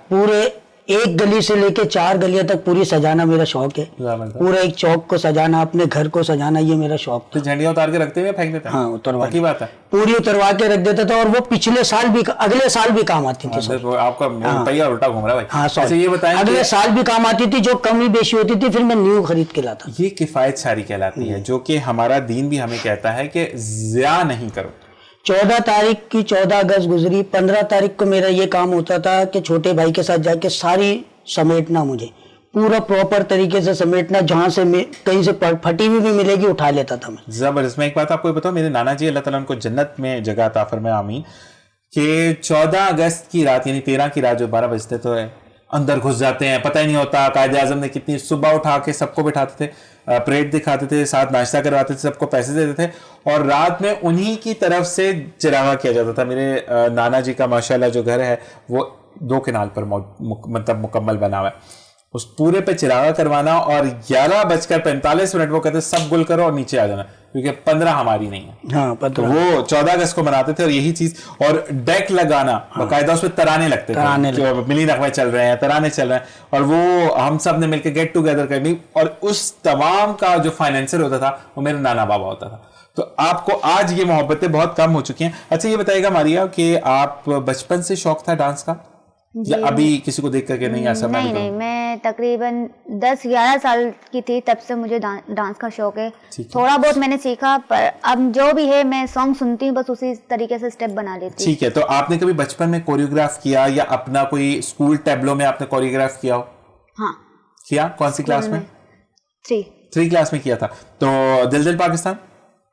पूरे एक गली से लेके 4 गलियां तक पूरी सजाना मेरा शौक है। पूरा एक चौक को सजाना, अपने घर को सजाना, ये मेरा शौक था। तो झंडियां उतार के रखते हुए फेंक देते हैं? हाँ, उतरवा की बात है, पूरी उतरवा के रख देता था, और वो पिछले साल भी, अगले साल भी काम आती थी। आपका पहिया उल्टा घूम रहा है भाई। हाँ, अच्छा, ये बताएं, अगले साल भी काम आती थी, जो कमी बेशी होती थी फिर मैं न्यू खरीद के लाता। ये किफायत शारी कहलाती है, जो कि हमारा दीन भी हमें कहता है कि ज़िया नहीं करो। 14 तारीख की 14 अगस्त गुजरी, 15 तारीख को मेरा ये काम होता था कि छोटे भाई के साथ जाके सारी समेटना, मुझे पूरा प्रॉपर तरीके से समेटना, जहां से कहीं से फटी हुई भी मिलेगी उठा लेता था मैं। जबरदस्त। मैं एक बात आपको बताऊं, मेरे नाना जी अल्लाह ताला उनको जन्नत में जगह अता फरमाए, आमीन, कि 14 अगस्त की रात यानी 13 की रात जो 12 बजते तो अंदर घुस जाते हैं, पता ही नहीं होता। कायदे आजम ने कितनी सुबह उठा के सबको बिठाते थे, परेड दिखाते थे, साथ नाश्ता करवाते थे, सबको पैसे देते थे, और रात में उन्हीं की तरफ से चिरागा किया जाता था। मेरे नाना जी का माशाल्लाह जो घर है वो 2 केनाल पर मतलब मुकम्मल बना हुआ है। उस पूरे पे चिरागा करवाना, और 11:45 वो कहते सब गुल करो और नीचे आ जाना, क्योंकि 15 हमारी नहीं है। हाँ, तो वो 14 अगस्त को मनाते थे। और यही चीज, और डेक लगाना, बाकायदा उसमें तराने लगते थे, जो मिली नगमे चल रहे हैं, तराने चल रहे हैं, और वो हम सब ने मिलकर गेट टुगेदर करनी, और उस तमाम का जो फाइनेंसर होता था वो मेरे नाना बाबा होता था। तो आपको आज ये मोहब्बतें बहुत कम हो चुकी हैं। अच्छा, ये बताइएगा मारिया कि आप बचपन से शौक था डांस का, या अभी किसी को देख करके नहीं ऐसा? नहीं, मैं तकरीबन 10-11 साल की थी तब से मुझे डांस का शौक है। थोड़ा बहुत मैंने सीखा, पर अब जो भी है मैं सॉन्ग सुनती हूँ, बस उसी तरीके से स्टेप बना लेती हूँ। ठीक है, तो आपने कभी बचपन में कोरियोग्राफ किया, या अपना कोई स्कूल टैबलो में आपने कोरियोग्राफ किया हो? हाँ, किया। कौन सी क्लास में? 3 क्लास में किया था। तो दिल दिल पाकिस्तान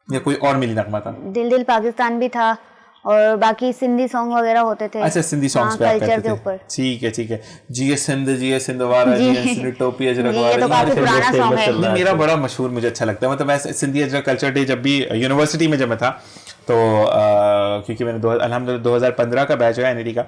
या कोई और मिली नगमा था? दिल दिल पाकिस्तान भी था, और बाकी सिंधी सॉन्ग वगैरह होते थे। अच्छा, सिंधी सॉन्ग्स पे आप कल्चर के ऊपर। ठीक है, ठीक है। जिए सिंधवारा, जिए टोपी अजरकवारा, ये तो काफी पुराना सॉन्ग है। मेरा बड़ा मशहूर, मुझे अच्छा लगता है। मतलब मैं सिंधी अजरक कल्चर डे जब भी यूनिवर्सिटी में जब मैं था, तो क्योंकि मैंने अल्हम्दुलिल्लाह 2015 का बैच है एनईडी का,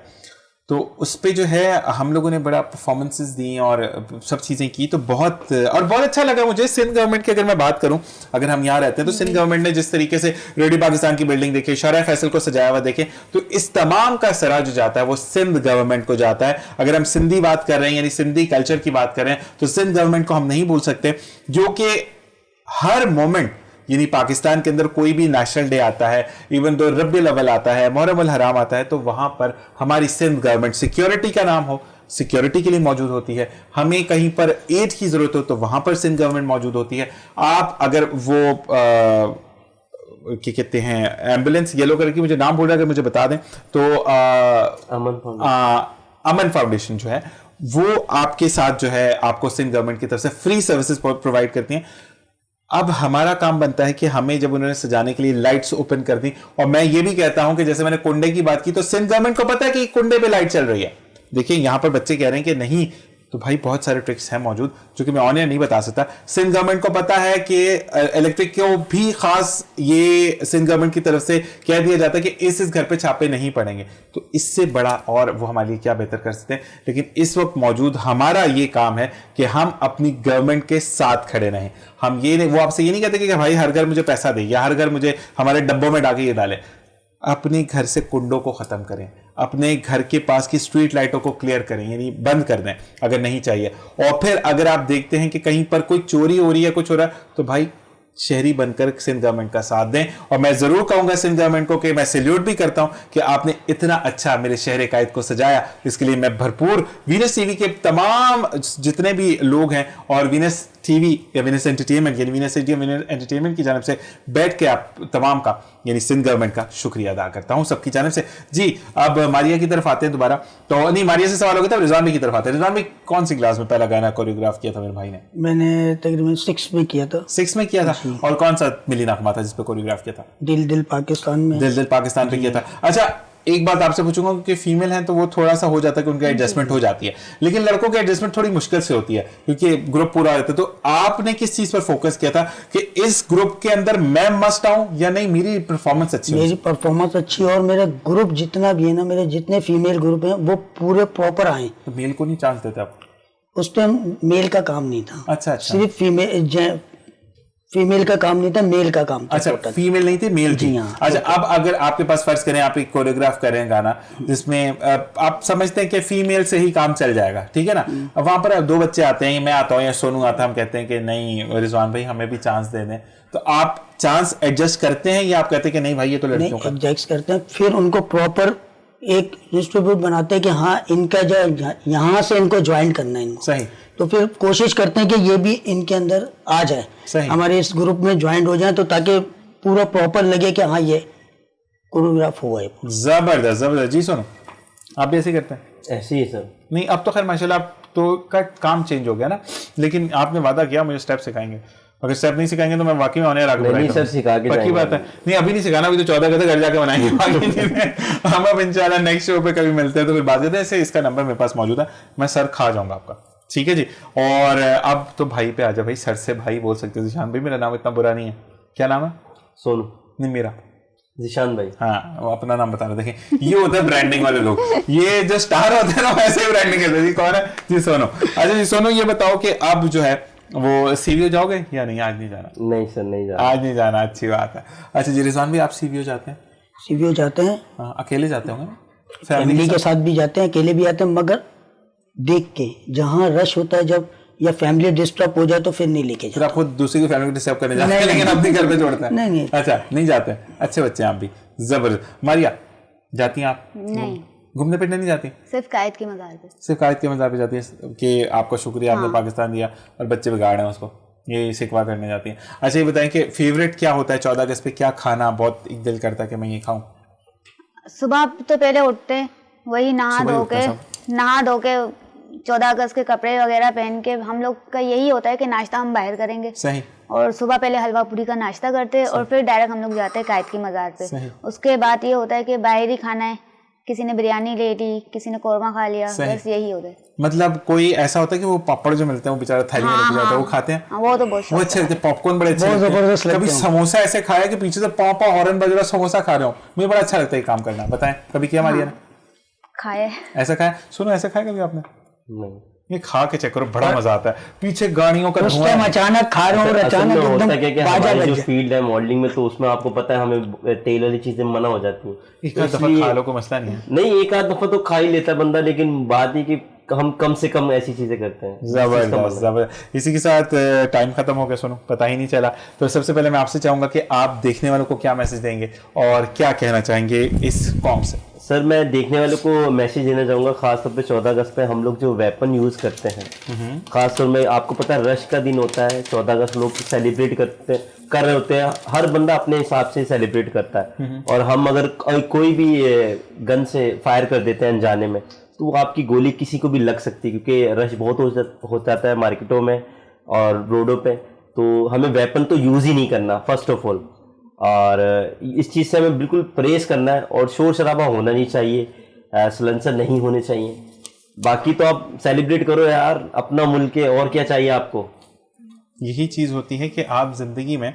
तो उस पे जो है हम लोगों ने बड़ा परफॉर्मेंसेस दी और सब चीज़ें की, तो बहुत अच्छा लगा मुझे। सिंध गवर्नमेंट की अगर मैं बात करूं, अगर हम यहाँ रहते हैं तो सिंध गवर्नमेंट ने जिस तरीके से रेडियो पाकिस्तान की बिल्डिंग देखे, शौर्य फैसल को सजाया हुआ देखे, तो इस तमाम का सरा जो जाता है वो सिंध गवर्नमेंट को जाता है। अगर हम सिंधी बात कर रहे हैं, यानी सिंधी कल्चर की बात कर रहे हैं, तो सिंध गवर्नमेंट को हम नहीं भूल सकते, जो कि हर मोमेंट, यानी पाकिस्तान के अंदर कोई भी नेशनल डे आता है, इवन दो रब्बिल अव्वल आता है, मुहर्रम अल हराम आता है, तो वहां पर हमारी सिंध गवर्नमेंट सिक्योरिटी का नाम हो, सिक्योरिटी के लिए मौजूद होती है। हमें कहीं पर एड की जरूरत हो तो वहां पर सिंध गवर्नमेंट मौजूद होती है। आप अगर वो क्या कहते हैं, एम्बुलेंस येलो कलर की, मुझे नाम बोल रहा है, अगर मुझे बता दें तो अमन फाउंडेशन जो है वो आपके साथ जो है आपको सिंध गवर्नमेंट की तरफ से फ्री सर्विसेज प्रोवाइड करती हैं। अब हमारा काम बनता है कि हमें जब उन्होंने सजाने के लिए लाइट्स ओपन कर दी, और मैं ये भी कहता हूं कि जैसे मैंने कुंडे की बात की, तो सिंध गवर्नमेंट को पता है कि कुंडे पे लाइट चल रही है। देखिए यहां पर बच्चे कह रहे हैं कि नहीं, तो भाई बहुत सारे ट्रिक्स हैं मौजूद जो कि मैं ऑन एयर नहीं बता सकता। सिंध गवर्नमेंट को पता है कि इलेक्ट्रिक को भी खास ये सिंध गवर्नमेंट की तरफ से कह दिया जाता है कि इस घर पे छापे नहीं पड़ेंगे, तो इससे बड़ा और वो हमारे लिए क्या बेहतर कर सकते हैं। लेकिन इस वक्त मौजूद हमारा ये काम है कि हम अपनी गवर्नमेंट के साथ खड़े रहें। हम ये नहीं, वो आपसे ये नहीं कहते कि भाई हर घर मुझे पैसा दे या हर घर मुझे हमारे डब्बों में डाके ये डाले। अपने घर से कुंडों को खत्म करें, अपने घर के पास की स्ट्रीट लाइटों को क्लियर करें, यानी बंद कर दें अगर नहीं चाहिए। और फिर अगर आप देखते हैं कि कहीं पर कोई चोरी हो रही है, कुछ हो रहा है, तो भाई शहरी बनकर सिंध गवर्नमेंट का साथ दें। और मैं जरूर कहूंगा सिंध गवर्नमेंट को कि मैं सैल्यूट भी करता हूं कि आपने इतना अच्छा मेरे शहर कायद को सजाया। इसके लिए मैं भरपूर वीनस टीवी के तमाम जितने भी लोग हैं और वीनस टीवी या वीनस एंटरटेनमेंट यानी वीनस एंटरटेनमेंट की जानिब से बैठ के आप तमाम का यानी सिंध गवर्नमेंट का शुक्रिया अदा करता हूं सबकी जानिब से। जी अब मारिया की तरफ आते हैं दोबारा। तो नहीं, मारिया से सवाल हो गया था, रिजवान भाई की तरफ आते हैं। रिजवान भाई, कौन सी क्लास में पहला गाना कोरियोग्राफ किया था मेरे भाई ने? मैंने तकरीबन 6 में किया था। 6 में किया था। और कौन सा मिली नगमा था जिस पे कोरियोग्राफ किया था? दिल दिल पाकिस्तान में। दिल दिल पाकिस्तान पे किया था। अच्छा, एक बात आपसे पूछूंगा, क्योंकि फीमेल हैं तो वो थोड़ा सा हो जाता है कि उनका एडजस्टमेंट हो जाती है, लेकिन लड़कों की एडजस्टमेंट थोड़ी मुश्किल से होती है क्योंकि ग्रुप पूरा रहता है। तो आपने किस चीज पर फोकस किया था कि इस ग्रुप के अंदर मैं मस्ट आऊं या नहीं, मेरी परफॉर्मेंस अच्छी, मेरी परफॉर्मेंस अच्छी और मेरा ग्रुप जितना भी है ना, मेरे जितने फीमेल ग्रुप हैं वो पूरे प्रॉपर आए। तो मेल को नहीं चांस देते आप? उस टाइम मेल का काम नहीं था। अच्छा, सिर्फ फीमेल का काम नहीं था, मेल का काम था। अच्छा, फीमेल नहीं थी, मेल थी। अच्छा, अब अगर आपके पास फर्ज करें आप एक कोरियोग्राफ कर रहे हैं गाना जिसमें आप समझते हैं कि फीमेल से ही काम चल जाएगा, ठीक है ना, अब वहां पर 2 बच्चे आते हैं, मैं आता हूँ या सोनू आता है, हम कहते हैं कि नहीं रिजवान भाई हमें भी चांस दे दें, तो आप चांस एडजस्ट करते हैं या आप कहते हैं कि नहीं भाई ये तो लड़कियों का? एडजस्ट करते हैं, फिर उनको प्रॉपर एक डिस्ट्रीब्यूट बनाते हैं कि हाँ इनका जो यहाँ से इनको ज्वाइन करना है इनको। सही। तो फिर कोशिश करते हैं कि ये भी इनके अंदर आ जाए, हमारे इस ग्रुप में ज्वाइन हो जाए, तो ताकि पूरा प्रॉपर लगे कि हाँ ये कोरियोग्राफ हुआ है। जबरदस्त जबरदस्त। जी सुनो, आप भी ऐसे करते हैं? ऐसे ही सर। नहीं, अब तो खैर माशाल्लाह आप तो का काम चेंज हो गया ना, लेकिन आपने वादा किया मुझे स्टेप सिखाएंगे, अगर स्टेप नहीं सिखाएंगे तो मैं वाकई में होने रखा नहीं सर, सिखा के पक्की बात है। नहीं अभी नहीं सिखाना, अभी तो 14 का घर जाके बनाएंगे हम अब इंशाल्लाह नेक्स्ट शो पे कभी मिलते हैं तो फिर बात करते हैं। ऐसे इसका नंबर मेरे पास मौजूद है, मैं सर खा जाऊंगा आपका, ठीक है जी। और अब तो भाई पे आ जाओ भाई, सर से भाई बोल सकते हो। जिशान भाई मेरा नाम इतना बुरा नहीं है, क्या नाम है? सोनू। नहीं मेरा जिशान भाई। हाँ, वो अपना नाम बता रहे। देखें ये होता है ब्रांडिंग वाले लोग, ये जो स्टार होते हैं ना वैसे ही ब्रांडिंग करते हैं। जी कौन है? जी सोनू। अच्छा जी सोनू, ये बताओ कि अब जो है वो सीवीओ जाओगे या नहीं? आज नहीं जाना? नहीं सर, नहीं जाना। आज नहीं जाना, अच्छी बात है। अच्छा जी रिजवान भी आप सीवीओ जाते हैं? सीवीओ जाते हैं। हाँ, अकेले जाते होंगे? फैमिली के साथ भी जाते हैं, अकेले भी आते हैं, मगर देख के जहाँ रश होता है जब या फैमिली डिस्टर्ब हो जाए तो फिर नहीं लेके जाते। फिर आप खुद दूसरी की फैमिली को डिस्टर्ब करने जाते हैं लेकिन अपने घर पे छोड़ते हैं? नहीं। अच्छा, नहीं जाते, अच्छे बच्चे हैं आप भी, जबरदस्त। मारिया जाती हैं आप? नहीं, घूमने फिरने नहीं जाती? सिर्फ कायद की मज़ार पे। सिर्फ कायद के मज़ार पे जाती है कि आपका शुक्रिया आपने पाकिस्तान दिया और बच्चे बिगाड़ हैं उसको, ये सिकवा करने जाती है। अच्छा ये बताएं कि फेवरेट क्या होता है 14 अगस्त पे, क्या खाना बहुत एक दिल करता है कि मैं ये खाऊं? सुबह तो पहले उठते वही नहा धो के 14 अगस्त के कपड़े वगैरह पहन के हम लोग का यही होता है कि नाश्ता हम बाहर करेंगे। सही। और सुबह पहले हलवा पूरी का नाश्ता करते और फिर डायरेक्ट हम लोग जाते हैं कायद की मज़ार पे। उसके बाद ये होता है कि बाहर ही खाना है, किसी ने बिरयानी ले ली, किसी ने कौरमा खा लिया, बस यही होता है। मतलब कोई ऐसा होता है कि वो पापड़ जो मिलते हैं वो बेचारा थाली में रख जाता है, वो खाते हैं? वो तो बहुत अच्छे लगते हैं, पॉपकॉर्न बड़े अच्छे लगते हैं। कभी समोसा ऐसे खाया कि पीछे से पापा हॉर्न बज रहा, समोसा खा रहे हो, मुझे बड़ा अच्छा लगता है ये काम करना। बताएं कभी किया मारिया ने? खाया। ऐसा खाया? सुनो, ऐसा खाया कभी आपने? नहीं। ये खा के चेक करो, बड़ा मजा आता है। पीछे गाड़ियों का उस टाइम अचानक खा रहे हो और अचानक होता है कि बाजा हमारी बज जो जाए। फील्ड है मॉडलिंग में, तो उसमें आपको पता है हमें तेल वाली चीजें मना हो जाती हैं। एक आध दफा खा लो, कोई मसला नहीं है। नहीं, एक आध दफा तो खा ही लेता बंदा, लेकिन बात ही कि हम कम से कम ऐसी चीजें करते हैं। जबरदस्त जबरदस्त। इसी के साथ टाइम खत्म हो गया, सुनो पता ही नहीं चला। तो सबसे पहले मैं आपसे चाहूंगा कि आप देखने वालों को क्या मैसेज देंगे और क्या कहना चाहेंगे इस कॉम से? सर मैं देखने वालों को मैसेज देना चाहूँगा, खासतौर पे 14 अगस्त पे हम लोग जो वेपन यूज़ करते हैं, खासतौर में आपको पता है रश का दिन होता है, 14 अगस्त लोग सेलिब्रेट कर रहे होते हैं, हर बंदा अपने हिसाब से सेलिब्रेट करता है। और हम अगर कोई भी गन से फायर कर देते हैं अनजाने में, तो वो आपकी गोली किसी को भी लग सकती है, क्योंकि रश बहुत हो जाता है मार्केटों में और रोडों पे। तो हमें वेपन तो यूज़ ही नहीं करना फर्स्ट ऑफ ऑल, और इस चीज़ से हमें बिल्कुल परहेज करना है। और शोर शराबा होना नहीं चाहिए, सलेंसर नहीं होने चाहिए। बाकी तो आप सेलिब्रेट करो यार, अपना मुल्क है, और क्या चाहिए आपको। यही चीज़ होती है कि आप ज़िंदगी में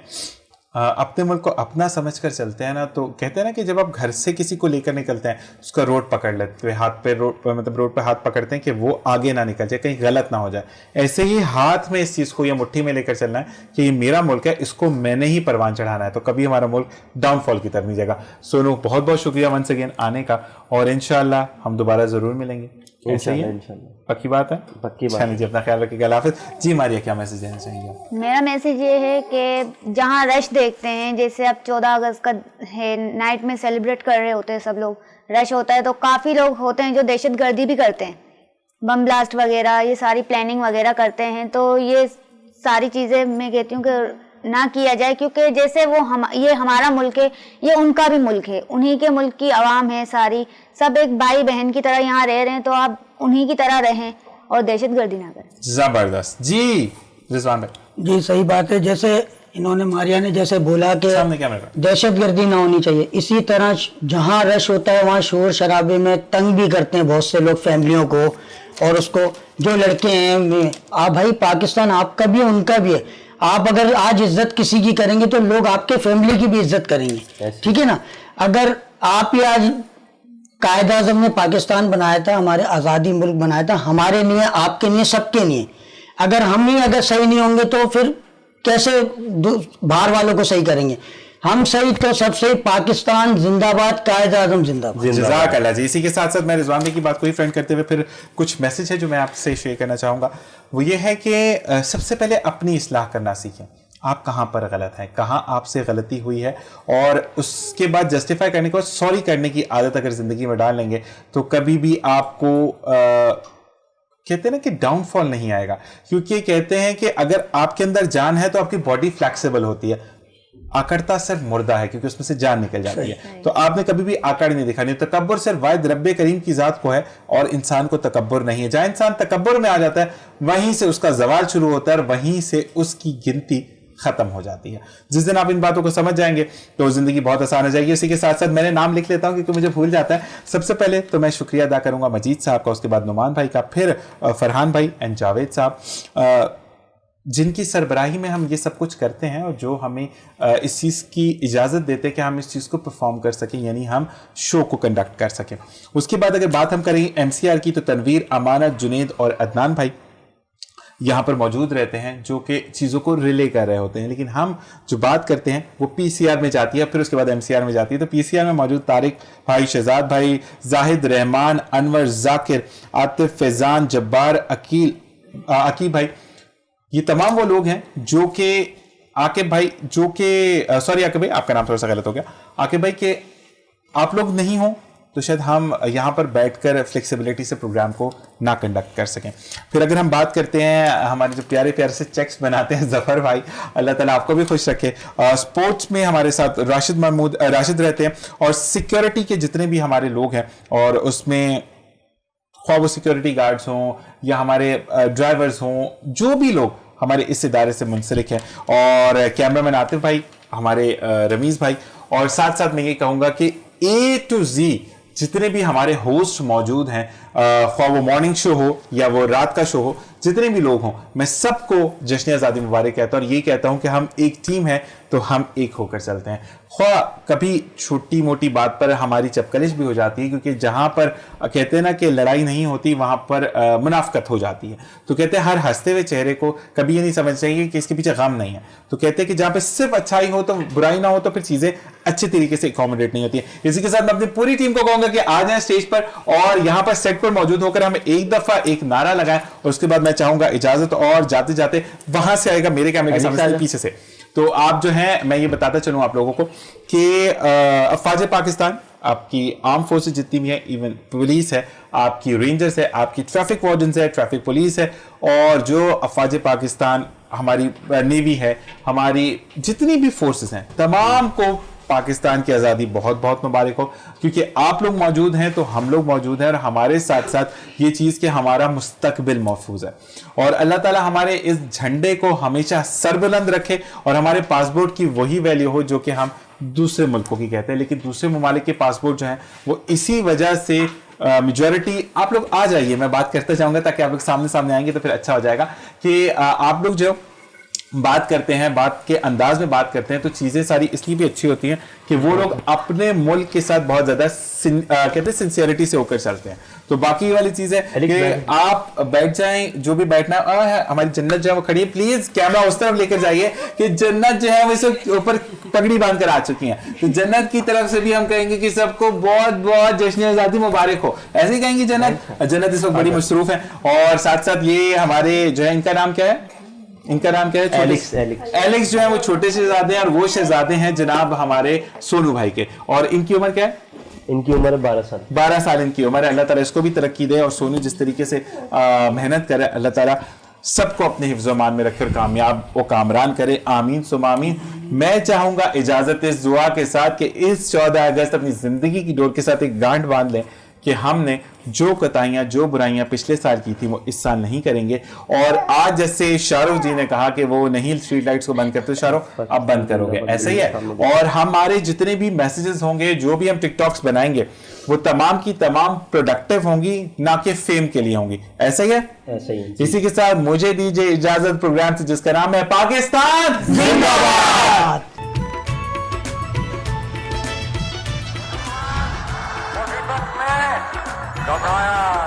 अपने मुल्क को अपना समझकर चलते हैं ना, तो कहते हैं ना कि जब आप घर से किसी को लेकर निकलते हैं उसका रोड पकड़ लेते हैं, हाथ पे रोड पे हाथ पकड़ते हैं कि वो आगे ना निकल जाए, कहीं गलत ना हो जाए। ऐसे ही हाथ में इस चीज़ को या मुट्ठी में लेकर चलना है कि ये मेरा मुल्क है, इसको मैंने ही परवान चढ़ाना है, तो कभी हमारा मुल्क डाउनफॉल की तरफ नहीं जाएगा। सोनू बहुत बहुत शुक्रिया वंस अगेन आने का, और इंशाल्लाह हम दोबारा ज़रूर मिलेंगे। ऐसा ही है? पक्की बात है? पक्की बात। जी अपना ख्याल रखिएगा, अल्लाह हाफिज़। जी मारिया क्या मैसेज देना चाहेंगे? मेरा मैसेज ये है कि जहाँ रश देखते हैं, जैसे अब 14 अगस्त का है, नाइट में सेलिब्रेट कर रहे होते हैं सब लोग, रश होता है तो काफ़ी लोग होते हैं जो दहशतगर्दी भी करते हैं, बम ब्लास्ट वगैरह, ये सारी प्लानिंग वगैरह करते हैं। तो ये सारी चीज़ें मैं कहती हूँ कि ना किया जाए, क्योंकि जैसे ये हमारा मुल्क है, ये उनका भी मुल्क है, उन्हीं के मुल्क की आवाम है सारी, सब एक भाई बहन की तरह यहाँ रह रहे हैं, तो आप उन्हीं की तरह रहें और दहशतगर्दी ना करें। जबरदस्त। जी रिजवान भाई। जी सही बात है। जैसे इन्होंने मारिया ने जैसे बोला कि सामने कैमरा का। दहशतगर्दी ना होनी चाहिए, इसी तरह जहाँ रश होता है वहाँ शोर शराबे में तंग भी करते हैं बहुत से लोग फैमिलियों को, और उसको जो लड़के हैं, आप भाई पाकिस्तान आपका भी है उनका भी है, आप अगर आज इज्जत किसी की करेंगे तो लोग आपके फैमिली की भी इज्जत करेंगे, ठीक है ना। अगर आप ही आज कायद आज़म ने पाकिस्तान बनाया था, हमारे आज़ादी मुल्क बनाया था, हमारे लिए, आपके लिए, सबके लिए, अगर हम ही अगर सही नहीं होंगे तो फिर कैसे बाहर वालों को सही करेंगे। हम सही तो सब सही, पाकिस्तान जिंदाबाद, कायद आज़म जिंदाबाद। जज़ाकल्लाह जी। इसी के साथ साथ मैं रिजवान भाई की बात को ही फ्रेंड करते हुए फिर कुछ मैसेज है जो मैं आपसे शेयर करना चाहूँगा। वो ये है कि सबसे पहले अपनी इस्लाह करना सीखें, आप कहाँ पर गलत हैं, कहाँ आपसे गलती हुई है, और उसके बाद जस्टिफाई करने के बाद सॉरी करने की आदत अगर ज़िंदगी में डाल लेंगे तो कभी भी आपको कहते हैं ना कि डाउनफॉल नहीं आएगा। क्योंकि कहते हैं कि अगर आपके अंदर जान है तो आपकी बॉडी फ्लेक्सिबल होती है, आकड़ता सिर्फ मुर्दा है क्योंकि उसमें से जान निकल जाती है। तो आपने कभी भी आकड़ नहीं दिखा, नहीं। तकब्बुर सिर्फ वाहिद रब्बे करीम की जात को है और इंसान को तकब्बुर नहीं है। जहां इंसान तकब्बुर में आ जाता है वहीं से उसका जवाल शुरू होता है और वहीं से उसकी गिनती खत्म हो जाती है। जिस दिन आप इन बातों को समझ जाएंगे तो जिंदगी बहुत आसान हो जाएगी। इसी के साथ साथ मैंने नाम लिख लेता हूं क्योंकि मुझे भूल जाता है। सबसे पहले तो मैं शुक्रिया अदा करूंगा मजीद साहब का, उसके बाद नुमान भाई का, फिर फरहान भाई एंड जावेद साहब, जिनकी सरबराही में हम ये सब कुछ करते हैं और जो हमें इस चीज़ की इजाज़त देते हैं कि हम इस चीज़ को परफॉर्म कर सकें, यानी हम शो को कंडक्ट कर सकें। उसके बाद अगर बात हम करें MCR की तो तनवीर, अमानत, जुनेद और अदनान भाई यहाँ पर मौजूद रहते हैं जो कि चीज़ों को रिले कर रहे होते हैं, लेकिन हम जो बात करते हैं वो PCR में जाती है, फिर उसके बाद MCR में जाती है। तो PCR में मौजूद तारिक भाई, शहजाद भाई, जाहिद रहमान, अनवर, जाकिर, आतिफ, फैजान, जब्बार, अकीब भाई, ये तमाम वो लोग हैं जो कि आकिब भाई, जो कि सॉरी आकिब भाई आपका नाम थोड़ा सा गलत हो गया, आकिब भाई के आप लोग नहीं हो तो शायद हम यहाँ पर बैठकर फ्लेक्सिबिलिटी से प्रोग्राम को ना कंडक्ट कर सकें। फिर अगर हम बात करते हैं हमारे जो प्यारे प्यारे से चेक्स बनाते हैं जफ़र भाई, अल्लाह ताला आपको भी खुश रखे। स्पोर्ट्स में हमारे साथ राशिद रहते हैं, और सिक्योरिटी के जितने भी हमारे लोग हैं, और उसमें ख्वाह वो सिक्योरिटी गार्ड्स हों या हमारे ड्राइवर्स हों, जो भी लोग हमारे इस इदारे से मुंसलिक हैं, और कैमरामैन आतिफ भाई, हमारे रमीज़ भाई, और साथ साथ मैं ये कहूँगा कि A to Z जितने भी हमारे होस्ट मौजूद हैं, ख्वाह वो मॉर्निंग शो हो या वो रात का शो हो, जितने भी लोग हों, मैं सबको जश्न आज़ादी मुबारक कहता हूँ और ये कहता हूँ कि हम एक टीम है तो हम एक होकर चलते हैं। ख्वाह कभी छोटी मोटी बात पर हमारी चपकलिश भी हो जाती है, क्योंकि जहाँ पर कहते हैं ना कि लड़ाई नहीं होती वहाँ पर मुनाफकत हो जाती है। तो कहते हैं हर हंसते हुए चेहरे को कभी ये नहीं समझ चाहिए कि इसके पीछे गम नहीं है। तो कहते हैं कि जहाँ पे सिर्फ अच्छाई हो तो बुराई ना हो तो फिर चीज़ें अच्छे तरीके से अकोमोडेट नहीं होती है। इसी के साथ मैं अपनी पूरी टीम को कहूँगा कि आ जाएं स्टेज पर और यहाँ पर सेट पर मौजूद होकर हम एक दफ़ा एक नारा लगाएं, और उसके बाद मैं चाहूँगा इजाज़त, और जाते जाते वहाँ से आएगा मेरे कैमरे के सामने पीछे से। तो आप जो है, मैं ये बताता चलूँ आप लोगों को कि अफवाज पाकिस्तान, आपकी आर्म फोर्सेस जितनी भी है, इवन पुलिस है, आपकी रेंजर्स है, आपकी ट्रैफिक वार्डन्स है, ट्रैफिक पुलिस है, और जो अफवाज पाकिस्तान, हमारी नेवी है, हमारी जितनी भी फोर्सेस हैं, तमाम को पाकिस्तान की आज़ादी बहुत बहुत मुबारक हो। क्योंकि आप लोग मौजूद हैं तो हम लोग मौजूद हैं, और हमारे साथ साथ ये चीज़ कि हमारा मुस्तकबिल महफूज है, और अल्लाह ताला हमारे इस झंडे को हमेशा सरबुलंद रखे, और हमारे पासपोर्ट की वही वैल्यू हो जो कि हम दूसरे मुल्कों की कहते हैं। लेकिन दूसरे ममालिक के पासपोर्ट जो हैं वो इसी वजह से मेजॉरिटी, आप लोग आ जाइए, मैं बात करते जाऊँगा ताकि आप लोग सामने सामने आएंगे तो फिर अच्छा हो जाएगा कि आप लोग जो बात करते हैं, बात के अंदाज में बात करते हैं, तो चीज़ें सारी इसलिए भी अच्छी होती हैं कि वो लोग अपने मुल्क के साथ बहुत ज़्यादा कहते हैं सिंसियरिटी से होकर चलते हैं। तो बाकी वाली चीज़ है कि आप बैठ जाएं, जो भी बैठना है, हमारी जन्नत जो है वो खड़ी है, प्लीज़ कैमरा उस तरफ लेकर जाइए कि जन्नत जो है वो इसे ऊपर पगड़ी बांध कर आ चुकी हैं। तो जन्नत की तरफ से भी हम कहेंगे कि सबको बहुत बहुत जश्न आज़ादी मुबारक हो, ऐसे ही कहेंगे। जन्नत इस वक्त बड़ी मसरूफ है, और साथ साथ ये हमारे जो है, इनका नाम क्या है, एलेक्स जो है वो छोटे शहजादे हैं, और वो शहजादे हैं जनाब हमारे सोनू भाई के। और इनकी उम्र क्या है? इनकी उम्र है 12 साल इनकी उम्र है। अल्लाह ताला इसको भी तरक्की दे, और सोनू जिस तरीके से मेहनत करे, अल्लाह ताला सबको अपने हिफ्ज़ मान में रखकर कामयाब व कामरान करे, आमीन सुम आमीन। मैं चाहूंगा इजाजत इस दुआ के साथ कि इस 14 अगस्त अपनी जिंदगी की डोर के साथ एक गांठ बांध लें कि हमने जो कोताहियां जो बुराइयां पिछले साल की थी वो इस साल नहीं करेंगे। और आज जैसे शाहरुख जी ने कहा कि वो नहीं स्ट्रीट लाइट्स को बंद करते, शाहरुख अब बंद करोगे, ऐसा ही है। और हमारे जितने भी मैसेजेस होंगे, जो भी हम टिकटॉक्स बनाएंगे, वो तमाम की तमाम प्रोडक्टिव होंगी, ना कि फेम के लिए होंगी, ऐसा ही है। ऐसा ही है। इसी के साथ मुझे दीजिए इजाजत प्रोग्राम से, जिसका नाम है पाकिस्तान जिंदाबाद। घबराया